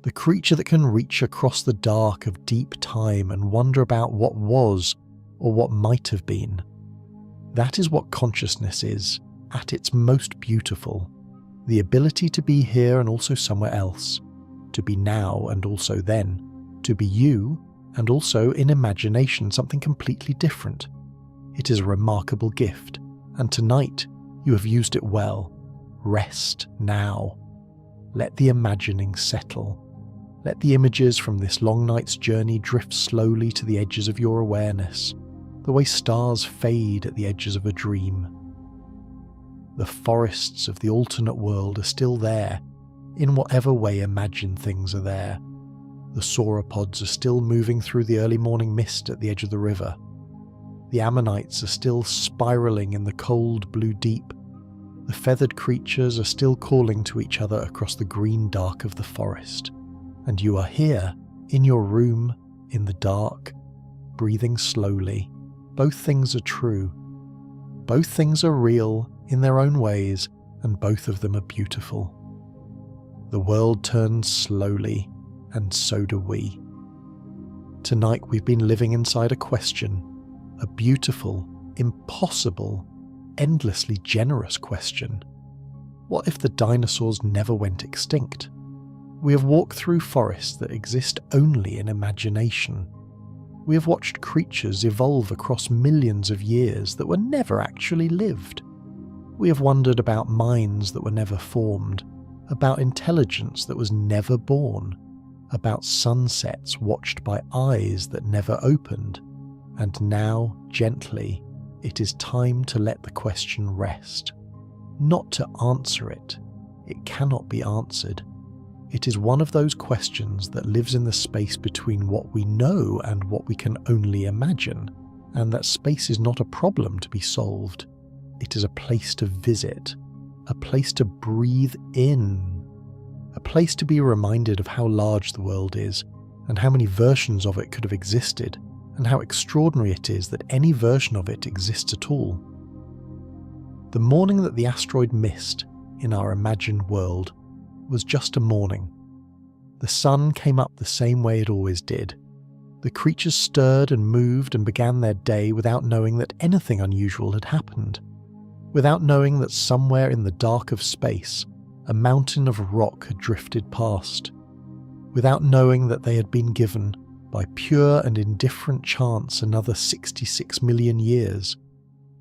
the creature that can reach across the dark of deep time and wonder about what was or what might have been. That is what consciousness is, at its most beautiful. The ability to be here and also somewhere else, to be now and also then, to be you and also in imagination something completely different. It is a remarkable gift, and tonight you have used it well. Rest now. Let the imagining settle. Let the images from this long night's journey drift slowly to the edges of your awareness, the way stars fade at the edges of a dream. The forests of the alternate world are still there, in whatever way imagined things are there. The sauropods are still moving through the early morning mist at the edge of the river. The ammonites are still spiraling in the cold blue deep. The feathered creatures are still calling to each other across the green dark of the forest. And you are here, in your room, in the dark, breathing slowly. Both things are true. Both things are real in their own ways, and both of them are beautiful. The world turns slowly, and so do we. Tonight we've been living inside a question, a beautiful, impossible, endlessly generous question. What if the dinosaurs never went extinct? We have walked through forests that exist only in imagination. We have watched creatures evolve across millions of years that were never actually lived. We have wondered about minds that were never formed, about intelligence that was never born, about sunsets watched by eyes that never opened. And now, gently, it is time to let the question rest. Not to answer it. It cannot be answered. It is one of those questions that lives in the space between what we know and what we can only imagine, and that space is not a problem to be solved. It is a place to visit, a place to breathe in, a place to be reminded of how large the world is, and how many versions of it could have existed, and how extraordinary it is that any version of it exists at all. The morning that the asteroid missed in our imagined world was just a morning. The sun came up the same way it always did. The creatures stirred and moved and began their day without knowing that anything unusual had happened, without knowing that somewhere in the dark of space a mountain of rock had drifted past, without knowing that they had been given, by pure and indifferent chance, another 66 million years.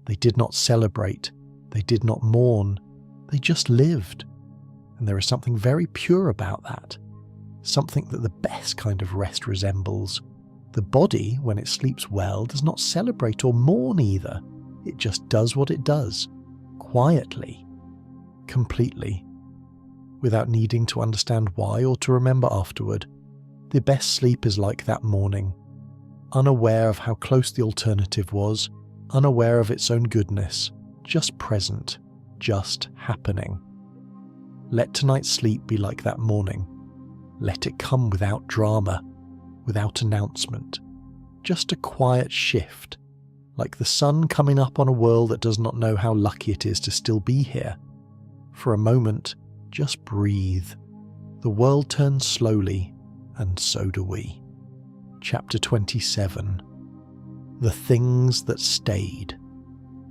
They did not celebrate, they did not mourn, they just lived. And there is something very pure about that, something that the best kind of rest resembles. The body, when it sleeps well, does not celebrate or mourn either. It just does what it does, quietly, completely, without needing to understand why or to remember afterward. The best sleep is like that morning, unaware of how close the alternative was, unaware of its own goodness, just present, just happening. Let tonight's sleep be like that morning. Let it come without drama, without announcement. Just a quiet shift, like the sun coming up on a world that does not know how lucky it is to still be here. For a moment, just breathe. The world turns slowly, and so do we. Chapter 27. The Things That Stayed.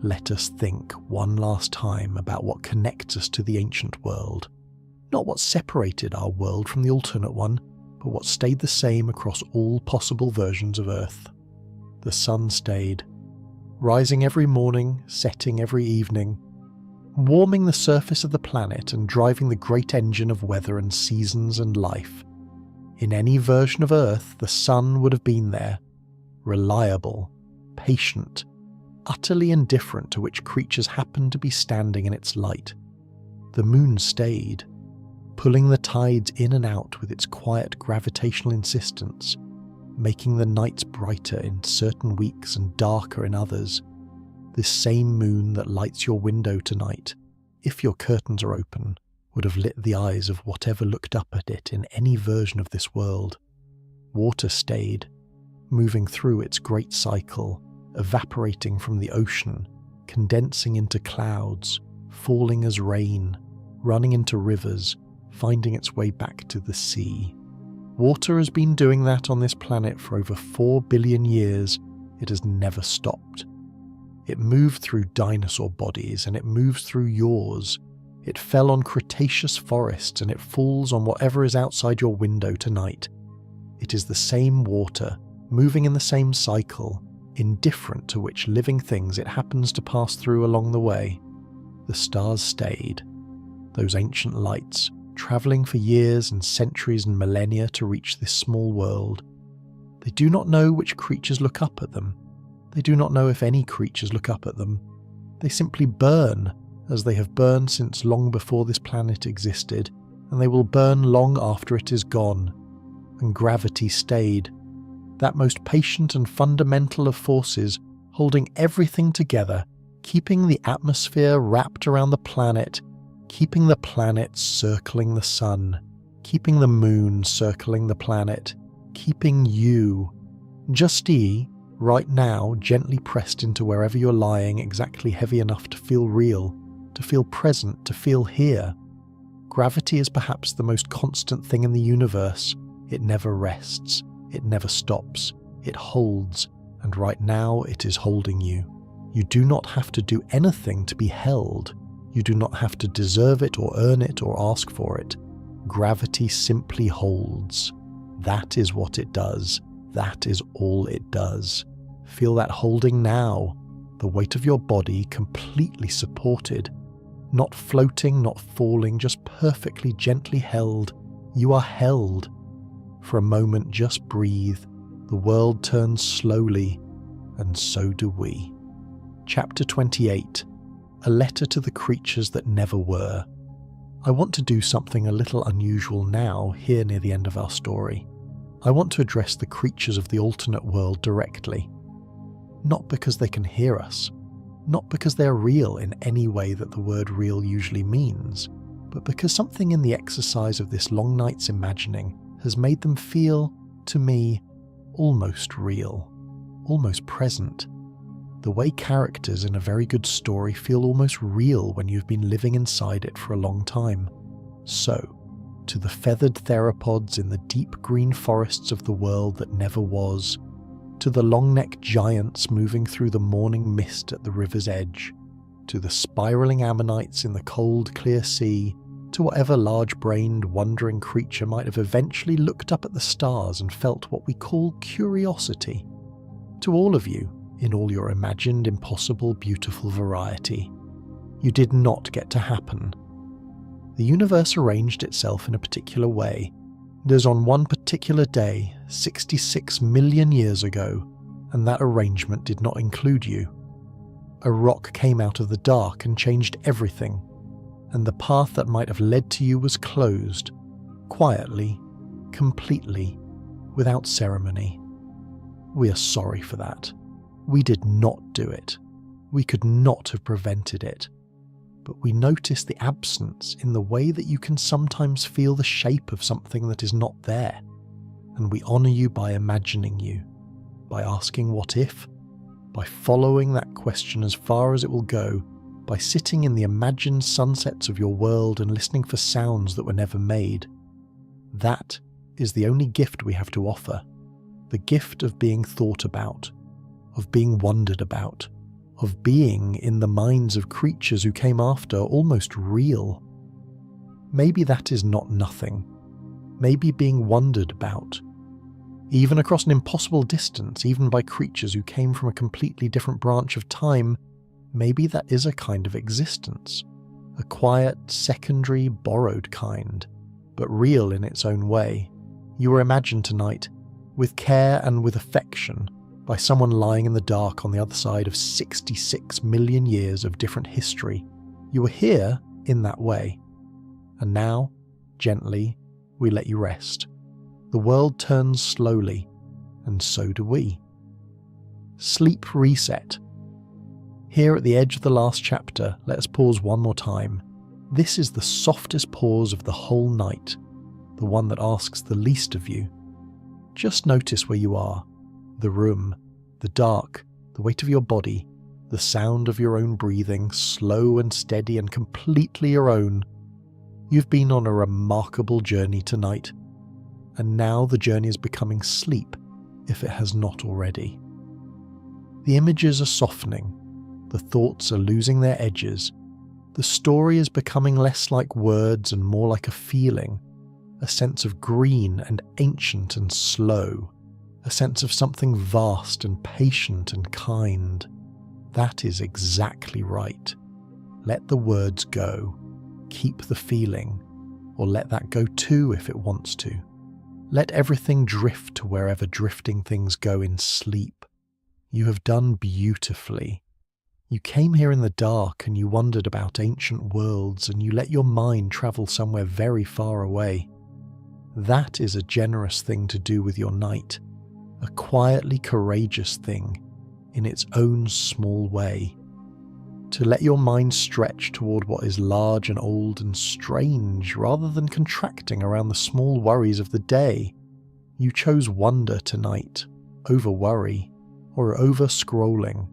Let us think one last time about what connects us to the ancient world. Not what separated our world from the alternate one, but what stayed the same across all possible versions of Earth. The sun stayed, rising every morning, setting every evening, warming the surface of the planet and driving the great engine of weather and seasons and life. In any version of Earth, the sun would have been there, reliable, patient, utterly indifferent to which creatures happened to be standing in its light. The moon stayed, pulling the tides in and out with its quiet gravitational insistence, making the nights brighter in certain weeks and darker in others. This same moon that lights your window tonight, if your curtains are open, would have lit the eyes of whatever looked up at it in any version of this world. Water stayed, moving through its great cycle, evaporating from the ocean, condensing into clouds, falling as rain, running into rivers, finding its way back to the sea. Water has been doing that on this planet for over 4 billion years. It has never stopped. It moved through dinosaur bodies, and it moves through yours. It fell on Cretaceous forests, and it falls on whatever is outside your window tonight. It is the same water, moving in the same cycle, indifferent to which living things it happens to pass through along the way. The stars stayed, those ancient lights, travelling for years and centuries and millennia to reach this small world. They do not know which creatures look up at them. They do not know if any creatures look up at them. They simply burn, as they have burned since long before this planet existed, and they will burn long after it is gone. And gravity stayed, that most patient and fundamental of forces, holding everything together, keeping the atmosphere wrapped around the planet, keeping the planet circling the sun, keeping the moon circling the planet, keeping you, right now, gently pressed into wherever you're lying, exactly heavy enough to feel real, to feel present, to feel here. Gravity is perhaps the most constant thing in the universe. It never rests, it never stops, it holds, and right now it is holding you. You do not have to do anything to be held. You do not have to deserve it or earn it or ask for it. Gravity simply holds. That is what it does. That is all it does. Feel that holding now, the weight of your body completely supported, not floating, not falling, just perfectly gently held. You are held. For a moment, just breathe. The world turns slowly, and so do we. Chapter 28. A letter to the creatures that never were. I want to do something a little unusual now, here near the end of our story. I want to address the creatures of the alternate world directly. Not because they can hear us, not because they're real in any way that the word real usually means, but because something in the exercise of this long night's imagining has made them feel, to me, almost real, almost present. The way characters in a very good story feel almost real when you've been living inside it for a long time. So, to the feathered theropods in the deep green forests of the world that never was, to the long-necked giants moving through the morning mist at the river's edge, to the spiralling ammonites in the cold, clear sea, to whatever large-brained, wondering creature might have eventually looked up at the stars and felt what we call curiosity. To all of you, in all your imagined, impossible, beautiful variety, you did not get to happen. The universe arranged itself in a particular way, and as on one particular day, 66 million years ago, and that arrangement did not include you. A rock came out of the dark and changed everything, and the path that might have led to you was closed, quietly, completely, without ceremony. We are sorry for that. We did not do it. We could not have prevented it. But we notice the absence in the way that you can sometimes feel the shape of something that is not there. And we honour you by imagining you, by asking what if, by following that question as far as it will go, by sitting in the imagined sunsets of your world and listening for sounds that were never made. That is the only gift we have to offer. The gift of being thought about, of being wondered about, of being, in the minds of creatures who came after, almost real. Maybe that is not nothing. Maybe being wondered about, even across an impossible distance, even by creatures who came from a completely different branch of time, maybe that is a kind of existence. A quiet, secondary, borrowed kind, but real in its own way. You were imagined tonight, with care and with affection, by someone lying in the dark on the other side of 66 million years of different history. You were here in that way. And now, gently, we let you rest. The world turns slowly, and so do we. Sleep reset. Here at the edge of the last chapter, let us pause one more time. This is the softest pause of the whole night, the one that asks the least of you. Just notice where you are. The room, the dark, the weight of your body, the sound of your own breathing, slow and steady and completely your own. You've been on a remarkable journey tonight, and now the journey is becoming sleep, if it has not already. The images are softening, the thoughts are losing their edges, the story is becoming less like words and more like a feeling, a sense of green and ancient and slow, a sense of something vast and patient and kind. That is exactly right. Let the words go. Keep the feeling, or let that go too if it wants to. Let everything drift to wherever drifting things go in sleep. You have done beautifully. You came here in the dark and you wondered about ancient worlds and you let your mind travel somewhere very far away. That is a generous thing to do with your night, a quietly courageous thing in its own small way. To let your mind stretch toward what is large and old and strange rather than contracting around the small worries of the day. You chose wonder tonight, over worry, or over scrolling,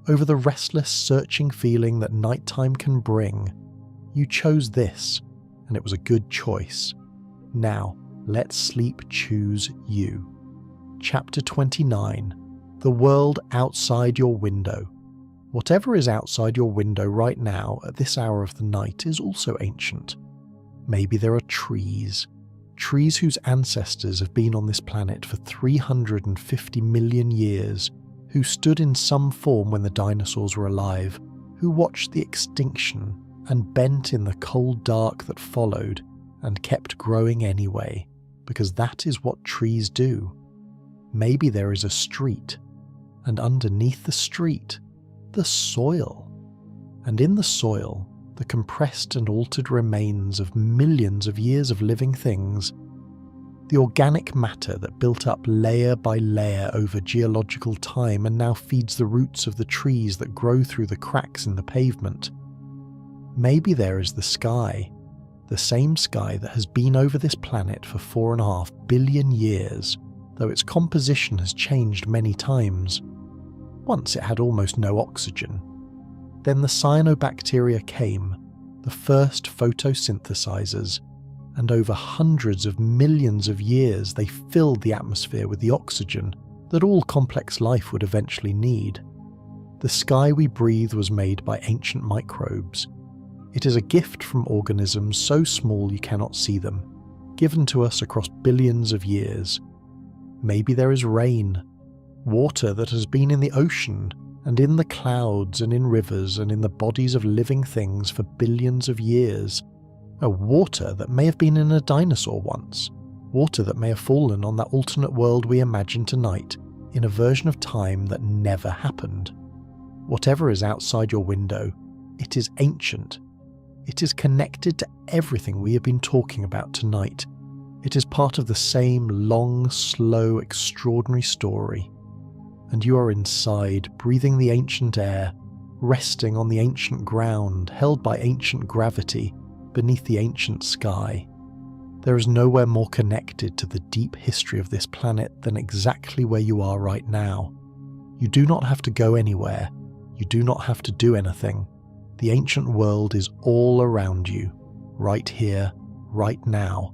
over the restless searching feeling that nighttime can bring. You chose this, and it was a good choice. Now, let sleep choose you. Chapter 29. The world outside your window. Whatever is outside your window right now at this hour of the night is also ancient. Maybe there are trees whose ancestors have been on this planet for 350 million years, who stood in some form when the dinosaurs were alive, who watched the extinction and bent in the cold dark that followed and kept growing anyway, because that is what trees do. Maybe there is a street, and underneath the street, the soil. And in the soil, the compressed and altered remains of millions of years of living things, the organic matter that built up layer by layer over geological time and now feeds the roots of the trees that grow through the cracks in the pavement. Maybe there is the same sky that has been over this planet for 4.5 billion years, though its composition has changed many times. Once it had almost no oxygen. Then the cyanobacteria came, the first photosynthesizers, and over hundreds of millions of years they filled the atmosphere with the oxygen that all complex life would eventually need. The sky we breathe was made by ancient microbes. It is a gift from organisms so small you cannot see them, given to us across billions of years. Maybe there is rain, water that has been in the ocean and in the clouds and in rivers and in the bodies of living things for billions of years. A water that may have been in a dinosaur once, water that may have fallen on that alternate world we imagine tonight in a version of time that never happened. Whatever is outside your window, it is ancient. It is connected to everything we have been talking about tonight. It is part of the same long, slow, extraordinary story. And you are inside, breathing the ancient air, resting on the ancient ground, held by ancient gravity, beneath the ancient sky. There is nowhere more connected to the deep history of this planet than exactly where you are right now. You do not have to go anywhere. You do not have to do anything. The ancient world is all around you, right here, right now.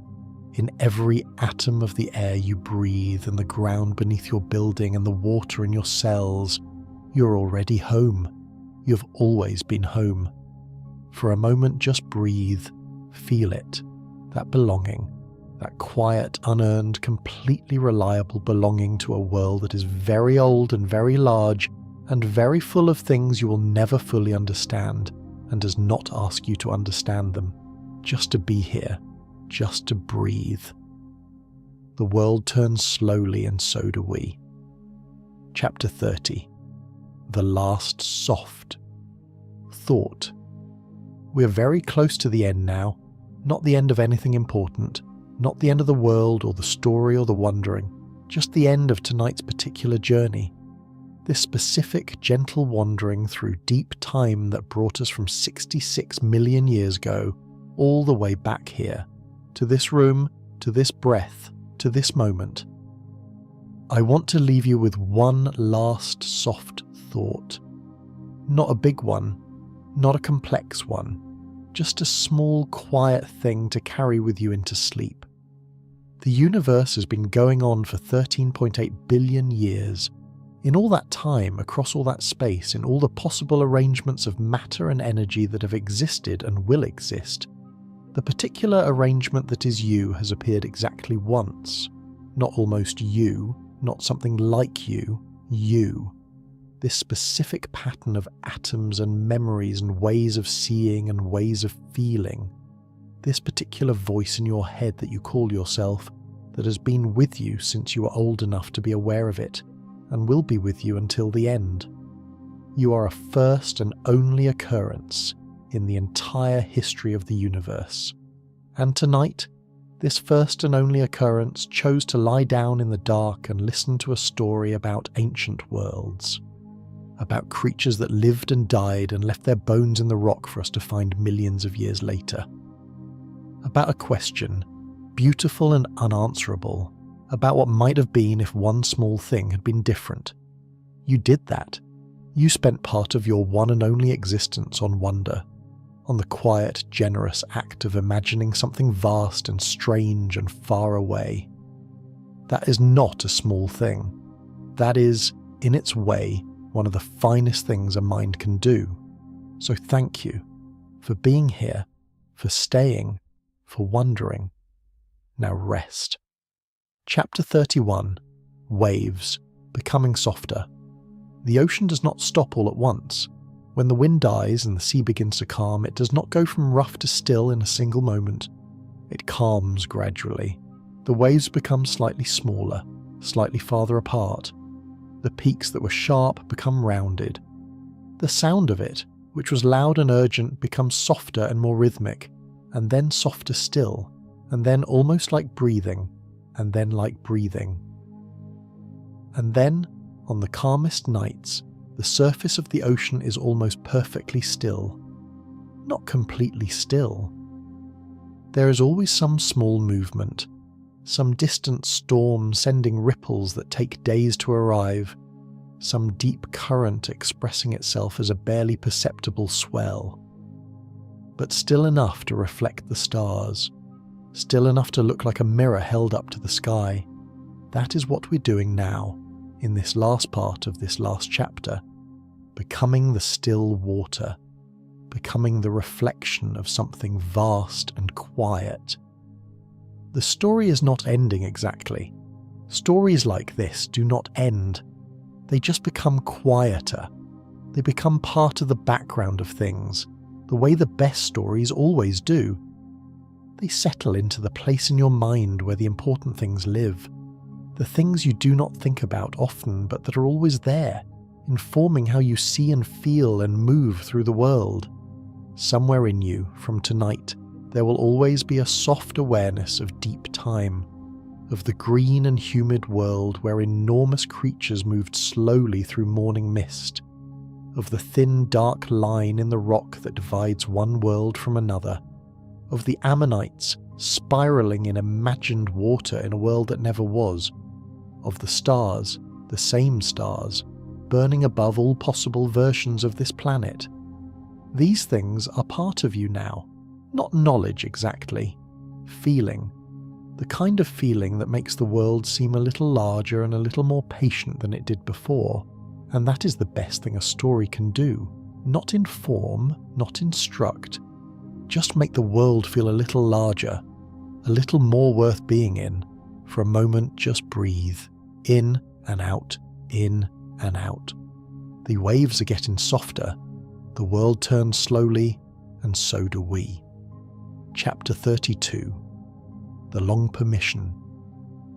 In every atom of the air you breathe and the ground beneath your building and the water in your cells, you're already home. You've always been home. For a moment, just breathe, feel it, that belonging, that quiet, unearned, completely reliable belonging to a world that is very old and very large and very full of things you will never fully understand and does not ask you to understand them, just to be here. Just to breathe. The world turns slowly and so do we. Chapter 30. The last soft thought. We are very close to the end now, not the end of anything important, not the end of the world or the story or the wondering, just the end of tonight's particular journey. This specific, gentle wandering through deep time that brought us from 66 million years ago all the way back here. To this room, to this breath, to this moment. I want to leave you with one last soft thought. Not a big one, not a complex one, just a small, quiet thing to carry with you into sleep. The universe has been going on for 13.8 billion years. In all that time, across all that space, in all the possible arrangements of matter and energy that have existed and will exist, the particular arrangement that is you has appeared exactly once. Not almost you, not something like you. This specific pattern of atoms and memories and ways of seeing and ways of feeling. This particular voice in your head that you call yourself, that has been with you since you were old enough to be aware of it, and will be with you until the end. You are a first and only occurrence in the entire history of the universe. And tonight, this first and only occurrence chose to lie down in the dark and listen to a story about ancient worlds. About creatures that lived and died and left their bones in the rock for us to find millions of years later. About a question, beautiful and unanswerable, about what might have been if one small thing had been different. You did that. You spent part of your one and only existence on wonder, on the quiet, generous act of imagining something vast and strange and far away. That is not a small thing. That is, in its way, one of the finest things a mind can do. So thank you for being here, for staying, for wondering. Now rest. Chapter 31. Waves, becoming softer. The ocean does not stop all at once. When the wind dies and the sea begins to calm, it does not go from rough to still in a single moment. It calms gradually. The waves become slightly smaller, slightly farther apart. The peaks that were sharp become rounded. The sound of it, which was loud and urgent, becomes softer and more rhythmic, and then softer still, and then almost like breathing, and then like breathing. And then, on the calmest nights, the surface of the ocean is almost perfectly still. Not completely still. There is always some small movement, some distant storm sending ripples that take days to arrive, some deep current expressing itself as a barely perceptible swell. But still enough to reflect the stars, still enough to look like a mirror held up to the sky. That is what we're doing now, in this last part of this last chapter, becoming the still water, becoming the reflection of something vast and quiet. The story is not ending exactly. Stories like this do not end. They just become quieter. They become part of the background of things, the way the best stories always do. They settle into the place in your mind where the important things live, the things you do not think about often but that are always there, informing how you see and feel and move through the world. Somewhere in you, from tonight, there will always be a soft awareness of deep time, of the green and humid world where enormous creatures moved slowly through morning mist, of the thin dark line in the rock that divides one world from another, of the ammonites spiralling in imagined water in a world that never was, of the stars, the same stars, burning above all possible versions of this planet. These things are part of you now, not knowledge exactly, feeling, the kind of feeling that makes the world seem a little larger and a little more patient than it did before, and that is the best thing a story can do, not inform, not instruct, just make the world feel a little larger, a little more worth being in. For a moment, just breathe, in and out, in and out. The waves are getting softer, the world turns slowly, and so do we. Chapter 32. The Long Permission.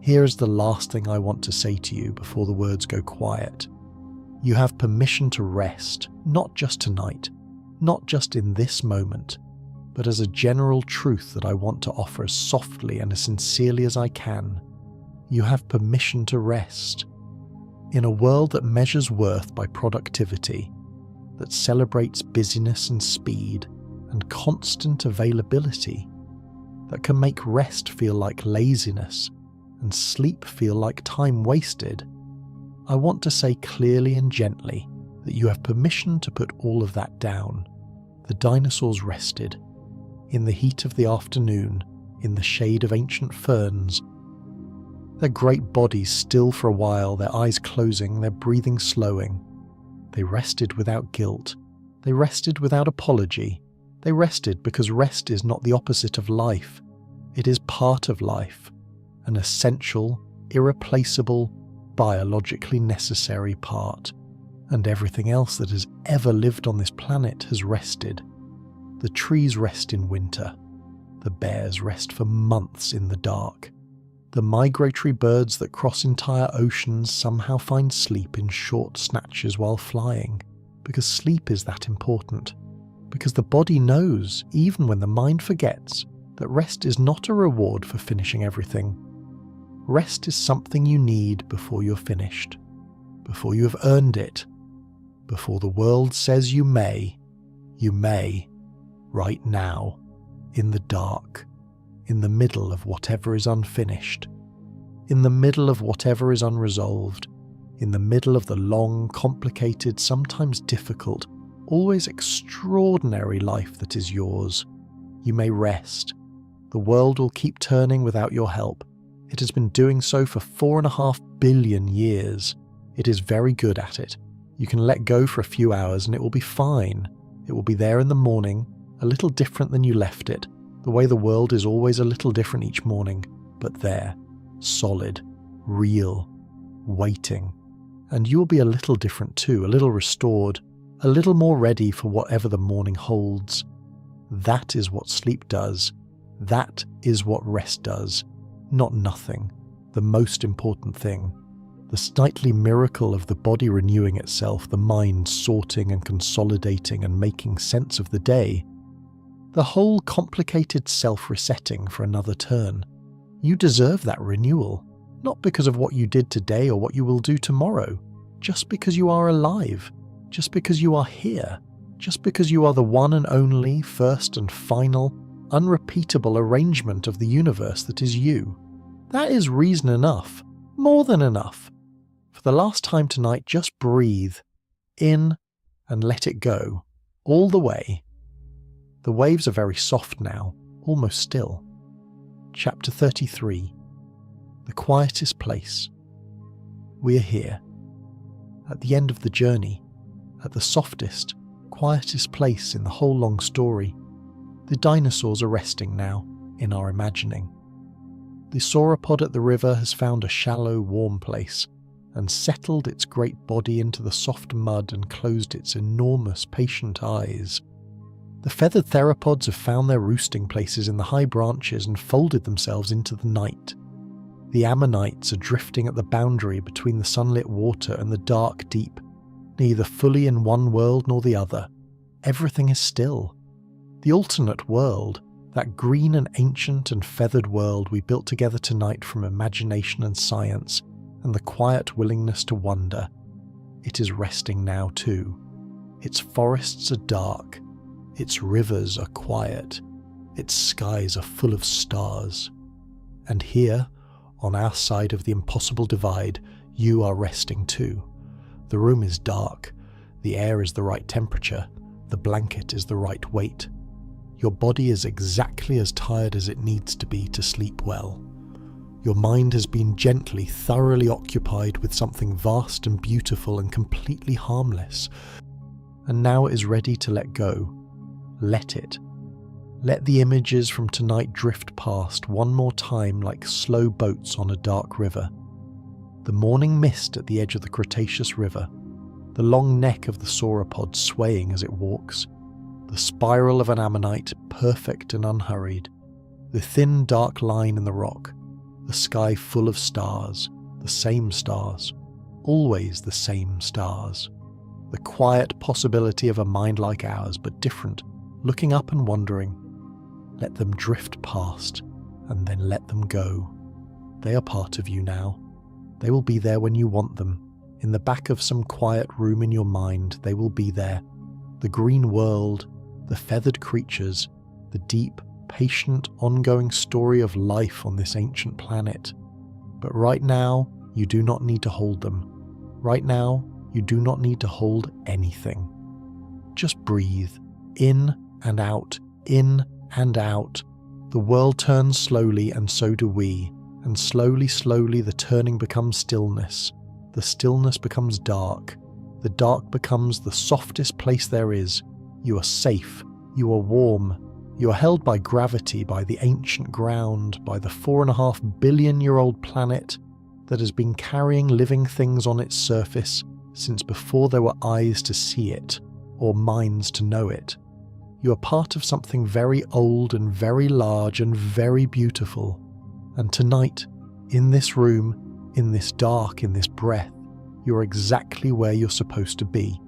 Here is the last thing I want to say to you before the words go quiet. You have permission to rest, not just tonight, not just in this moment, but as a general truth that I want to offer as softly and as sincerely as I can. You have permission to rest. In a world that measures worth by productivity, that celebrates busyness and speed and constant availability, that can make rest feel like laziness and sleep feel like time wasted, I want to say clearly and gently that you have permission to put all of that down. The dinosaurs rested. In the heat of the afternoon, in the shade of ancient ferns, their great bodies still for a while, their eyes closing, their breathing slowing. They rested without guilt. They rested without apology. They rested because rest is not the opposite of life. It is part of life, an essential, irreplaceable, biologically necessary part. And everything else that has ever lived on this planet has rested. The trees rest in winter. The bears rest for months in the dark. The migratory birds that cross entire oceans somehow find sleep in short snatches while flying, because sleep is that important. Because the body knows, even when the mind forgets, that rest is not a reward for finishing everything. Rest is something you need before you're finished, before you have earned it, before the world says you may, right now, in the dark, in the middle of whatever is unfinished, in the middle of whatever is unresolved, in the middle of the long, complicated, sometimes difficult, always extraordinary life that is yours. You may rest. The world will keep turning without your help. It has been doing so for 4.5 billion years. It is very good at it. You can let go for a few hours and it will be fine. It will be there in the morning, a little different than you left it, the way the world is always a little different each morning, but there, solid, real, waiting. And you will be a little different too, a little restored, a little more ready for whatever the morning holds. That is what sleep does. That is what rest does. Not nothing. The most important thing. The nightly miracle of the body renewing itself, the mind sorting and consolidating and making sense of the day. The whole complicated self-resetting for another turn. You deserve that renewal, not because of what you did today or what you will do tomorrow, just because you are alive, just because you are here, just because you are the one and only, first and final, unrepeatable arrangement of the universe that is you. That is reason enough, more than enough. For the last time tonight, just breathe in and let it go, all the way. The waves are very soft now, almost still. Chapter 33. The quietest place. We are here, at the end of the journey, at the softest, quietest place in the whole long story. The dinosaurs are resting now, in our imagining. The sauropod at the river has found a shallow, warm place, and settled its great body into the soft mud and closed its enormous, patient eyes. The feathered theropods have found their roosting places in the high branches and folded themselves into the night. The ammonites are drifting at the boundary between the sunlit water and the dark deep, neither fully in one world nor the other. Everything is still. The alternate world, that green and ancient and feathered world we built together tonight from imagination and science, and the quiet willingness to wonder, it is resting now too. Its forests are dark, its rivers are quiet, its skies are full of stars. And here, on our side of the impossible divide, you are resting too. The room is dark, the air is the right temperature, the blanket is the right weight. Your body is exactly as tired as it needs to be to sleep well. Your mind has been gently, thoroughly occupied with something vast and beautiful and completely harmless, and now it is ready to let go. Let it. Let the images from tonight drift past one more time like slow boats on a dark river. The morning mist at the edge of the Cretaceous River, the long neck of the sauropod swaying as it walks, the spiral of an ammonite perfect and unhurried, the thin dark line in the rock, the sky full of stars, the same stars, always the same stars. The quiet possibility of a mind like ours, but different, looking up and wondering. Let them drift past, and then let them go. They are part of you now. They will be there when you want them. In the back of some quiet room in your mind, they will be there. The green world, the feathered creatures, the deep, patient, ongoing story of life on this ancient planet. But right now, you do not need to hold them. Right now, you do not need to hold anything. Just breathe, in and out, in and out. The world turns slowly, and so do we, and slowly the turning becomes stillness. The stillness becomes dark. The dark becomes the softest place there is. You are safe. You are warm. You are held by gravity, by the ancient ground, by the 4.5 billion-year-old planet that has been carrying living things on its surface since before there were eyes to see it, or minds to know it. You are part of something very old and very large and very beautiful. And tonight, in this room, in this dark, in this breath, you are exactly where you're supposed to be.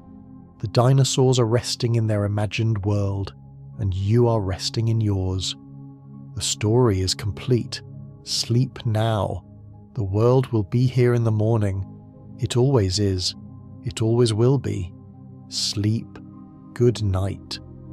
The dinosaurs are resting in their imagined world, and you are resting in yours. The story is complete. Sleep now. The world will be here in the morning. It always is. It always will be. Sleep. Good night.